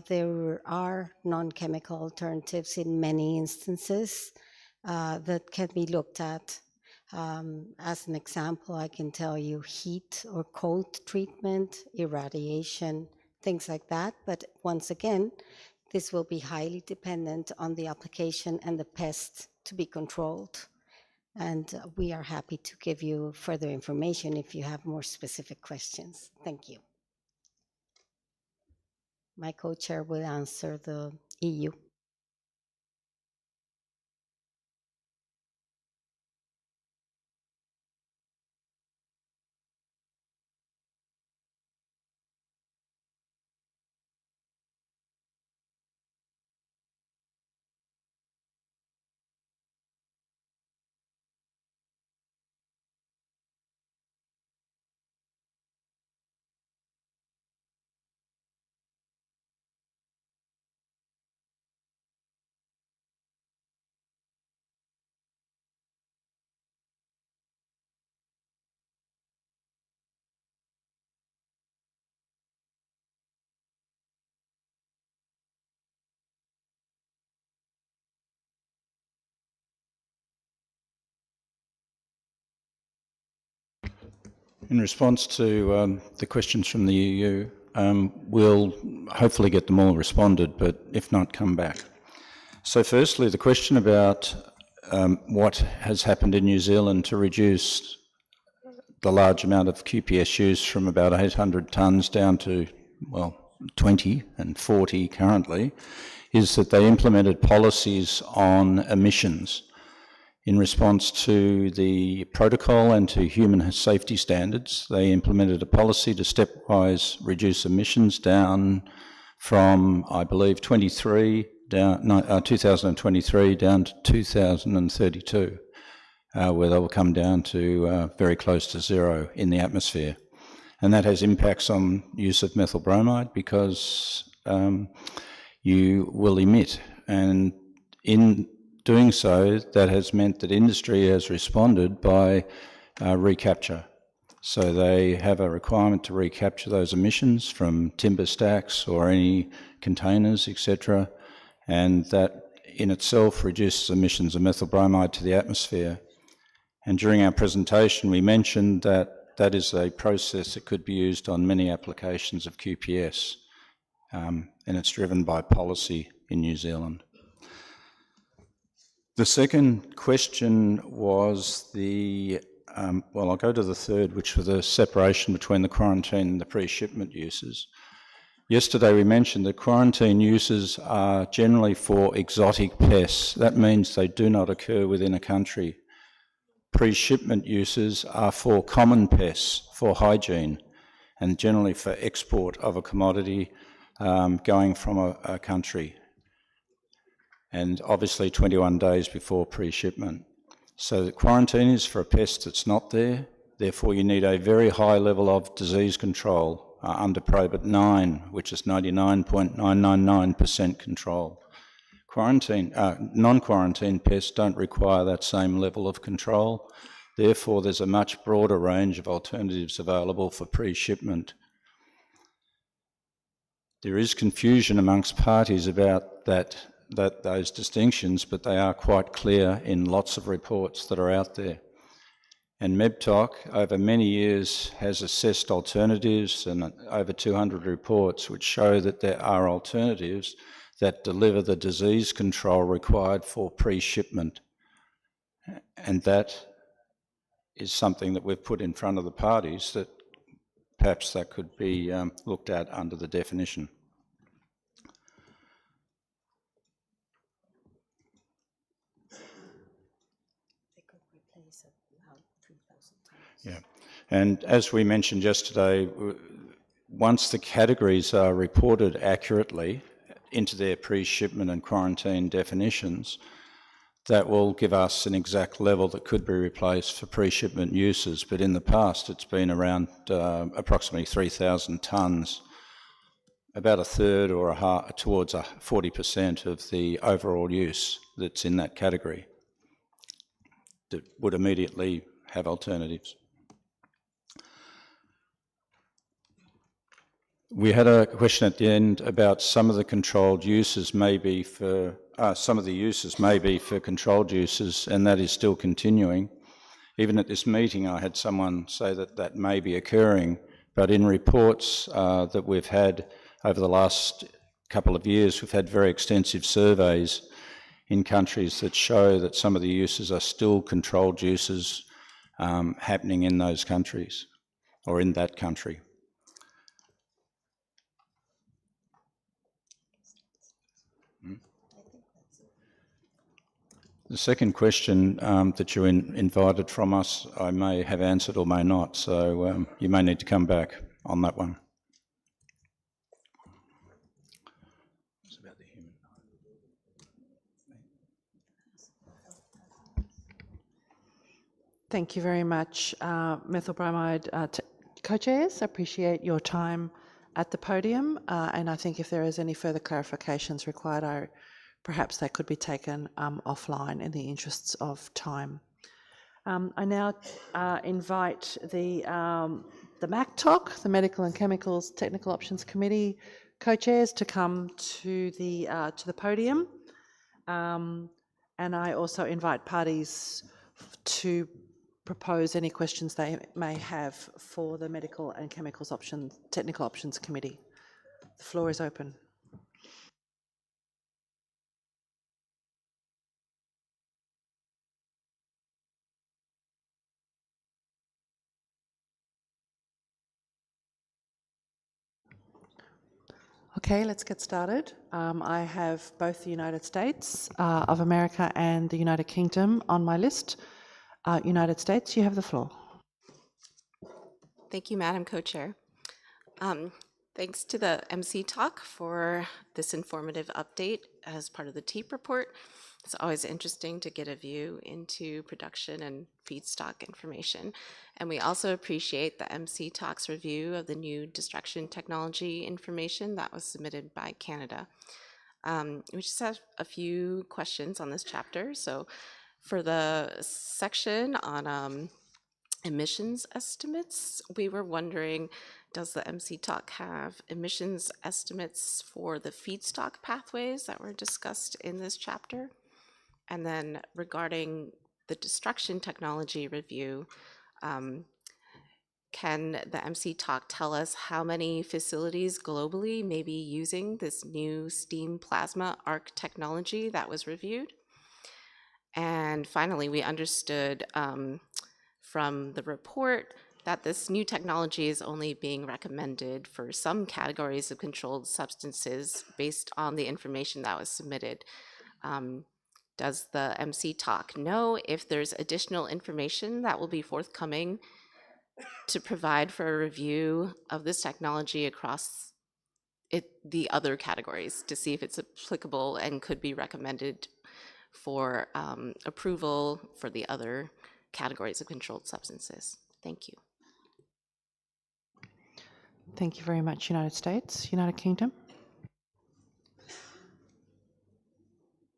there are non-chemical alternatives in many instances that can be looked at. As an example, I can tell you heat or cold treatment, irradiation, things like that. But once again, this will be highly dependent on the application and the pest to be controlled. And we are happy to give you further information if you have more specific questions. Thank you. My co-chair will answer the EU. In response to the questions from the EU, we'll hopefully get them all responded, but if not, come back. So firstly, the question about what has happened in New Zealand to reduce the large amount of QPS use from about 800 tonnes down to, well, 20 and 40 currently, is that they implemented policies on emissions. In response to the protocol and to human safety standards, they implemented a policy to stepwise reduce emissions down from, I believe, 2023 down to 2032, where they will come down to very close to zero in the atmosphere. And that has impacts on use of methyl bromide because you will emit. And in doing so, that has meant that industry has responded by recapture. So they have a requirement to recapture those emissions from timber stacks or any containers, etc. And that in itself reduces emissions of methyl bromide to the atmosphere. And during our presentation, we mentioned that that is a process that could be used on many applications of QPS, and it's driven by policy in New Zealand. The second question was the, well, I'll go to the third, which was the separation between the quarantine and the pre-shipment uses. Yesterday we mentioned that quarantine uses are generally for exotic pests. That means they do not occur within a country. Pre-shipment uses are for common pests, for hygiene, and generally for export of a commodity going from a country. And obviously 21 days before pre-shipment. So the quarantine is for a pest that's not there, therefore you need a very high level of disease control under Probit 9, which is 99.999% control. Non-quarantine pests don't require that same level of control, therefore there's a much broader range of alternatives available for pre-shipment. There is confusion amongst parties about that those distinctions, but they are quite clear in lots of reports that are out there. And MEBTOC, over many years, has assessed alternatives and over 200 reports which show that there are alternatives that deliver the disease control required for pre-shipment. And that is something that we've put in front of the parties, that perhaps that could be looked at under the definition. Yeah, and as we mentioned yesterday, once the categories are reported accurately into their pre-shipment and quarantine definitions, that will give us an exact level that could be replaced for pre-shipment uses. But in the past, it's been around approximately 3,000 tonnes, about a third or a half, towards 40% of the overall use that's in that category that would immediately have alternatives. We had a question at the end about some of the controlled uses may be for, some of the uses may be for controlled uses, and that is still continuing. Even at this meeting, I had someone say that that may be occurring, but in reports that we've had over the last couple of years, we've had very extensive surveys in countries that show that some of the uses are still controlled uses happening in those countries or in that country. The second question that you invited from us, I may have answered or may not, so you may need to come back on that one. Thank you very much, methylbromide co-chairs. I appreciate your time at the podium, and I think if there is any further clarifications required, perhaps they could be taken offline in the interests of time. I now invite the MACTOC, the Medical and Chemicals Technical Options Committee co-chairs, to come to the podium, and I also invite parties to propose any questions they may have for the Medical and Chemicals Technical Options Committee. The floor is open. Okay, let's get started. I have both the United States of America and the United Kingdom on my list. United States, you have the floor. Thank you, Madam Co-Chair. Thanks to the MC Talk for this informative update as part of the TEEP report. It's always interesting to get a view into production and feedstock information. And we also appreciate the MC Talk's review of the new destruction technology information that was submitted by Canada. We just have a few questions on this chapter. So for the section on emissions estimates, we were wondering, does the MC Talk have emissions estimates for the feedstock pathways that were discussed in this chapter? And then regarding the destruction technology review, can the MC Talk tell us how many facilities globally may be using this new steam plasma arc technology that was reviewed? And finally, we understood from the report that this new technology is only being recommended for some categories of controlled substances based on the information that was submitted. Does the MC Talk know if there's additional information that will be forthcoming to provide for a review of this technology across the other categories to see if it's applicable and could be recommended for approval for the other categories of controlled substances? Thank you. Thank you very much, United States. United Kingdom.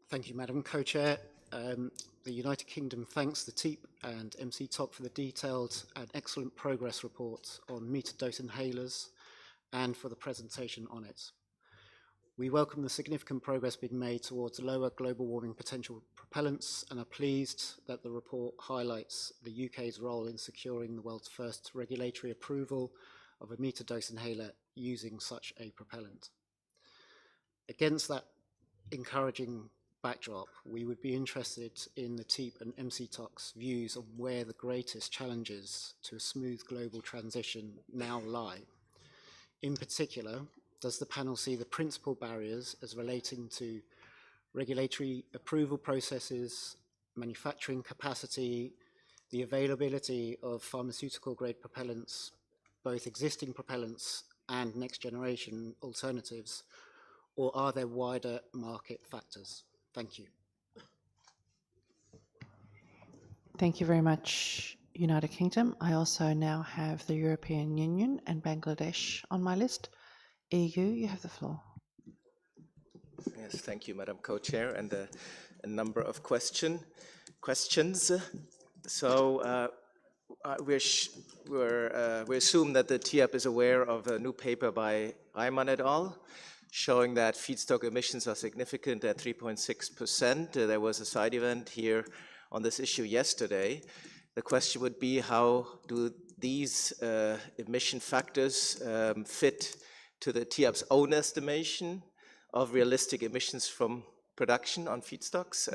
Thank you, Madam Co-Chair. The United Kingdom thanks the TEEP and MC Talk for the detailed and excellent progress report on metered dose inhalers and for the presentation on it. We welcome the significant progress being made towards lower global warming potential propellants and are pleased that the report highlights the UK's role in securing the world's first regulatory approval of a meter-dose inhaler using such a propellant. Against that encouraging backdrop, we would be interested in the TEEP and MCTOC's views on where the greatest challenges to a smooth global transition now lie. In particular, does the panel see the principal barriers as relating to regulatory approval processes, manufacturing capacity, the availability of pharmaceutical-grade propellants, both existing propellants and next-generation alternatives, or are there wider market factors? Thank you. Thank you very much, United Kingdom. I also now have the European Union and Bangladesh on my list. EU, you have the floor. Yes, thank you, Madam Co-Chair, and a number of questions. So we assume that the TIAP is aware of a new paper by Reimann et al. Showing that feedstock emissions are significant at 3.6%. There was a side event here on this issue yesterday. The question would be, how do these emission factors fit to the TIAP's own estimation of realistic emissions from production on feedstocks,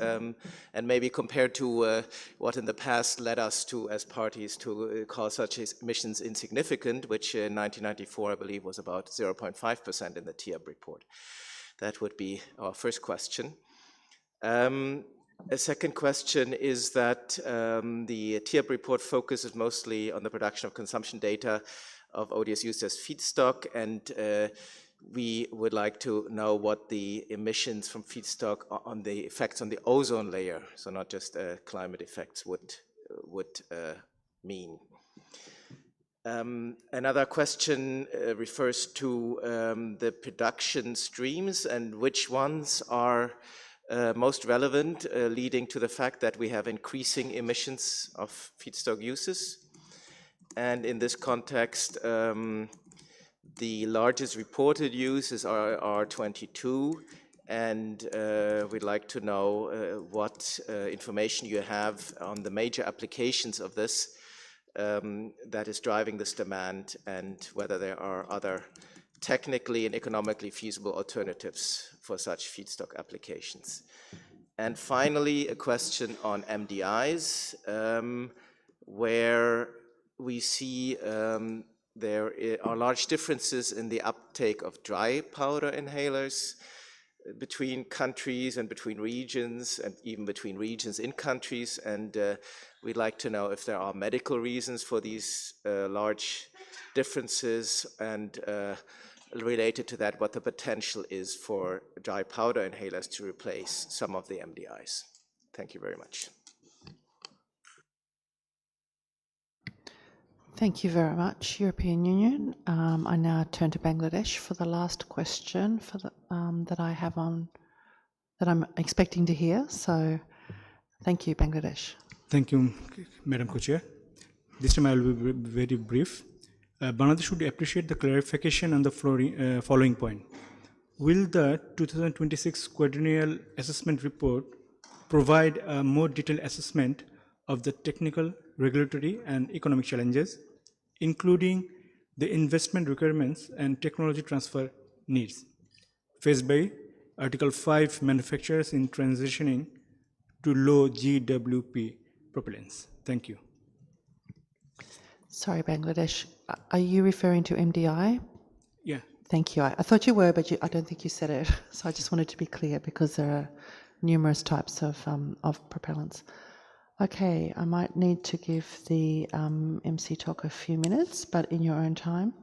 and maybe compared to what in the past led us to, as parties, to call such emissions insignificant, which in 1994, I believe, was about 0.5% in the TIAP report. That would be our first question. A second question is that the TIAP report focuses mostly on the production of consumption data of ODS used as feedstock, and we would like to know what the emissions from feedstock on the effects on the ozone layer, so not just climate effects, would mean. Another question refers to the production streams and which ones are most relevant, leading to the fact that we have increasing emissions of feedstock uses. And in this context, the largest reported uses are R22, and we'd like to know what information you have on the major applications of this that is driving this demand, and whether there are other technically and economically feasible alternatives for such feedstock applications. And finally, a question on MDIs, where we see there are large differences in the uptake of dry powder inhalers between countries and between regions, and even between regions in countries. And we'd like to know if there are medical reasons for these large differences, and related to that, what the potential is for dry powder inhalers to replace some of the MDIs. Thank you very much. Thank you very much, European Union. I now turn to Bangladesh for the last question for the, that I have on, that I'm expecting to hear. So thank you, Bangladesh. Thank you, Madam Co-Chair. This time I will be very brief. Bangladesh should appreciate the clarification on the following point. Will the 2026 quadrennial assessment report provide a more detailed assessment of the technical, regulatory, and economic challenges, including the investment requirements and technology transfer needs faced by Article 5 manufacturers in transitioning to low GWP propellants? Thank you. Sorry, Bangladesh. Are you referring to MDI? Yeah. Thank you. I thought you were, but I don't think you said it. So I just wanted to be clear, because there are numerous types of propellants. Okay, I might need to give the MC talk a few minutes, but in your own time.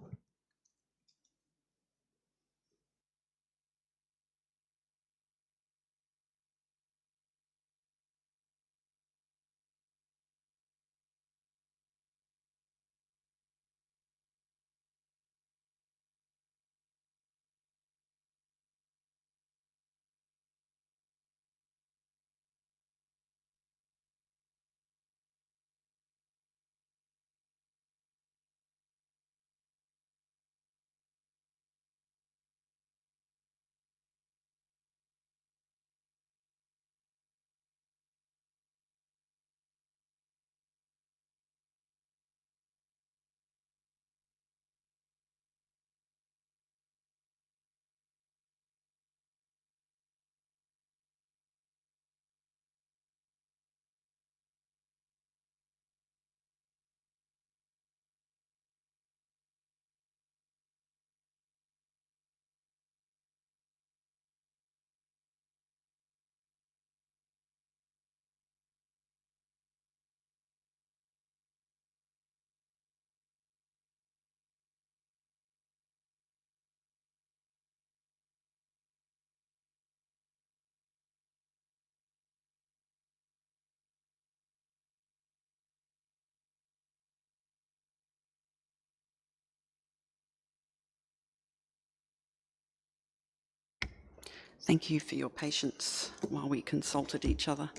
Thank you for your patience while we consulted each other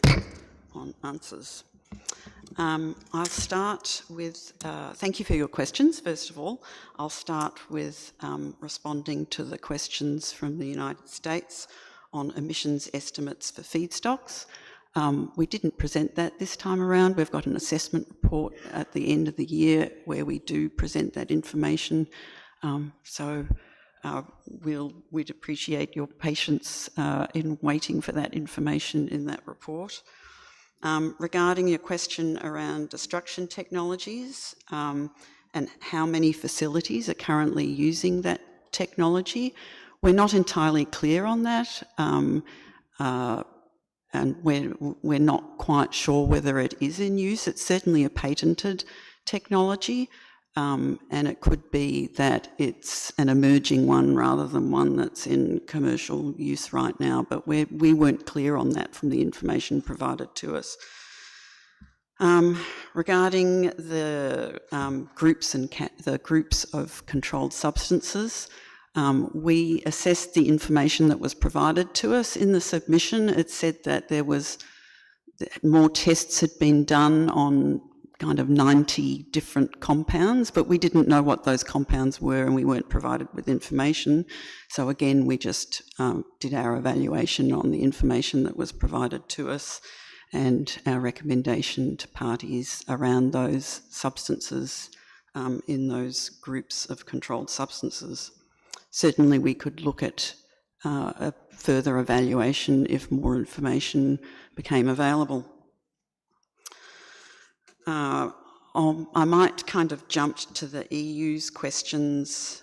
on answers. I'll start with, thank you for your questions, first of all. I'll start with responding to the questions from the United States on emissions estimates for feedstocks. We didn't present that this time around. We've got an assessment report at the end of the year where we do present that information. We'd appreciate your patience in waiting for that information in that report. Regarding your question around destruction technologies and how many facilities are currently using that technology, we're not entirely clear on that, and we're not quite sure whether it is in use. It's certainly a patented technology, and it could be that it's an emerging one rather than one that's in commercial use right now, but we weren't clear on that from the information provided to us. Regarding the groups of controlled substances, we assessed the information that was provided to us in the submission. It said that there was more tests had been done on kind of 90 different compounds, but we didn't know what those compounds were and we weren't provided with information. So again, we just did our evaluation on the information that was provided to us and our recommendation to parties around those substances in those groups of controlled substances. Certainly we could look at a further evaluation if more information became available. I might kind of jump to the EU's questions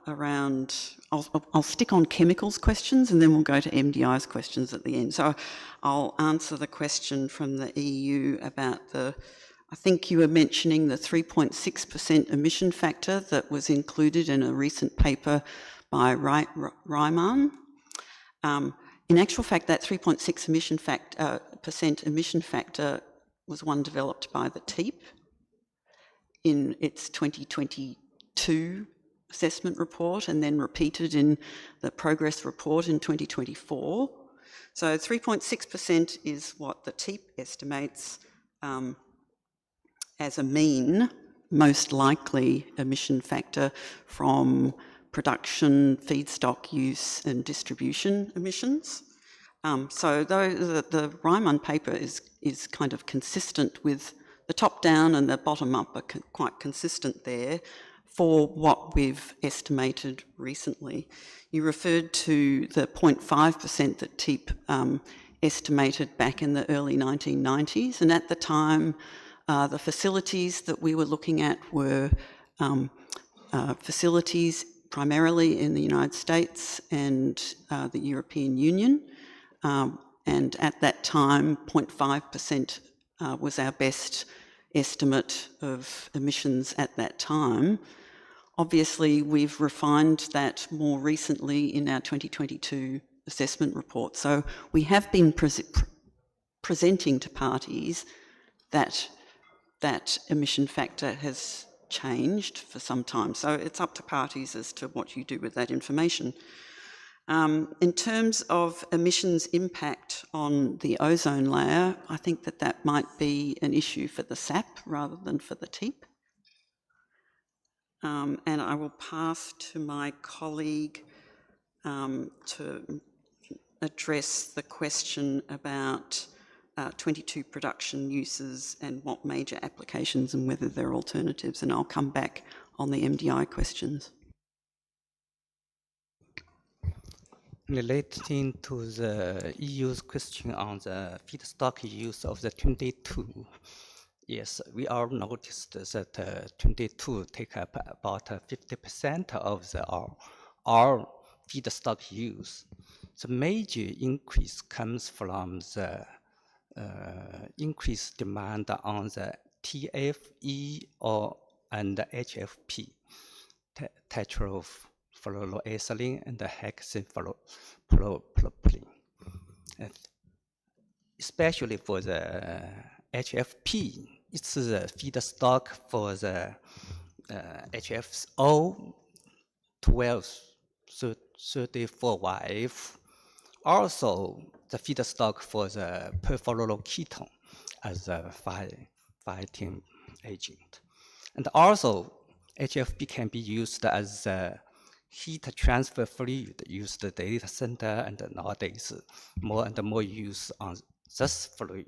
around, I'll stick on chemicals questions and then we'll go to MDI's questions at the end. So I'll answer the question from the EU about I think you were mentioning the 3.6% emission factor that was included in a recent paper by Ryman. In actual fact, that 3.6% emission factor was one developed by the TEEP in its 2022 assessment report and then repeated in the progress report in 2024. So 3.6% is what the TEEP estimates as a mean, most likely emission factor from production, feedstock use and distribution emissions. So the Ryman paper is kind of consistent with the top down and the bottom up are quite consistent there for what we've estimated recently. You referred to the 0.5% that TEEP estimated back in the early 1990s, and at the time the facilities that we were looking at were facilities primarily in the United States and the European Union. And at that time, 0.5% was our best estimate of emissions at that time. Obviously, we've refined that more recently in our 2022 assessment report. So we have been presenting to parties that emission factor has changed for some time. So it's up to parties as to what you do with that information. In terms of emissions impact on the ozone layer, I think that might be an issue for the SAP rather than for the TEEP. And I will pass to my colleague to address the question about 22 production uses and what major applications and whether there are alternatives, and I'll come back on the MDI questions. Relating to the EU's question on the feedstock use of the 22, yes, we all noticed that 22 take up about 50% of our feedstock use. The major increase comes from the increased demand on the TFE and the HFP, tetrafluoroethylene and the hexafluoropropylene. Especially for the HFP, it's the feedstock for the HFO 1234Y also the feedstock for the perfluoroketone as a fighting agent. And also, HFP can be used as a heat transfer fluid used in the data center, and nowadays more and more use on this fluid.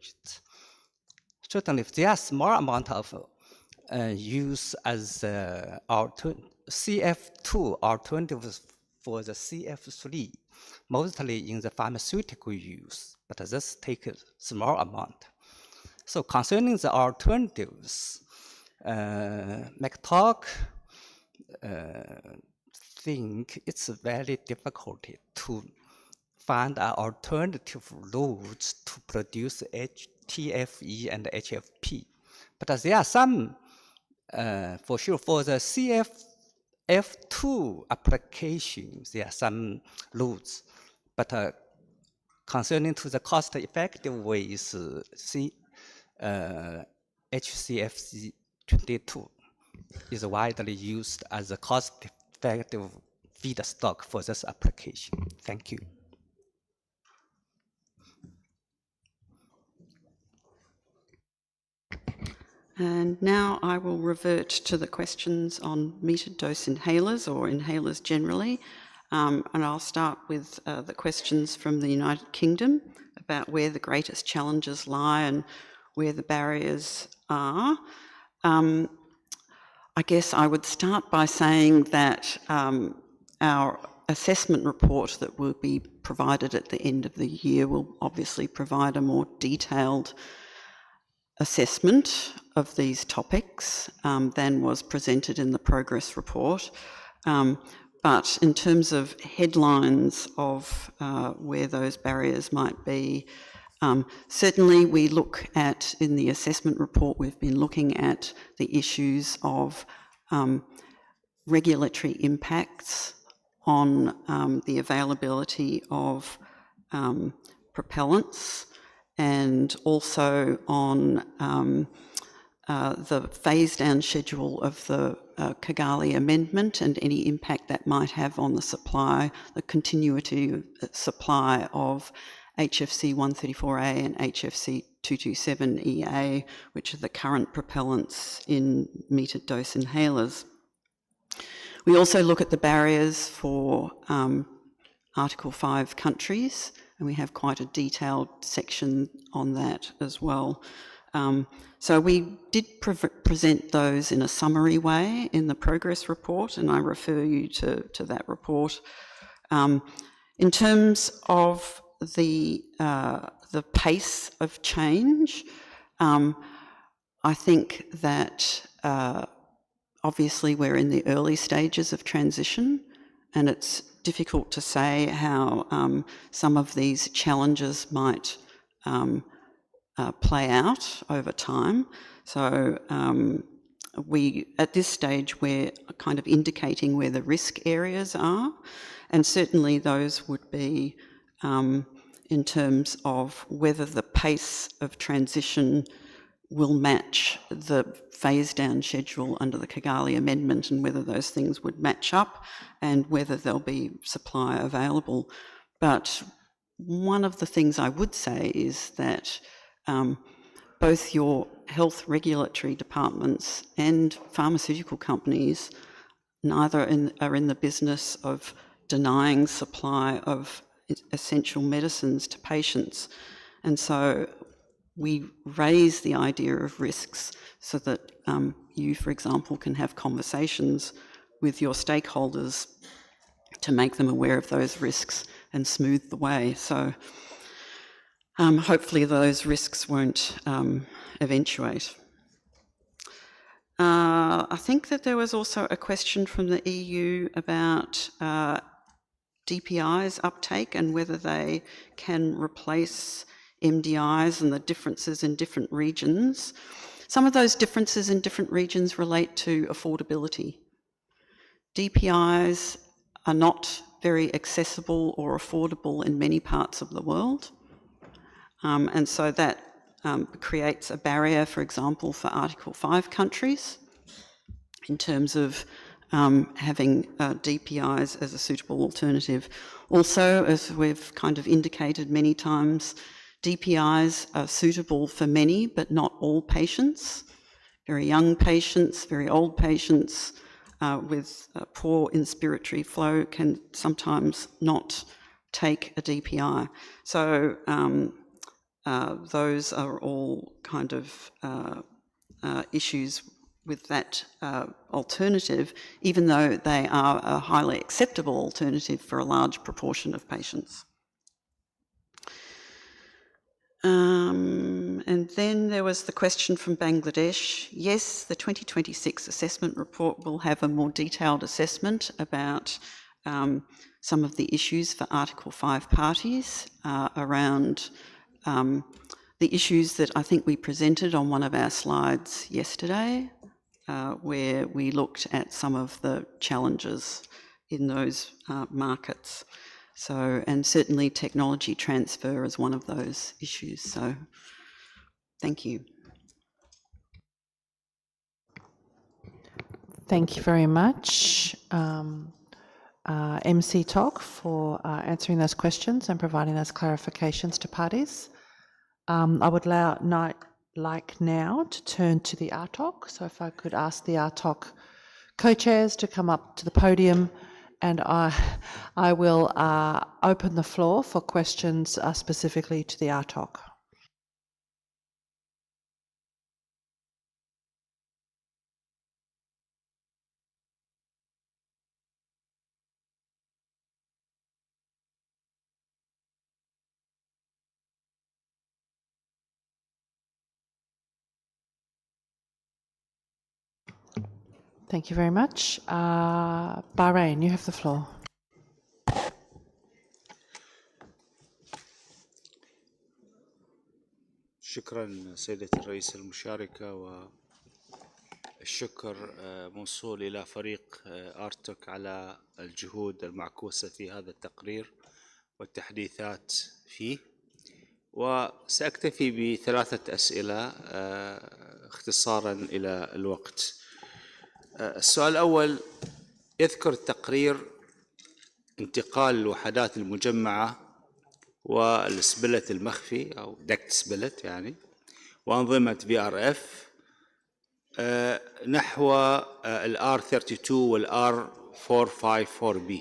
Certainly, if there are small amount of use as CF2 alternatives for the CF3, mostly in the pharmaceutical use, but this takes a small amount. So concerning the alternatives, McTalk think it's very difficult to find an alternative routes to produce TFE and HFP. But there are some, for sure, for the CF2 applications, there are some routes. But concerning to the cost-effective ways, HCFC22 is widely used as a cost-effective feedstock for this application. Thank you. And now I will revert to the questions on metered dose inhalers or inhalers generally. And I'll start with the questions from the United Kingdom about where the greatest challenges lie and where the barriers are. I guess I would start by saying that our assessment report that will be provided at the end of the year will obviously provide a more detailed assessment of these topics than was presented in the progress report. But in terms of headlines of where those barriers might be, certainly we look at, in the assessment report, we've been looking at the issues of regulatory impacts on the availability of propellants, and also on the phase-down schedule of the Kigali Amendment and any impact that might have on the supply, the continuity of supply of HFC 134A and HFC 227EA, which are the current propellants in metered dose inhalers. We also look at the barriers for Article 5 countries, and we have quite a detailed section on that as well. So we did present those in a summary way in the progress report, and I refer you to that report. In terms of the pace of change, I think that obviously we're in the early stages of transition, and it's difficult to say how some of these challenges might play out over time. So at this stage, we're kind of indicating where the risk areas are, and certainly those would be in terms of whether the pace of transition will match the phase-down schedule under the Kigali Amendment, and whether those things would match up and whether there'll be supply available. But one of the things I would say is that both your health regulatory departments and pharmaceutical companies neither are in the business of denying supply of essential medicines to patients. And so we raise the idea of risks so that you, for example, can have conversations with your stakeholders to make them aware of those risks and smooth the way. So hopefully those risks won't eventuate. I think that there was also a question from the EU about DPI's uptake and whether they can replace MDIs and the differences in different regions. Some of those differences in different regions relate to affordability. DPIs are not very accessible or affordable in many parts of the world. And so that creates a barrier, for example, for Article 5 countries in terms of having DPIs as a suitable alternative. Also, as we've kind of indicated many times, DPIs are suitable for many, but not all patients. Very young patients, very old patients with poor inspiratory flow can sometimes not take a DPI. So those are all kind of issues with that alternative, even though they are a highly acceptable alternative for a large proportion of patients. And then there was the question from Bangladesh. Yes, the 2026 assessment report will have a more detailed assessment about some of the issues for Article 5 parties around the issues that I think we presented on one of our slides yesterday, where we looked at some of the challenges in those markets. So, and certainly technology transfer is one of those issues. So, thank you. Thank you very much, MC Talk, for answering those questions and providing those clarifications to parties. I would like now to turn to the RTOC. So if I could ask the RTOC co-chairs to come up to the podium, and I will open the floor for questions specifically to the RTOC. Thank you very much. Bahrain, you have the floor. شكرا سيدة الرئيس المشاركة، والشكر موصول إلى فريق آرتك على الجهود المعكوسة في هذا التقرير والتحديثات فيه. وسأكتفي بثلاثة أسئلة اختصارا إلى الوقت. السؤال الأول، يذكر التقرير انتقال الوحدات المجمعة والسبلت المخفي أو دكت سبلت يعني وأنظمة VRF نحو ال R32 وال R454B،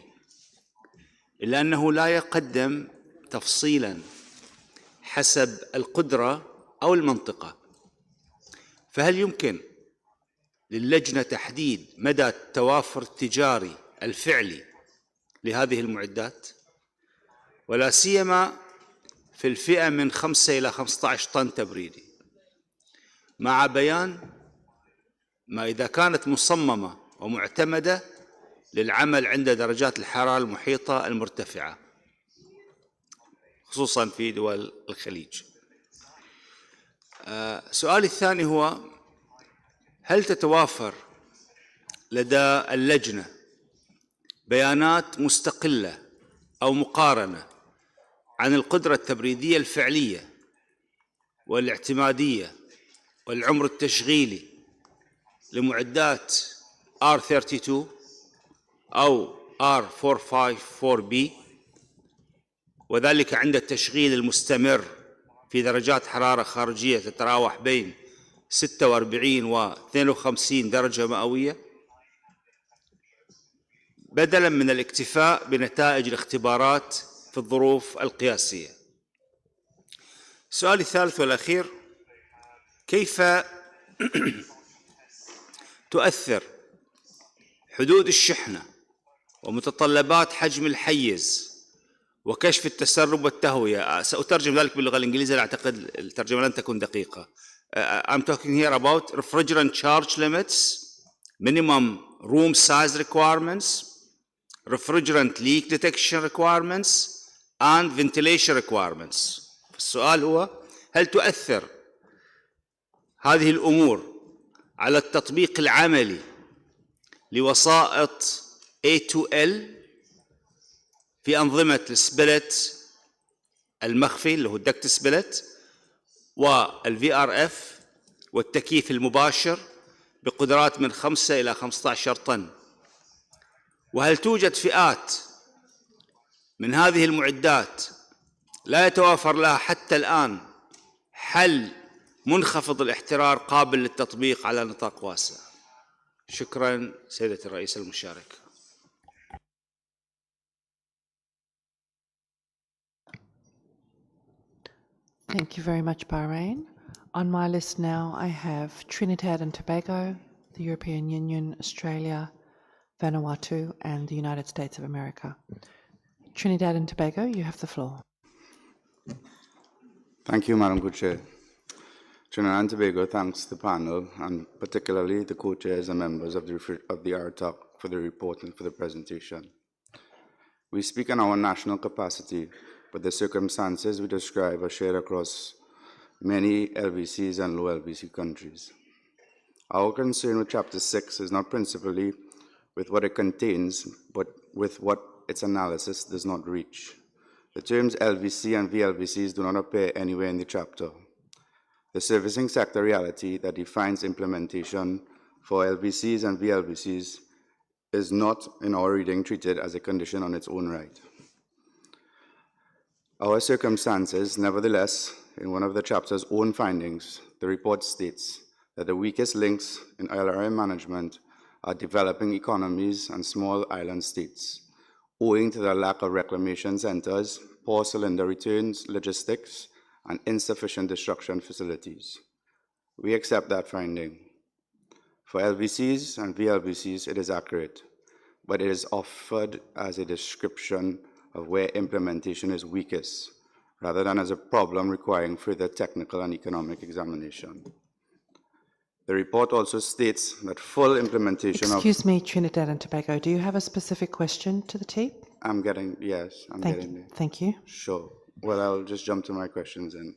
إلا أنه لا يقدم تفصيلا حسب القدرة أو المنطقة. فهل يمكن للجنة تحديد مدى التوافر التجاري الفعلي لهذه المعدات، ولا سيما في الفئة من 5 إلى 15 طن تبريدي، مع بيان ما إذا كانت مصممة ومعتمدة للعمل عند درجات الحرارة المحيطة المرتفعة خصوصا في دول الخليج؟ سؤالي الثاني هو، هل تتوافر لدى اللجنة بيانات مستقلة أو مقارنة عن القدرة التبريدية الفعلية والاعتمادية والعمر التشغيلي لمعدات R32 أو R454B، وذلك عند التشغيل المستمر في درجات حرارة خارجية تتراوح بين 46 و 52 درجة مئوية، بدلا من الاكتفاء بنتائج الاختبارات في الظروف القياسية؟ السؤال الثالث والأخير، كيف تؤثر حدود الشحنة ومتطلبات حجم الحيز وكشف التسرب والتهوية؟ سأترجم ذلك باللغة الإنجليزية، أعتقد الترجمة لن تكون دقيقة. I'm talking here about refrigerant charge limits, minimum room size requirements, refrigerant leak detection requirements, and ventilation requirements. السؤال هو، هل تؤثر هذه الأمور على التطبيق العملي لوسائط A2L في أنظمة السبلت المخفي اللي هو الدكت سبلت والVRF والتكييف المباشر بقدرات من 5 إلى 15 طن وهل توجد فئات من هذه المعدات لا يتوافر لها حتى الآن حل منخفض الاحترار قابل للتطبيق على نطاق واسع؟ شكرا سيدة الرئيس المشارك. Thank you very much, Bahrain. On my list now, I have Trinidad and Tobago, the European Union, Australia, Vanuatu, and the United States of America. Trinidad and Tobago, you have the floor. Thank you, Madam Co-Chair. Trinidad and Tobago thanks the panel and particularly the co-chairs and members of the RTOC for the report and for the presentation. We speak in our national capacity, but the circumstances we describe are shared across many LVCs and low LVC countries. Our concern with Chapter 6 is not principally with what it contains, but with what its analysis does not reach. The terms LVC and VLVCs do not appear anywhere in the chapter. The servicing sector reality that defines implementation for LVCs and VLVCs is not, in our reading, treated as a condition on its own right. Our circumstances, nevertheless, in one of the chapter's own findings, the report states that the weakest links in LRM management are developing economies and small island states, owing to the lack of reclamation centers, poor cylinder returns, logistics, and insufficient destruction facilities. We accept that finding. For LVCs and VLVCs, it is accurate, but it is offered as a description of where implementation is weakest, rather than as a problem requiring further technical and economic examination. The report also states that full implementation Excuse me, Trinidad and Tobago, do you have a specific question to the team? I'm getting there. Thank you. Sure. Well, I'll just jump to my questions then.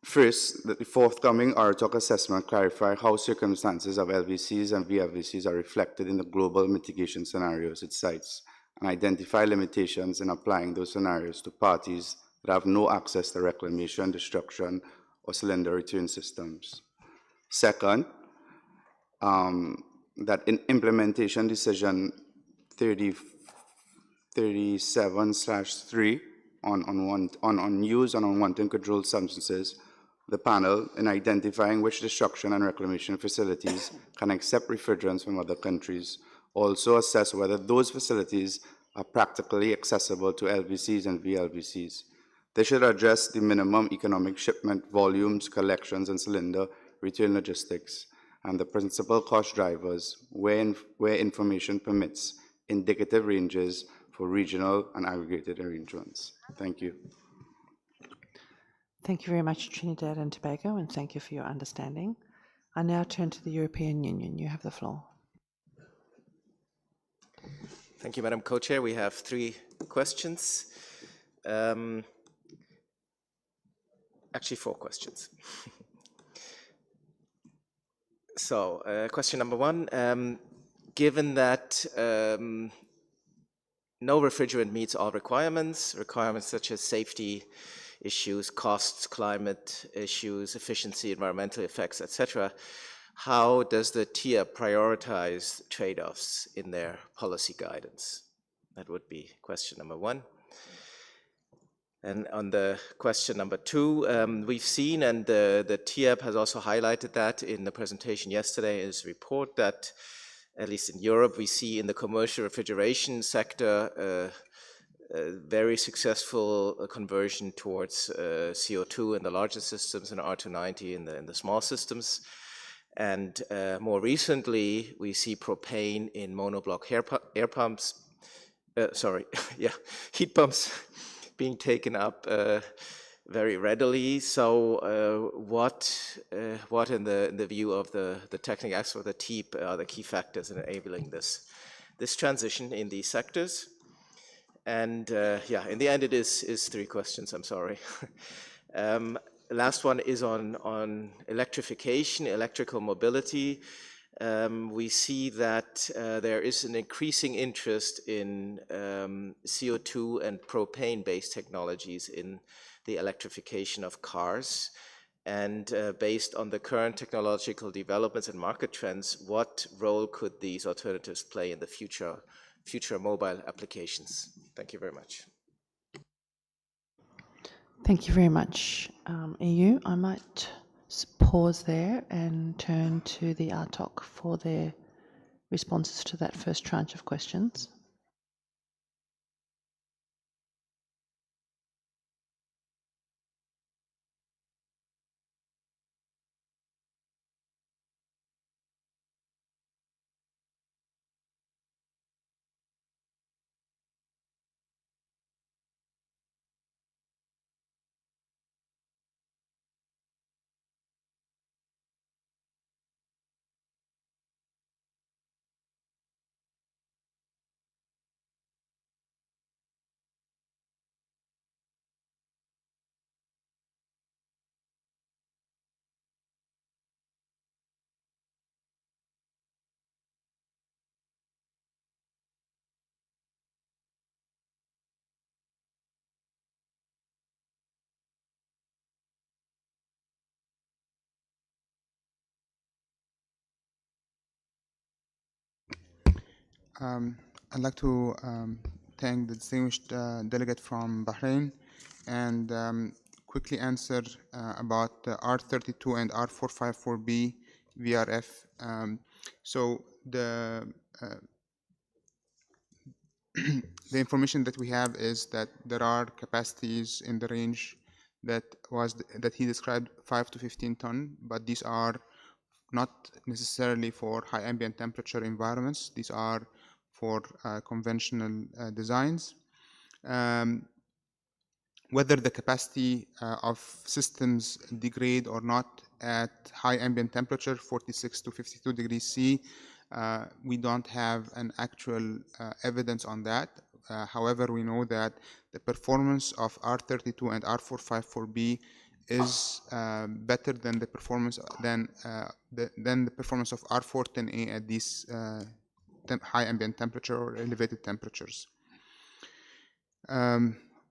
First, that the forthcoming RTOC assessment clarify how circumstances of LVCs and VLVCs are reflected in the global mitigation scenarios it cites, and identify limitations in applying those scenarios to parties that have no access to reclamation, destruction, or cylinder return systems. Second, that in implementation decision 37/3 on use and unwanted controlled substances, the panel, in identifying which destruction and reclamation facilities can accept refrigerants from other countries, also assess whether those facilities are practically accessible to LVCs and VLVCs. They should address the minimum economic shipment volumes, collections, and cylinder return logistics, and the principal cost drivers where information permits indicative ranges for regional and aggregated arrangements. Thank you. Thank you very much, Trinidad and Tobago, and thank you for your understanding. I now turn to the European Union. You have the floor. Thank you, Madam Co-Chair. We have 3 questions. Actually, 4 questions. So, question number 1, given that no refrigerant meets all requirements such as safety issues, costs, climate issues, efficiency, environmental effects, etc., how does the TIA prioritize trade-offs in their policy guidance? That would be question number 1. And on the question number 2, we've seen, and the TIAB has also highlighted that in the presentation yesterday in his report, that at least in Europe, we see in the commercial refrigeration sector a very successful conversion towards CO2 in the larger systems and R290 in the small systems. And more recently, we see propane in monoblock heat pumps being taken up very readily. So what in the view of the technical expert, the TEEP, are the key factors in enabling this transition in these sectors? And in the end, it is 3 questions, I'm sorry. Last one is on electrification, electrical mobility. We see that there is an increasing interest in CO2 and propane-based technologies in the electrification of cars. And based on the current technological developments and market trends, what role could these alternatives play in the future mobile applications? Thank you very much. Thank you very much, EU. I might pause there and turn to the RTOC for their responses to that first tranche of questions. I'd like to thank the distinguished delegate from Bahrain and quickly answer about the R32 and R454B VRF. So the information that we have is that there are capacities in the range that he described 5 to 15 ton, but these are not necessarily for high ambient temperature environments. These are for conventional designs. Whether the capacity of systems degrade or not at high ambient temperature, 46 to 52 degrees C, we don't have an actual evidence on that. However, we know that the performance of R32 and R454B is better than the performance than the performance of R410A at these high ambient temperature or elevated temperatures.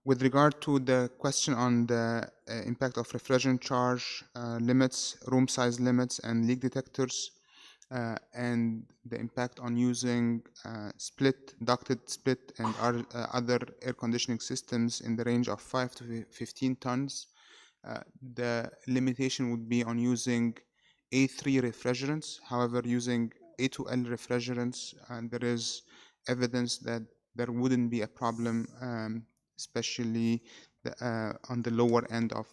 With regard to the question on the impact of refrigerant charge limits, room size limits, and leak detectors, and the impact on using ducted split and other air conditioning systems in the range of 5 to 15 tons, the limitation would be on using A3 refrigerants. However, using A2L refrigerants, there is evidence that there wouldn't be a problem, especially on the lower end of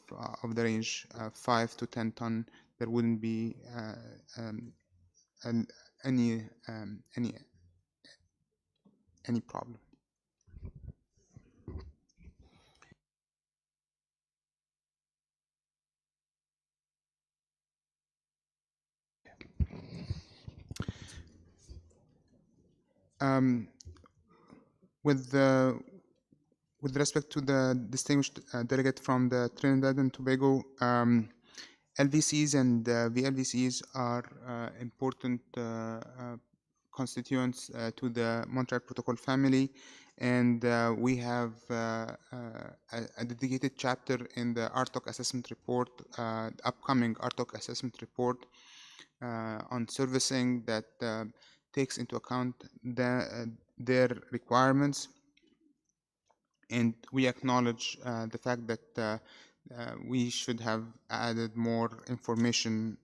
the range, 5 to 10 ton. There wouldn't be any problem. With respect to the distinguished delegate from the Trinidad and Tobago, LVCs and VLVCs are important constituents to the Montreal Protocol family, and we have a dedicated chapter in the RTOC assessment report, upcoming RTOC assessment report on servicing that takes into account their requirements. And we acknowledge the fact that we should have added more information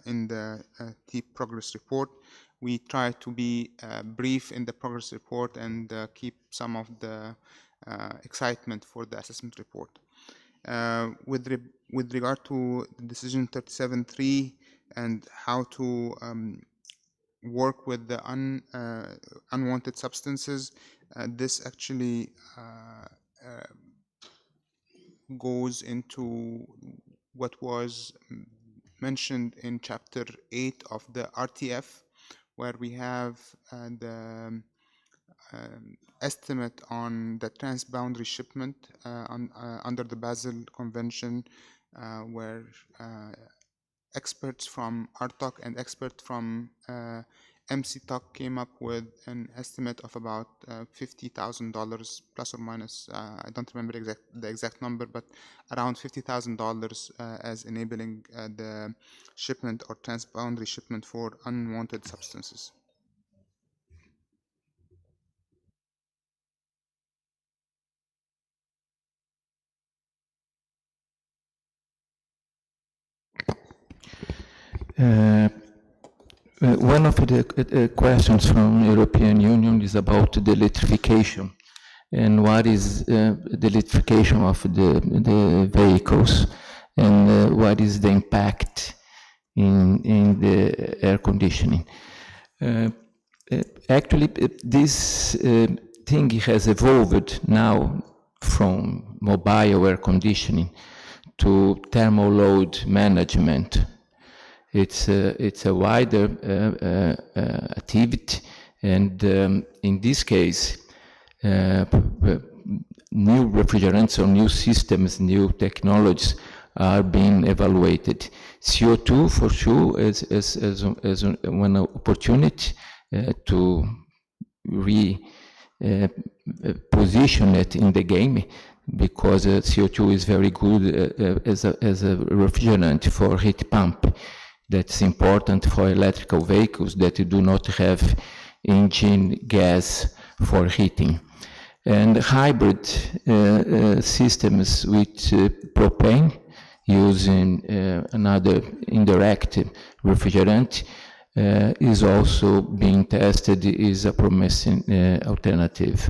in the TEEP progress report. We try to be brief in the progress report and keep some of the excitement for the assessment report. With regard to decision 37.3 and how to work with the unwanted substances, this actually goes into what was mentioned in chapter 8 of the RTF, where we have the estimate on the transboundary shipment under the Basel Convention, where experts from RTOC and experts from MC-Talk came up with an estimate of about $50,000 plus or minus. I don't remember the exact number, but around $50,000 as enabling the shipment or transboundary shipment for unwanted substances. One of the questions from European Union is about the electrification and what is the electrification of the vehicles and what is the impact in the air conditioning. Actually, this thing has evolved now from mobile air conditioning to thermal load management. It's a wider activity, and in this case, new refrigerants or new systems, new technologies are being evaluated. CO2 for sure as one opportunity to position it in the game, because CO2 is very good as a refrigerant for heat pump. That's important for electrical vehicles that do not have engine gas for heating. And hybrid systems with propane using another indirect refrigerant is also being tested, is a promising alternative.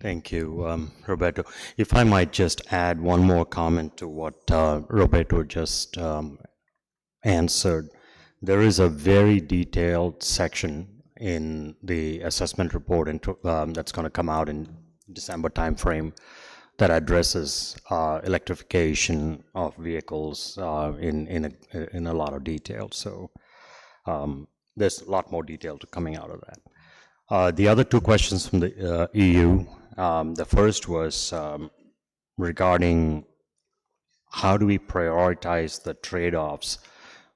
Thank you, Roberto. If I might just add one more comment to what Roberto just answered. There is a very detailed section in the assessment report that's going to come out in December timeframe that addresses electrification of vehicles in a lot of detail. So there's a lot more detail coming out of that. The other two questions from the EU. The first was regarding how do we prioritize the trade-offs,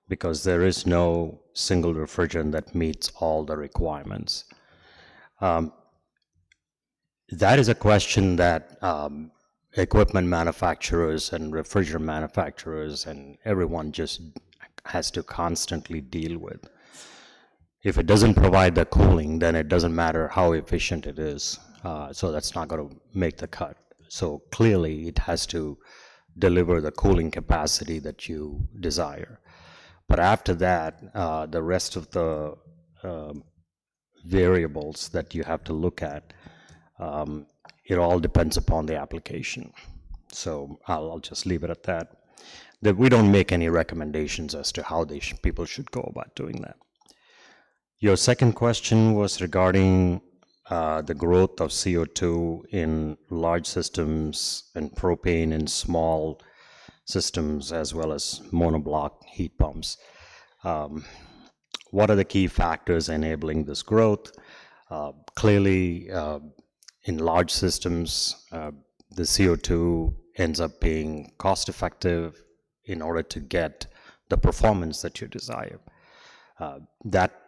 because there is no single refrigerant that meets all the requirements. That is a question that equipment manufacturers and refrigerant manufacturers and everyone just has to constantly deal with. If it doesn't provide the cooling, then it doesn't matter how efficient it is. So that's not going to make the cut. So clearly it has to deliver the cooling capacity that you desire. But after that, the rest of the variables that you have to look at, it all depends upon the application. So I'll just leave it at that. That we don't make any recommendations as to how people should go about doing that. Your second question was regarding the growth of CO2 in large systems and propane in small systems, as well as monoblock heat pumps. What are the key factors enabling this growth? Clearly, in large systems, the CO2 ends up being cost effective in order to get the performance that you desire. That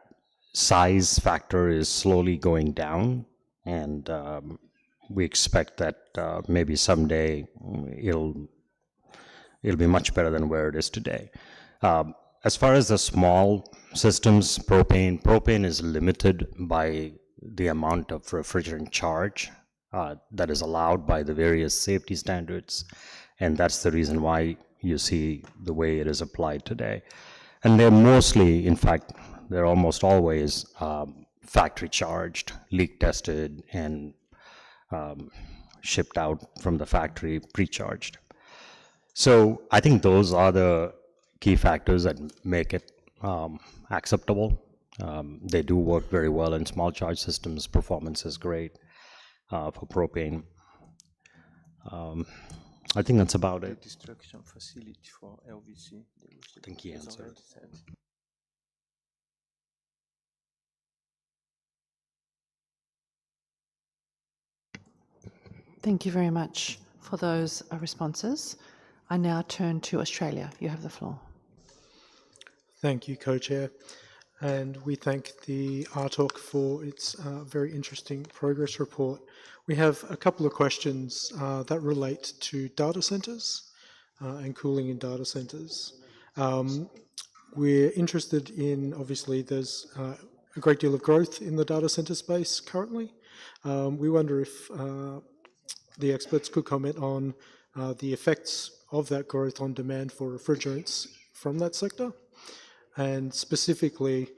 size factor is slowly going down, and we expect that maybe someday it'll be much better than where it is today. As far as the small systems, propane is limited by the amount of refrigerant charge that is allowed by the various safety standards, and that's the reason why you see the way it is applied today. And they're mostly, in fact, they're almost always factory charged, leak tested, and shipped out from the factory pre-charged. So I think those are the key factors that make it acceptable. They do work very well in small charge systems. Performance is great for propane. I think that's about it. The destruction facility for LVC. I think he answered. Thank you very much for those responses. I now turn to Australia. You have the floor. Thank you, Co-Chair. And we thank the RTOC for its very interesting progress report. We have a couple of questions that relate to data centers and cooling in data centers. We're interested in, obviously, there's a great deal of growth in the data center space currently. We wonder if the experts could comment on the effects of that growth on demand for refrigerants from that sector, and specifically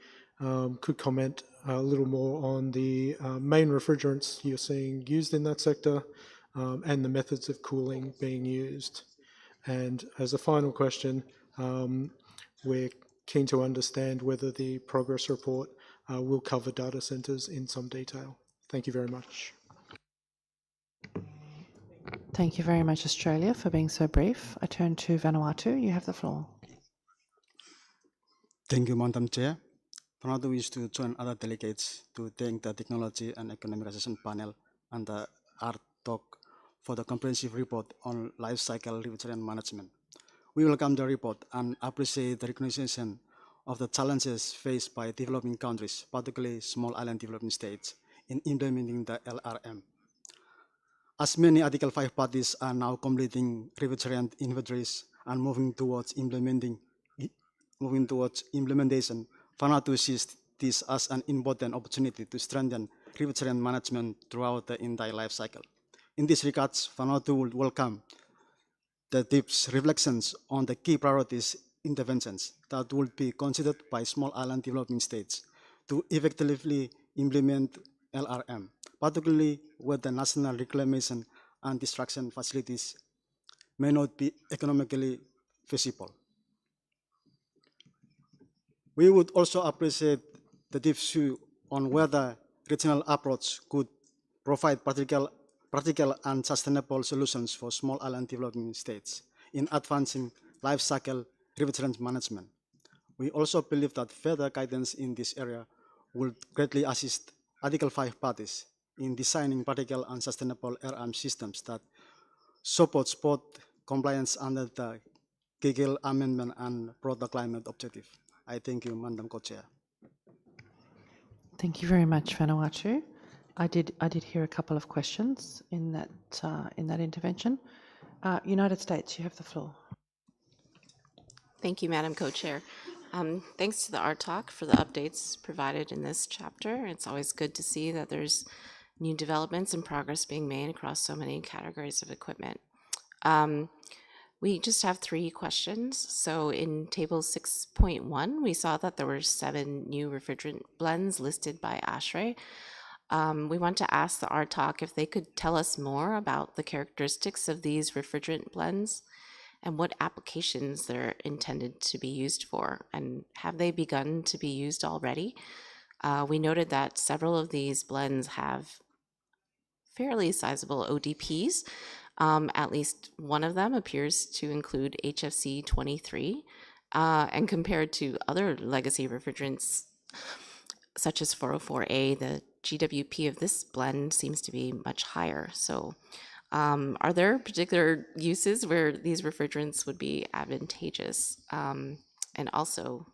could comment a little more on the main refrigerants you're seeing used in that sector and the methods of cooling being used. And as a final question, we're keen to understand whether the progress report will cover data centers in some detail. Thank you very much. Thank you very much, Australia, for being so brief. I turn to Vanuatu. You have the floor. Thank you, Madam Chair. Vanuatu wish to join other delegates to thank the Technology and Economicization Panel and the RTOC for the comprehensive report on life cycle refrigerant management. We welcome the report and appreciate the recognition of the challenges faced by developing countries, particularly small island developing states, in implementing the LRM. As many Article 5 parties are now completing refrigerant inventories and moving towards implementation, Vanuatu sees this as an important opportunity to strengthen refrigerant management throughout the entire life cycle. In this regard, Vanuatu would welcome the DIP's reflections on the key priorities interventions that would be considered by small island developing states to effectively implement LRM, particularly where the national reclamation and destruction facilities may not be economically feasible. We would also appreciate the DIP's view on whether regional approach could provide practical and sustainable solutions for small island developing states in advancing life cycle refrigerant management. We also believe that further guidance in this area will greatly assist Article 5 parties in designing practical and sustainable LRM systems that supports both compliance under the Giggle Amendment and broader climate objective. I thank you, Madam Co-Chair. Thank you very much, Vanuatu. I did hear a couple of questions in that intervention. United States, you have the floor. Thank you, Madam Co-Chair. Thanks to the RTOC for the updates provided in this chapter. It's always good to see that there's new developments and progress being made across so many categories of equipment. We just have 3 questions. So in table 6.1, we saw that there were 7 new refrigerant blends listed by ASHRAE. We want to ask the RTOC if they could tell us more about the characteristics of these refrigerant blends and what applications they're intended to be used for, and have they begun to be used already? We noted that several of these blends have fairly sizable ODPs. At least one of them appears to include HFC 23, and compared to other legacy refrigerants such as 404A, the GWP of this blend seems to be much higher. So are there particular uses where these refrigerants would be advantageous? And also,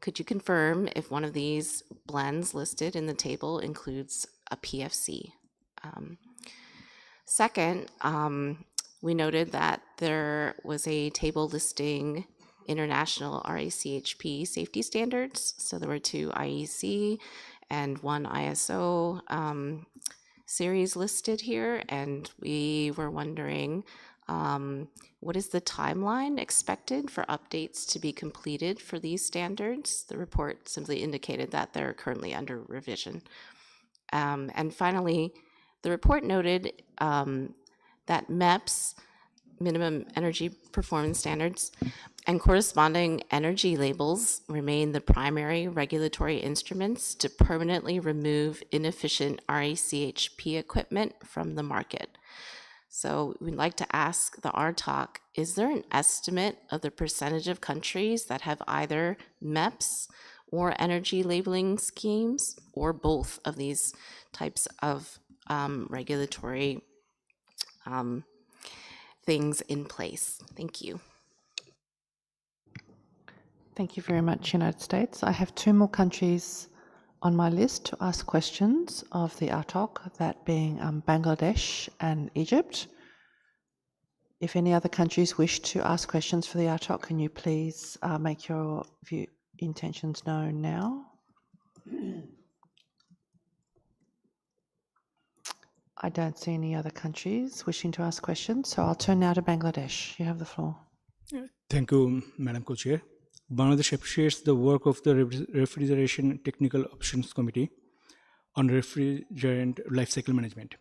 could you confirm if one of these blends listed in the table includes a PFC? Second, we noted that there was a table listing international RACHP safety standards. So there were 2 IEC and 1 ISO series listed here, and we were wondering what is the timeline expected for updates to be completed for these standards? The report simply indicated that they're currently under revision. And finally, the report noted that MEPS, minimum energy performance standards, and corresponding energy labels remain the primary regulatory instruments to permanently remove inefficient RACHP equipment from the market. So we'd like to ask the RTOC, is there an estimate of the percentage of countries that have either MEPS or energy labeling schemes, or both of these types of regulatory things in place? Thank you. Thank you very much, United States. I have two more countries on my list to ask questions of the ATOC, that being Bangladesh and Egypt. If any other countries wish to ask questions for the ATOC, can you please make your intentions known now? I don't see any other countries wishing to ask questions, so I'll turn now to Bangladesh. You have the floor. Thank you, Madam Co-Chair. Bangladesh appreciates the work of the Refrigeration Technical Options Committee on refrigerant life cycle management.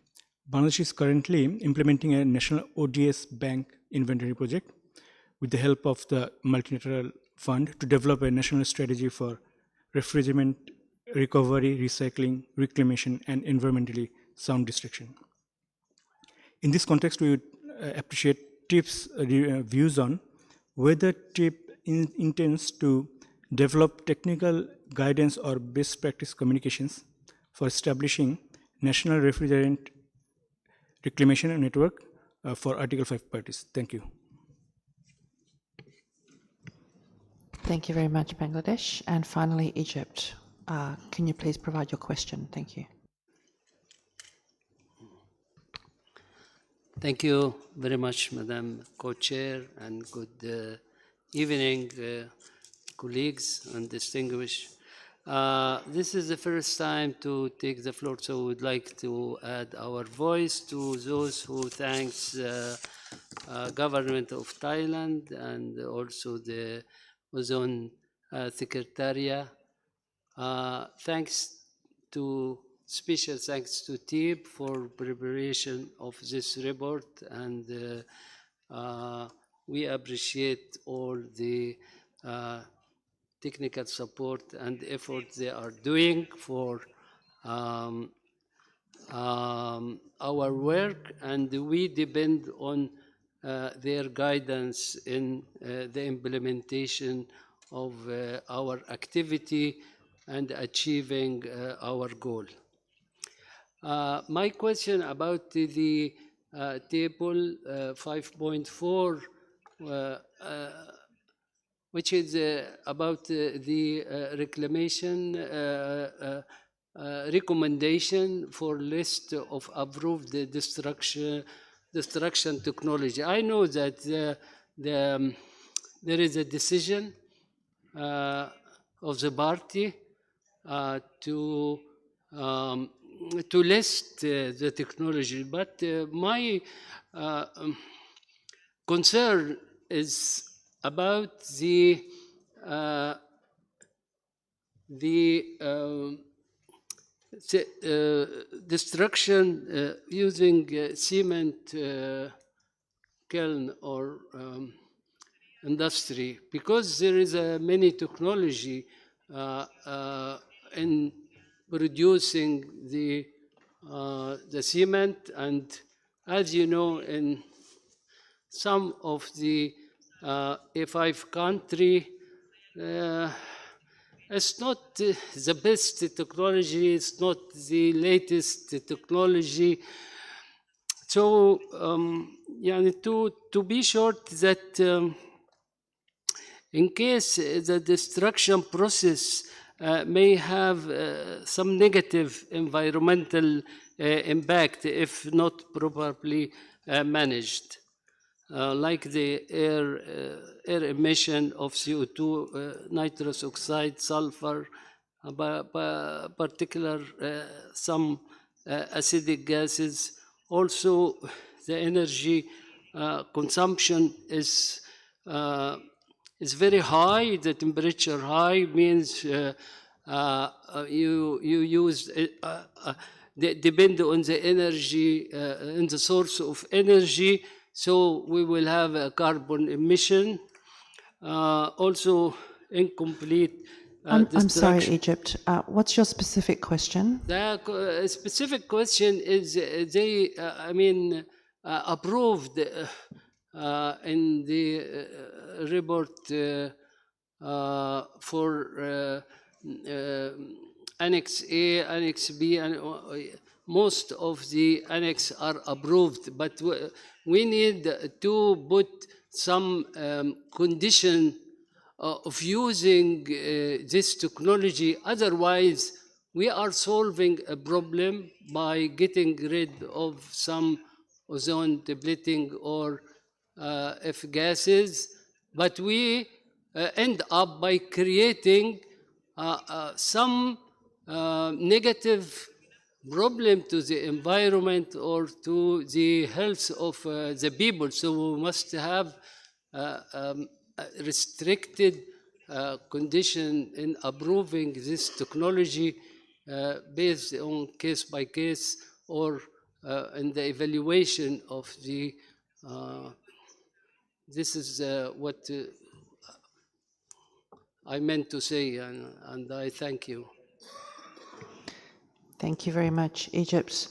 Bangladesh is currently implementing a national ODS bank inventory project with the help of the multilateral fund to develop a national strategy for refrigerant recovery, recycling, reclamation, and environmentally sound destruction. In this context, we would appreciate TIP's views on whether TIP intends to develop technical guidance or best practice communications for establishing national refrigerant reclamation network for Article 5 parties. Thank you. Thank you very much, Bangladesh. And finally, Egypt. Can you please provide your question? Thank you. Thank you very much, Madam Co-Chair, and good evening, colleagues and distinguished. This is the first time to take the floor, so we'd like to add our voice to those who thanks government of Thailand and also the Ozone Secretariat. Special thanks to TIP for preparation of this report, and we appreciate all the technical support and effort they are doing for our work, and we depend on their guidance in the implementation of our activity and achieving our goal. My question about the table 5.4, which is about the reclamation recommendation for list of approved destruction technology. I know that there is a decision of the party to list the technology, but my concern is about the destruction using cement kiln or industry, because there is many technology in producing the cement, and as you know, in some of the A5 country, it's not the best technology, it's not the latest technology. So, to be short, that in case the destruction process may have some negative environmental impact if not properly managed, like the air emission of CO2, nitrous oxide, sulfur, particular some acidic gases. Also, the energy consumption is very high. The temperature high means you use depend on the energy and the source of energy. So we will have a carbon emission. Also, incomplete. I'm sorry, Egypt. What's your specific question? The specific question is they, approved in the report for Annex A, Annex B, and most of the annex are approved, but we need to put some condition of using this technology. Otherwise, we are solving a problem by getting rid of some ozone depleting or F gases, but we end up by creating some negative problem to the environment or to the health of the people. So we must have a restricted condition in approving this technology based on case by case or in the evaluation of the this is what I meant to say, and I thank you. Thank you very much, Egypt.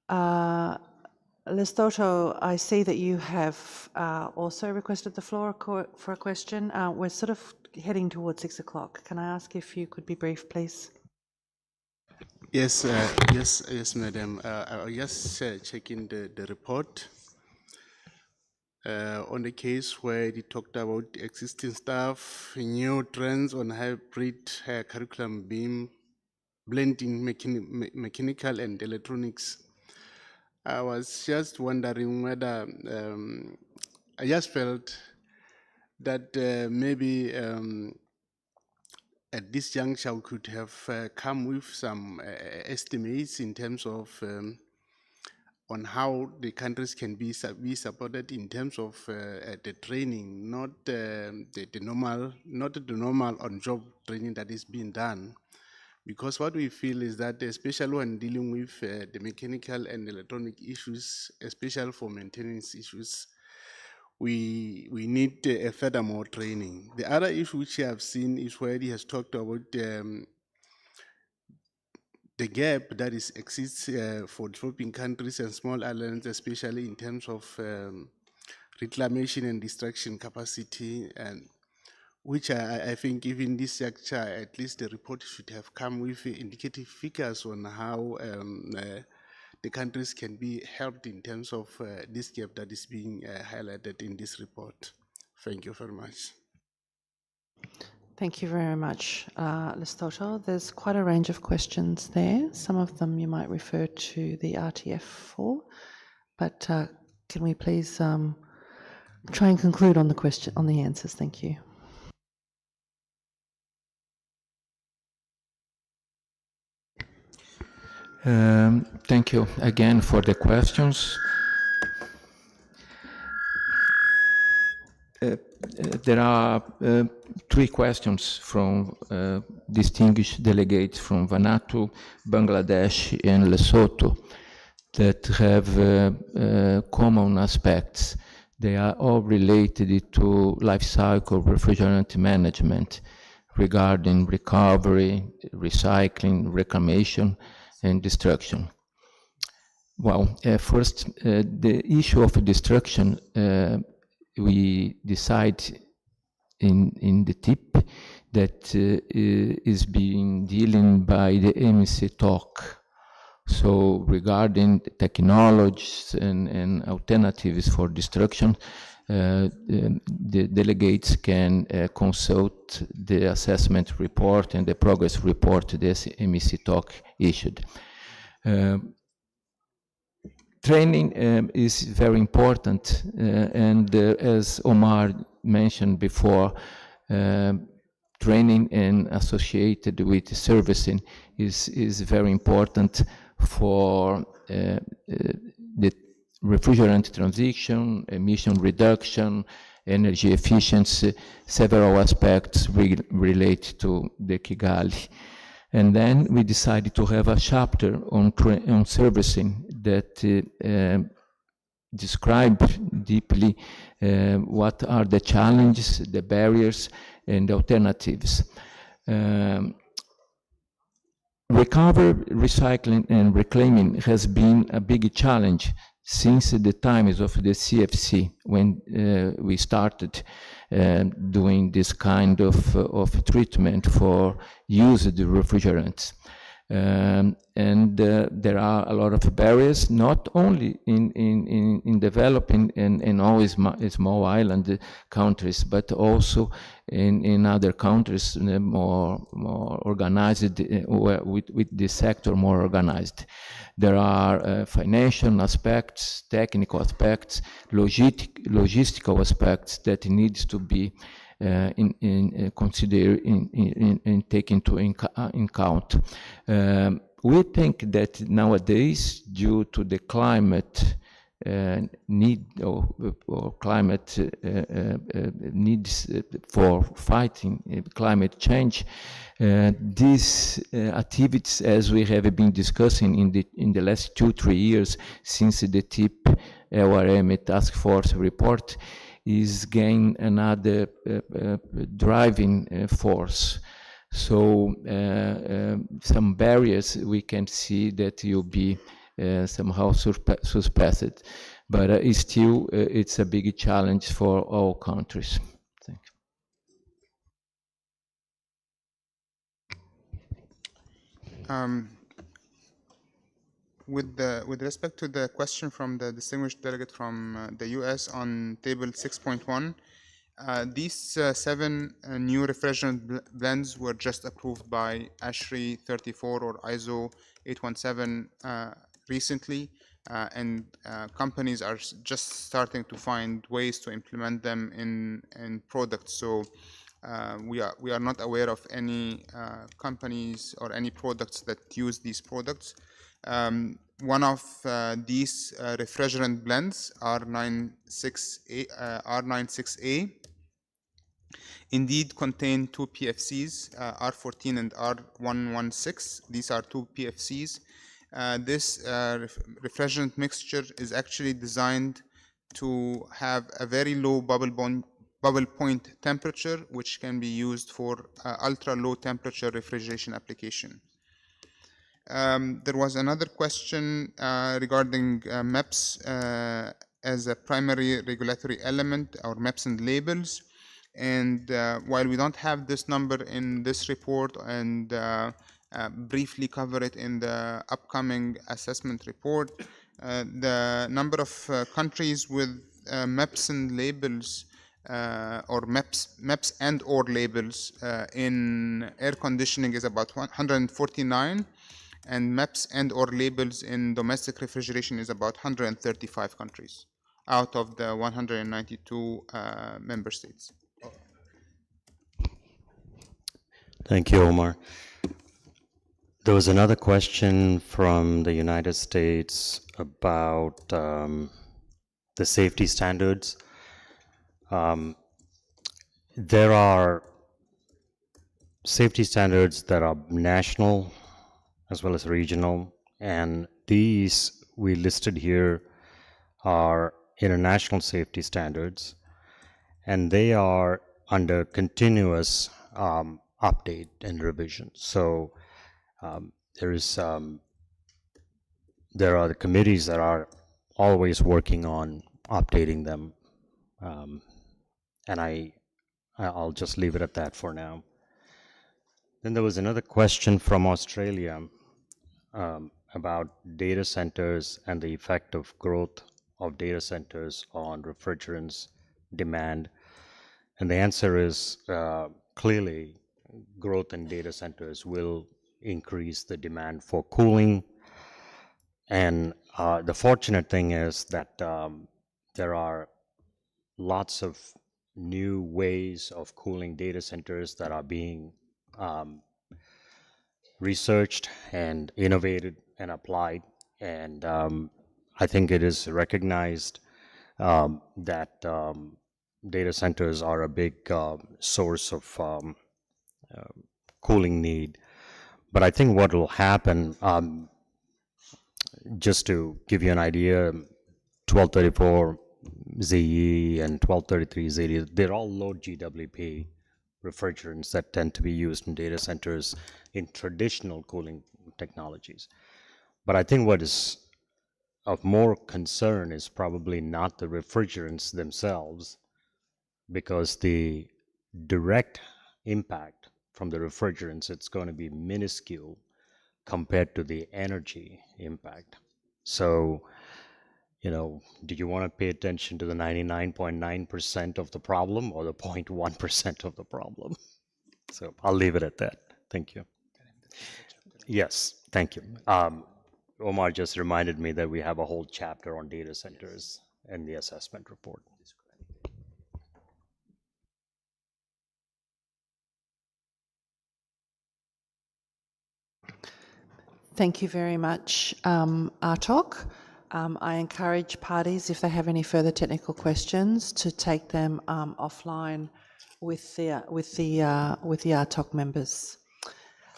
Lestoto, I see that you have also requested the floor for a question. We're sort of heading towards 6 o'clock. Can I ask if you could be brief, please? Yes, yes, madam. I was just checking the report on the case where they talked about existing stuff, new trends on hybrid curriculum being blending mechanical and electronics. I was just wondering whether I just felt that maybe at this juncture we could have come with some estimates in terms of on how the countries can be supported in terms of the training, not the normal on-job training that is being done. Because what we feel is that, especially when dealing with the mechanical and electronic issues, especially for maintenance issues, we need a furthermore training. The other issue which I have seen is where he has talked about the gap that exists for developing countries and small islands, especially in terms of reclamation and destruction capacity, and which I think even this sector, at least the report should have come with indicative figures on how the countries can be helped in terms of this gap that is being highlighted in this report. Thank you very much. Thank you very much, Lestoto. There's quite a range of questions there. Some of them you might refer to the RTF for, but can we please try and conclude on the answers? Thank you. Thank you again for the questions. There are 3 questions from distinguished delegates from Vanuatu, Bangladesh, and Lesotho that have common aspects. They are all related to life cycle refrigerant management regarding recovery, recycling, reclamation, and destruction. Well, first, the issue of destruction, we decide in the tip that is being dealing by the MEC talk. So regarding technologies and alternatives for destruction, the delegates can consult the assessment report and the progress report this MEC talk issued. Training is very important, and as Omar mentioned before, training and associated with servicing is very important for the refrigerant transition, emission reduction, energy efficiency. Several aspects relate to the Kigali. And then we decided to have a chapter on servicing that describe deeply what are the challenges, the barriers, and the alternatives. Recovery, recycling, and reclaiming has been a big challenge since the times of the CFC, when we started doing this kind of treatment for used refrigerants. And there are a lot of barriers, not only in developing and always small island countries, but also in other countries more organized, with the sector more organized. There are financial aspects, technical aspects, logistical aspects that needs to be considered in taken in account. We think that nowadays, due to the climate need or climate needs for fighting climate change, these activities, as we have been discussing in the last 2-3 years since the TIP LRM task force report, is gain another driving force. So some barriers we can see that will be somehow surpassed, but still it's a big challenge for all countries. Thank you. With respect to the question from the distinguished delegate from the US on table 6.1, these 7 new refrigerant blends were just approved by ASHRAE 34 or ISO 817 recently, and companies are just starting to find ways to implement them in products. So we are not aware of any companies or any products that use these products. One of these refrigerant blends, R96A, indeed contain 2 PFCs, R14 and R116. These are 2 PFCs. This refrigerant mixture is actually designed to have a very low bubble point temperature, which can be used for ultra low temperature refrigeration application. There was another question regarding MEPS as a primary regulatory element, or MEPS and labels. And while we don't have this number in this report, and briefly cover it in the upcoming assessment report, the number of countries with MEPS and labels or MEPS and or labels in air conditioning is about 149. And MEPS and or labels in domestic refrigeration is about 135 countries out of the 192 member states. Thank you, Omar. There was another question from the United States about the safety standards. There are safety standards that are national as well as regional, and these we listed here are international safety standards, and they are under continuous update and revision. So there are the committees that are always working on updating them, and I'll just leave it at that for now. Then there was another question from Australia about data centers and the effect of growth of data centers on refrigerants demand. And the answer is clearly growth in data centers will increase the demand for cooling. And the fortunate thing is that there are lots of new ways of cooling data centers that are being researched and innovated and applied. And I think it is recognized that data centers are a big source of cooling need. But I think what will happen, just to give you an idea, 1234 ZE and 1233 ZE, they're all low GWP refrigerants that tend to be used in data centers in traditional cooling technologies. But I think what is of more concern is probably not the refrigerants themselves, because the direct impact from the refrigerants, it's going to be minuscule compared to the energy impact. So, you know, do you want to pay attention to the 99.9% of the problem or the 0.1% of the problem? So I'll leave it at that. Thank you. Yes, thank you. Omar just reminded me that we have a whole chapter on data centers in the assessment report. Thank you very much, Artok. I encourage parties, if they have any further technical questions, to take them offline with the Artok members.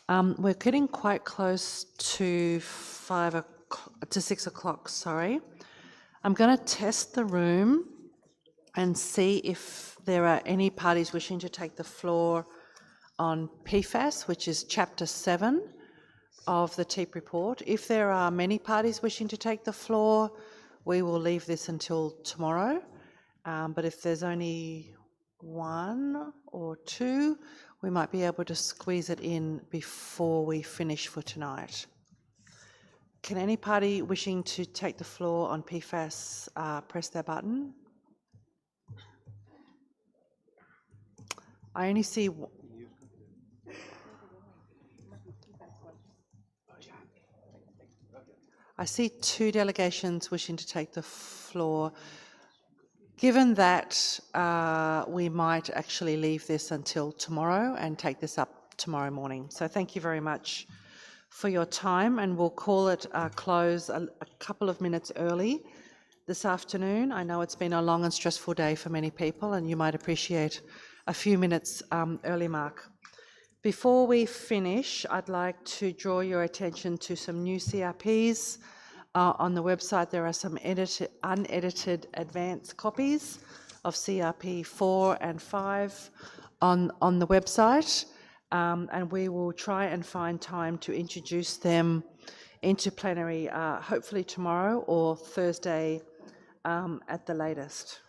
We're getting quite close to 6 o'clock. Sorry. I'm going to test the room and see if there are any parties wishing to take the floor on PFAS, which is Chapter 7 of the TEEP report. If there are many parties wishing to take the floor, we will leave this until tomorrow. But if there's only one or two, we might be able to squeeze it in before we finish for tonight. Can any party wishing to take the floor on PFAS press their button? I only see two delegations wishing to take the floor. Given that, we might actually leave this until tomorrow and take this up tomorrow morning. So thank you very much for your time, and we'll call it close a couple of minutes early this afternoon. I know it's been a long and stressful day for many people, and you might appreciate a few minutes early mark. Before we finish, I'd like to draw your attention to some new CRPs. On the website, there are some unedited advanced copies of CRP 4 and 5 on the website, and we will try and find time to introduce them into plenary, hopefully tomorrow or Thursday at the latest.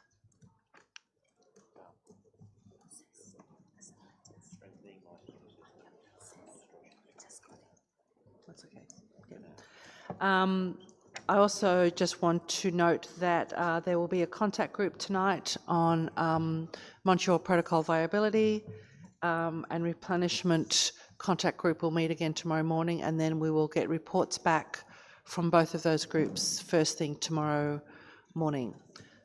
That's okay. Yeah. I also just want to note that there will be a contact group tonight on Montreal Protocol viability, and replenishment contact group will meet again tomorrow morning, and then we will get reports back from both of those groups first thing tomorrow morning.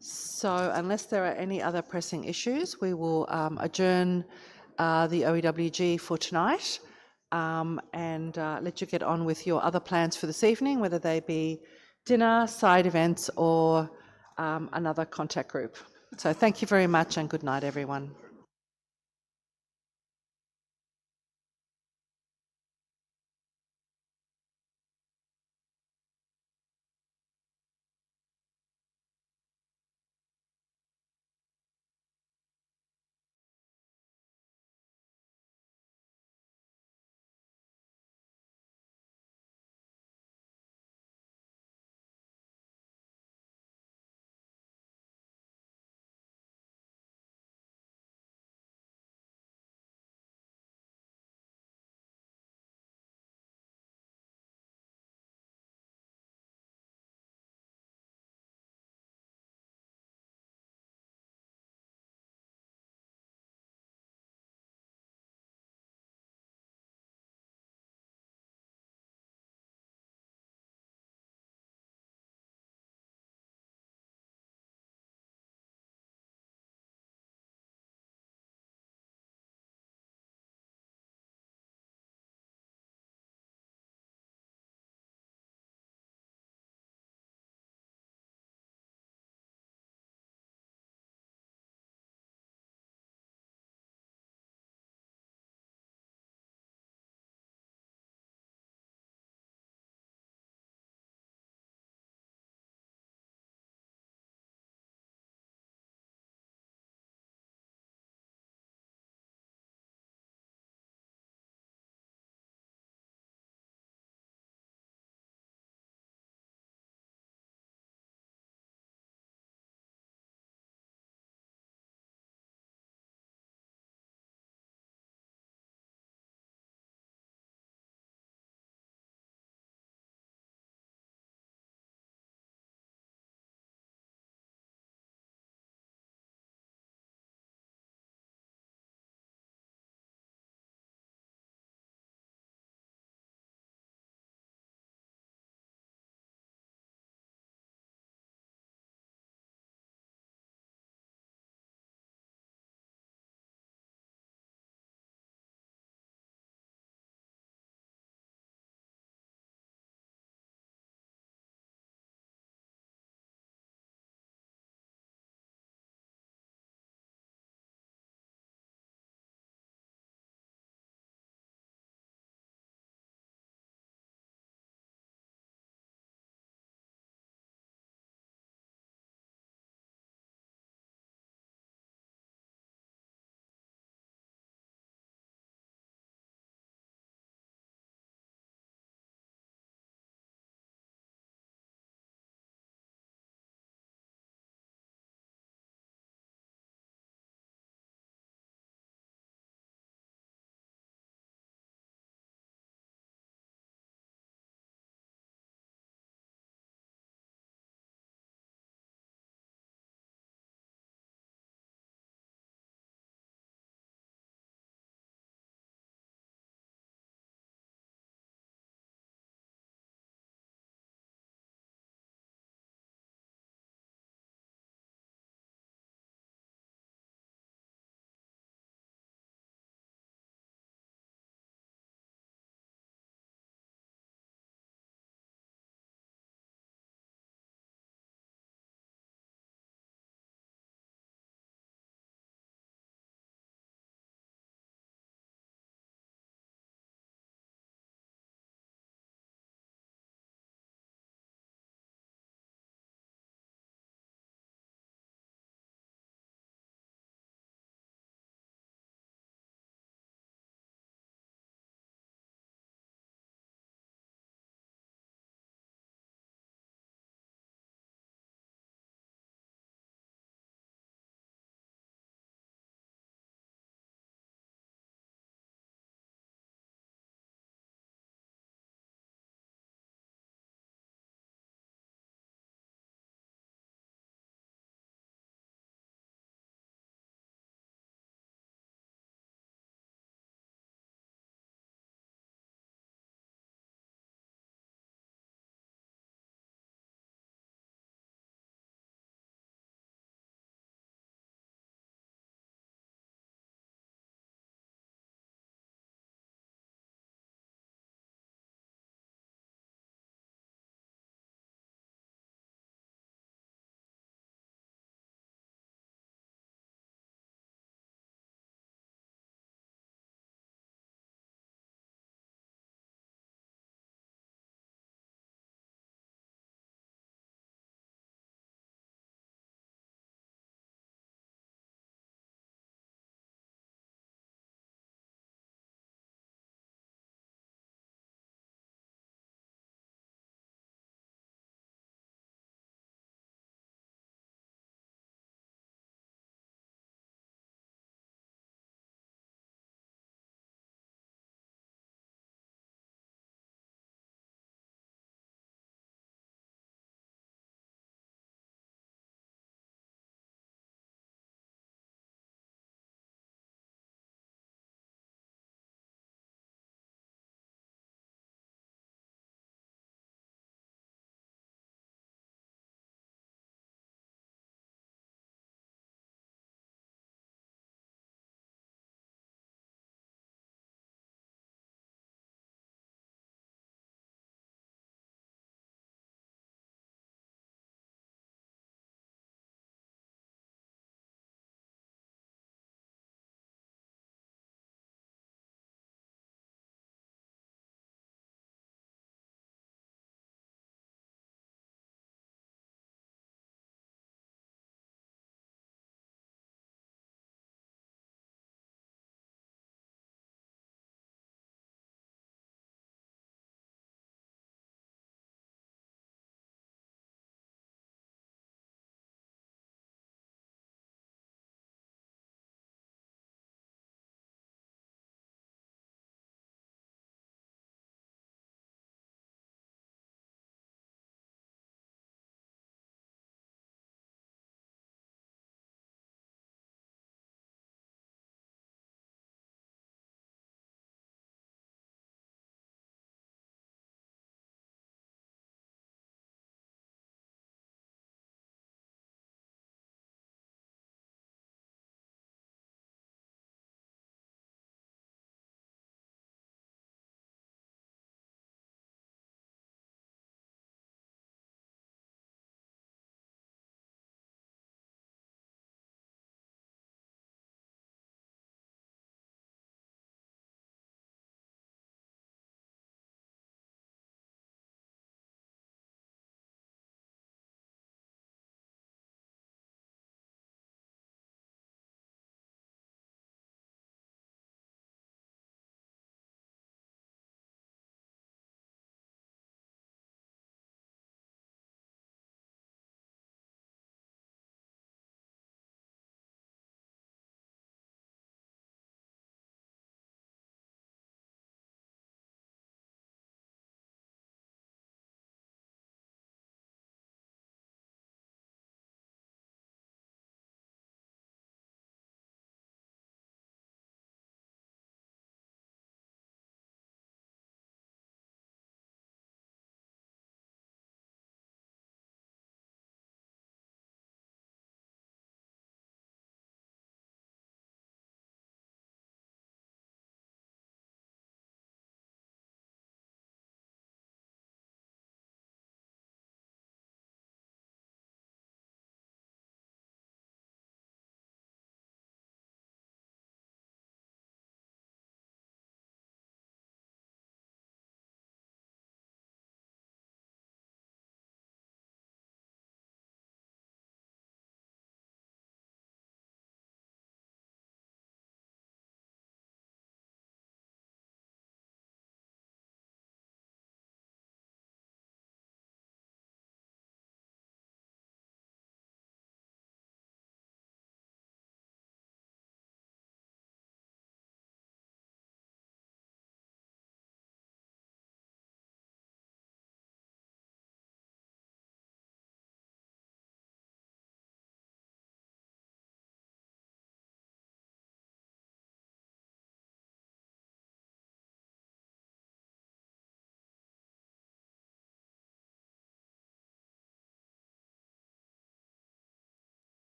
So unless there are any other pressing issues, we will adjourn the OEWG for tonight, and let you get on with your other plans for this evening, whether they be dinner, side events, or another contact group. So thank you very much and good night, everyone.